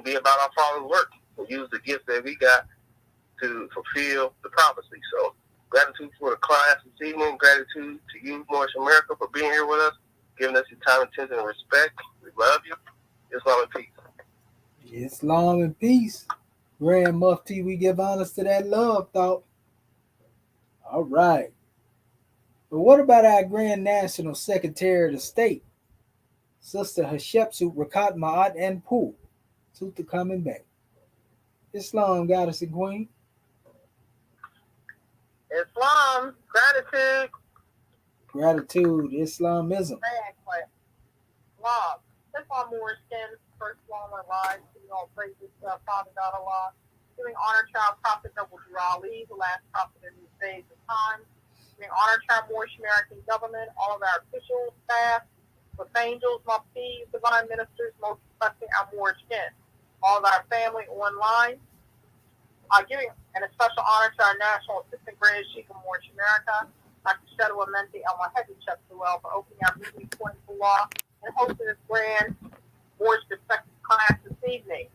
C: be about our Father's work and use the gifts that we got to fulfill the prophecy. So, gratitude for the class this evening. Gratitude to you, Moorish America, for being here with us, giving us your time, attention, and respect. We love you. Islam and peace.
B: Islam and peace. Grand Mufti, we give honors to that love thought. All right. But what about our Grand National Secretary of the State, Sister Hatshepsut Rakat Ma'at and Pooh, Tuta coming back? Islam, Goddess and Queen.
A: Islam, gratitude.
B: Gratitude, Islamism.
A: Islam. Islam Moorish Americans, first of all, our lives, giving all praises to Father God Allah, giving honor to our Prophet Noble Ali, the last prophet in these days and times, giving honor to our Moorish American government, all of our officials, staff, with angels, muftis, divine ministers, most especially our Moorish kin, all of our family online. Giving a special honor to our National Assistant Grand Sheikh of Moorish America, Dr. Shedu Amenti El-Mahedi Chepsewell, for opening our meeting according to law and hosting this grand Moorish perspective class this evening.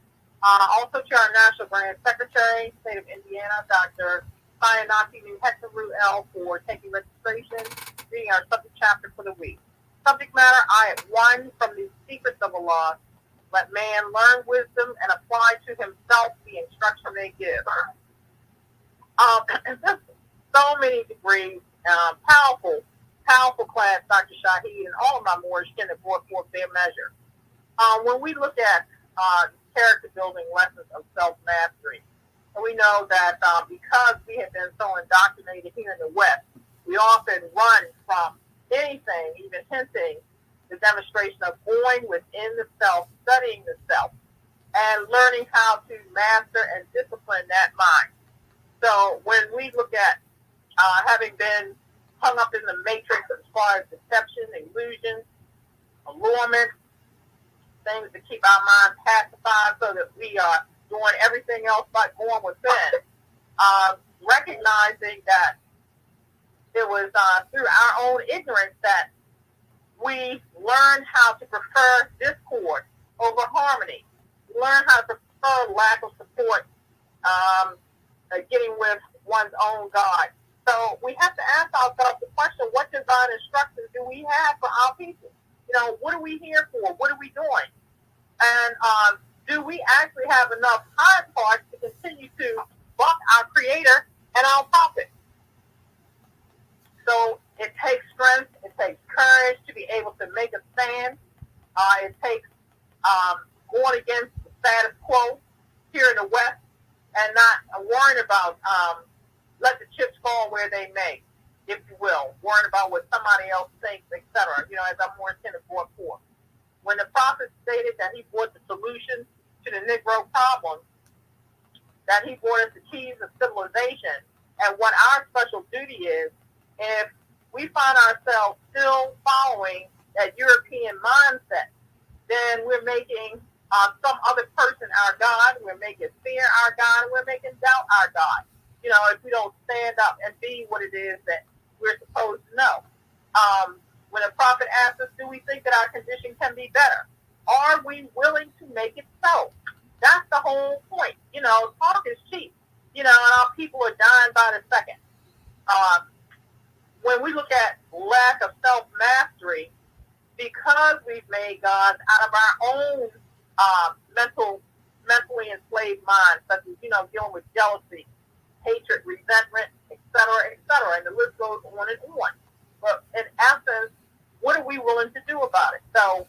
A: Also to our National Grand Secretary, State of Indiana, Dr. Sayanati Nuhetaru L, for taking registration, reading our subject chapter for the week. Subject matter, Ayat 1, from the secrets of Allah. Let man learn wisdom and apply to himself the instruction they give. And just so many degrees, powerful class, Dr. Shaheed, and all of my Moorish kin that brought forth their measure. When we look at character building lessons of self-mastery, and we know that because we have been so indoctrinated here in the West, we often run from anything, even hinting the demonstration of going within the self, studying the self, and learning how to master and discipline that mind. So when we look at having been hung up in the matrix as far as deception, illusion, allurement, things to keep our mind pacified so that we are doing everything else but going within, recognizing that it was through our own ignorance that we learned how to prefer discord over harmony. We learned how to prefer lack of support, getting with one's own God. So we have to ask ourselves the question, what divine instructions do we have for our people? You know, what are we here for? What are we doing? And do we actually have enough hard parts to continue to buck our Creator and our Prophet? So it takes strength, it takes courage to be able to make a stand. It takes going against the status quo here in the West and not worrying about let the chips fall where they may. if you will, worrying about what somebody else thinks, etc. You know, as I'm more intended for. When the prophet stated that he brought the solution to the Negro problem, that he brought us the keys of civilization, and what our special duty is, if we find ourselves still following that European mindset, then we're making some other person our God, we're making fear our God, and we're making doubt our God. You know, if we don't stand up and be what it is that we're supposed to know. When a prophet asks us, do we think that our condition can be better? Are we willing to make it so? That's the whole point. You know, talk is cheap. You know, and our people are dying by the second. When we look at lack of self-mastery, because we've made gods out of our own mentally enslaved minds, such as, you know, dealing with jealousy, hatred, resentment, etc., and the list goes on and on. But in essence, what are we willing to do about it? So,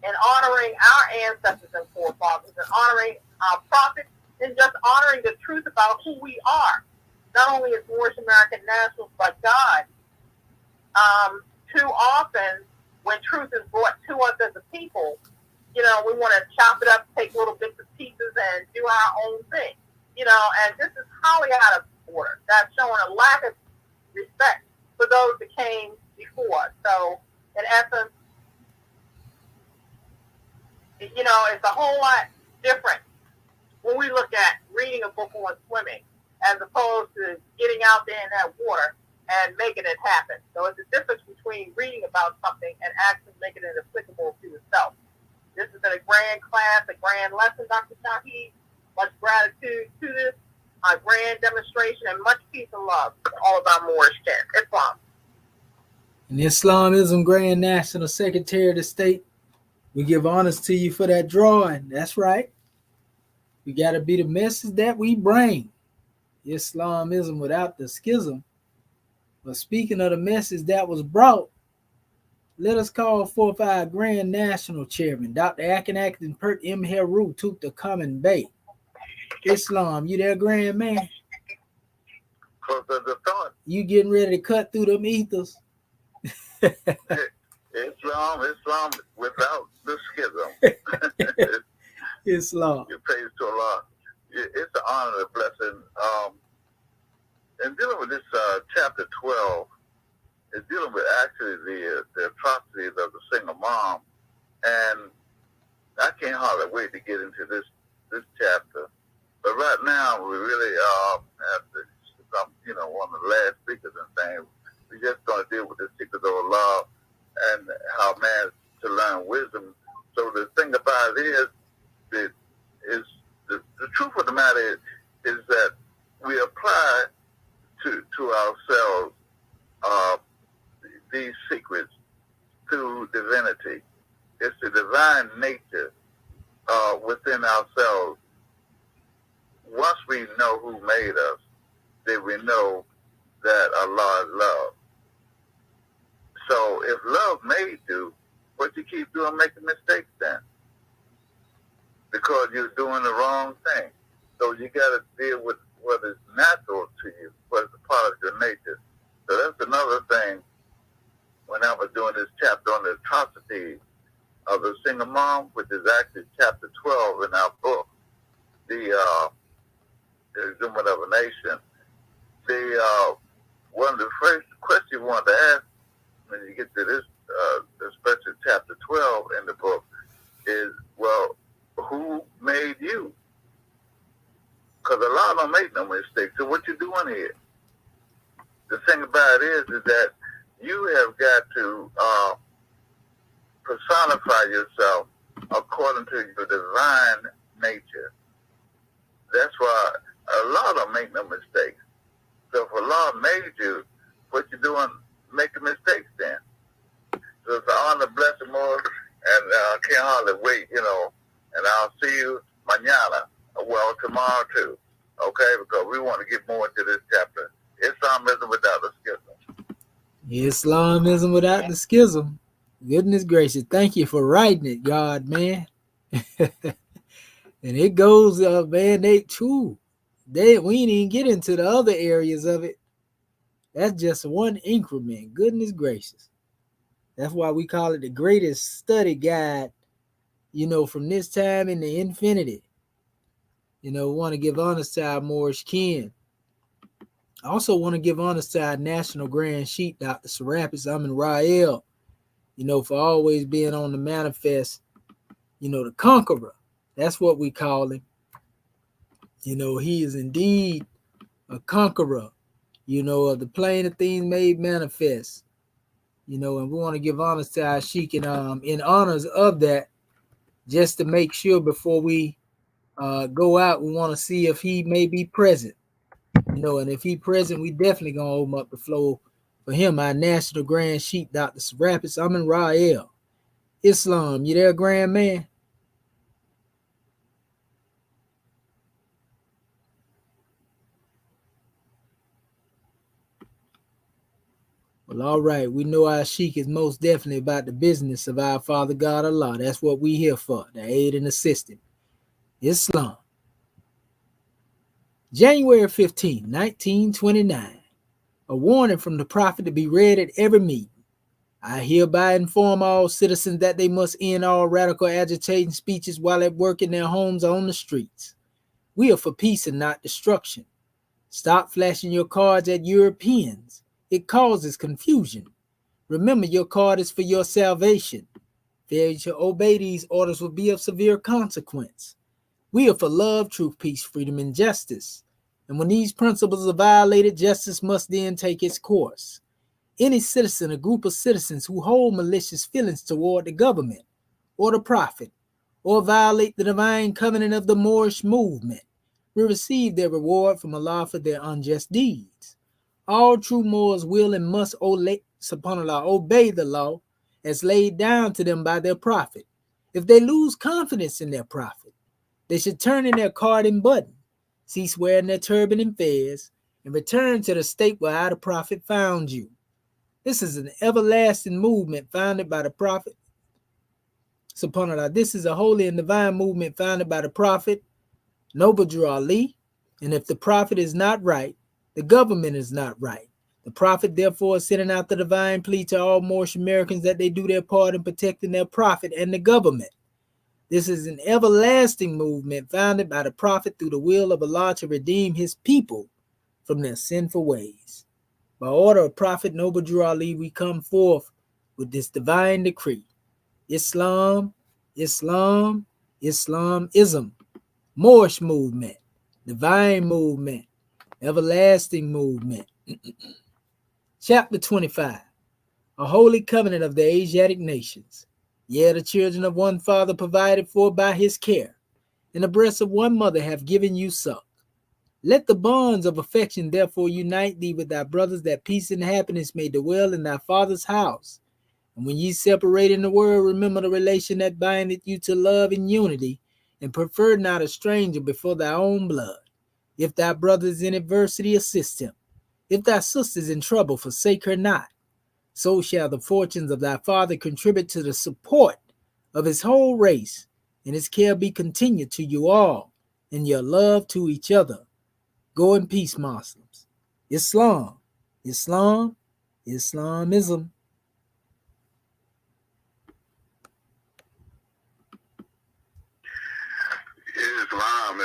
A: in honoring our ancestors and forefathers, and honoring our prophets, and just honoring the truth about who we are, not only as Moorish American nationals, but God. Too often, when truth is brought to us as a people, you know, we want to chop it up, take little bits and pieces, and do our own thing. You know, and this is highly out of order. That's showing a lack of respect for those that came before us. So, in essence, you know, it's a whole lot different when we look at reading a book on swimming as opposed to getting out there in that water and making it happen. So it's a difference between reading about something and actually making it applicable to yourself. This has been a grand class, a grand lesson, Dr. Shaheed. Much gratitude to this, a grand demonstration, and much peace and love to all of our Moorish kin. Islam.
B: And Islamism Grand National Secretary of the State, we give honors to you for that drawing. That's right. We got to be the message that we bring. Islamism without the schism. But speaking of the message that was brought, let us call forth our Grand National Chairman, Dr. Akin Pert M. Heru, Toot the Common Bay. Islam, you there, Grand Man? You getting ready to cut through them ethers?
C: Islam without the schism.
B: Islam.
C: You praise to Allah. It's an honor and a blessing. And dealing with this chapter 12, is dealing with actually the atrocities of the single mom. And I can't hardly wait to get into this chapter. But right now, we really have to, you know, one of the last speakers and saying, we're just going to deal with the secret of Allah and how man is to learn wisdom. So the thing about it is the truth of the matter is that we apply to ourselves these secrets through divinity. It's the divine nature within ourselves. Once we know who made us, then we know that Allah is love. So if love made you, what you keep doing making mistakes then? Because you're doing the wrong thing. So you got to deal with what is natural to you, what is a part of your nature. So that's another thing when I was doing this chapter on the atrocities of the single mom, which is actually chapter 12 in our book, the Exhument of a Nation. One of the first questions you want to ask when you get to this, especially chapter 12 in the book, is, well, who made you? Because Allah don't make no mistakes. So what you doing here? The thing about it is that you have got to personify yourself according to your divine nature. That's why Allah don't make no mistakes. So if Allah made you, what you doing making mistakes then? So it's an honor, blessing, more, and I can't hardly wait, you know, and I'll see you mañana, well, tomorrow too, okay, because we want to get more into this chapter. Islamism without the schism.
B: Islamism without the schism. Goodness gracious, thank you for writing it, God, man. And it goes, man, we ain't even get into the other areas of it. That's just one increment. Goodness gracious. That's why we call it the greatest study guide, from this time into infinity. We want to give honors to our Moorish kin. I also want to give honors to our National Grand Sheik, Dr. Serapis Amin Rael, for always being on the manifest, the conqueror. That's what we call him. He is indeed a conqueror, of the plane of things made manifest. And we want to give honors to our Sheik and in honors of that, just to make sure before we go out, we want to see if he may be present. And if he present, we definitely gonna open up the floor for him, our National Grand Sheik, Dr. Serapis Amin Rael. Islam, you there, grand man? Well, all right. We know our Sheik is most definitely about the business of our Father God Allah. That's what we here for, to aid and assist him. Islam. January 15, 1929. A warning from the Prophet to be read at every meeting. I hereby inform all citizens that they must end all radical agitating speeches while at work in their homes or on the streets. We are for peace and not destruction. Stop flashing your cards at Europeans. It causes confusion. Remember, your card is for your salvation. Failure to obey these orders will be of severe consequence. We are for love, truth, peace, freedom, and justice. And when these principles are violated, justice must then take its course. Any citizen, a group of citizens who hold malicious feelings toward the government or the prophet, or violate the divine covenant of the Moorish movement, will receive their reward from Allah for their unjust deeds. All true Moors will and must obey the law as laid down to them by their prophet. If they lose confidence in their prophet, they should turn in their card and button, cease wearing their turban and fez, and return to the state where the prophet found you. This is an everlasting movement founded by the prophet. SubhanAllah, this is a holy and divine movement founded by the prophet, Noble Drew Ali. And if the prophet is not right, the government is not right. The prophet, therefore, is sending out the divine plea to all Moorish Americans that they do their part in protecting their prophet and the government. This is an everlasting movement founded by the prophet through the will of Allah to redeem his people from their sinful ways. By order of Prophet Noble Drew Ali, we come forth with this divine decree. Islam, Islam, Islamism, Moorish movement, divine movement, everlasting movement. Chapter 25. A holy covenant of the Asiatic nations. Yea, the children of one father provided for by his care, and the breasts of one mother have given you suck. Let the bonds of affection therefore unite thee with thy brothers, that peace and happiness may dwell in thy father's house. And when ye separate in the world, remember the relation that bindeth you to love and unity, and prefer not a stranger before thy own blood. If thy brother is in adversity, assist him. If thy sister is in trouble, forsake her not. So shall the fortunes of thy father contribute to the support of his whole race, and his care be continued to you all, and your love to each other. Go in peace, Muslims. Islam, Islam, Islamism.
C: Islam,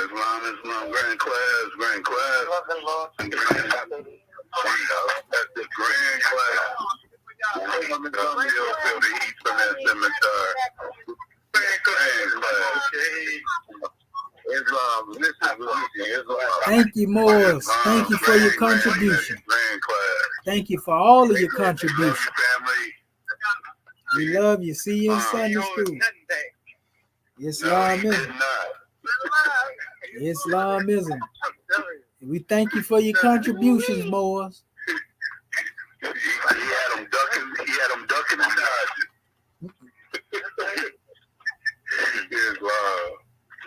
C: grand class, and grand, that's the grand class. Feel the heat from that scimitar. Grand class. Islam, Islam.
B: Thank you, Moors. Thank you for your contribution.
C: Grand class.
B: Thank you for all of your contribution. We love you. See you in Sunday school. Islamism. Islamism. We thank you for your contributions, Moors.
C: He had them ducking and dodging.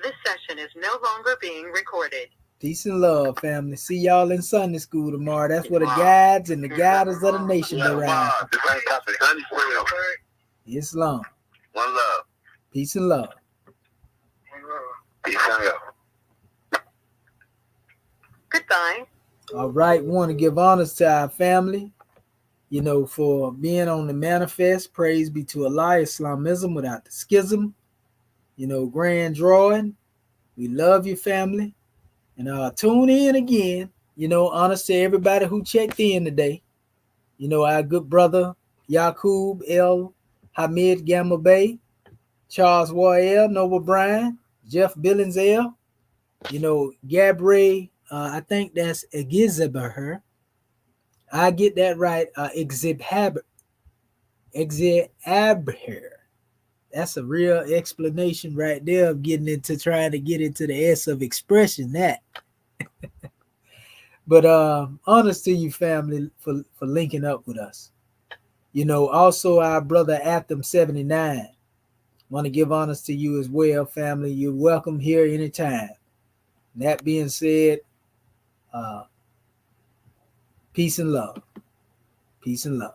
A: This session is no longer being recorded.
B: Peace and love, family. See y'all in Sunday school tomorrow. That's where the guides and the guiders of the nation around. Islam.
C: One love.
B: Peace and love.
C: Peace and love.
A: Goodbye.
B: All right, want to give honors to our family, for being on the manifest. Praise be to Allah, Islamism without the schism. Grand drawing. We love you, family. And tune in again. Honors to everybody who checked in today. Our good brother, Yaqub El Hamid Gamma Bay, Charles Royale, Noble Bryan, Jeff Billings L, Gabriel, I think that's Egizabher. I get that right. Exibhabher. That's a real explanation right there of trying to get into the S of expression that. But honors to you, family, for linking up with us. Also our brother Atham 79. Want to give honors to you as well, family. You're welcome here anytime. That being said, peace and love. Peace and love.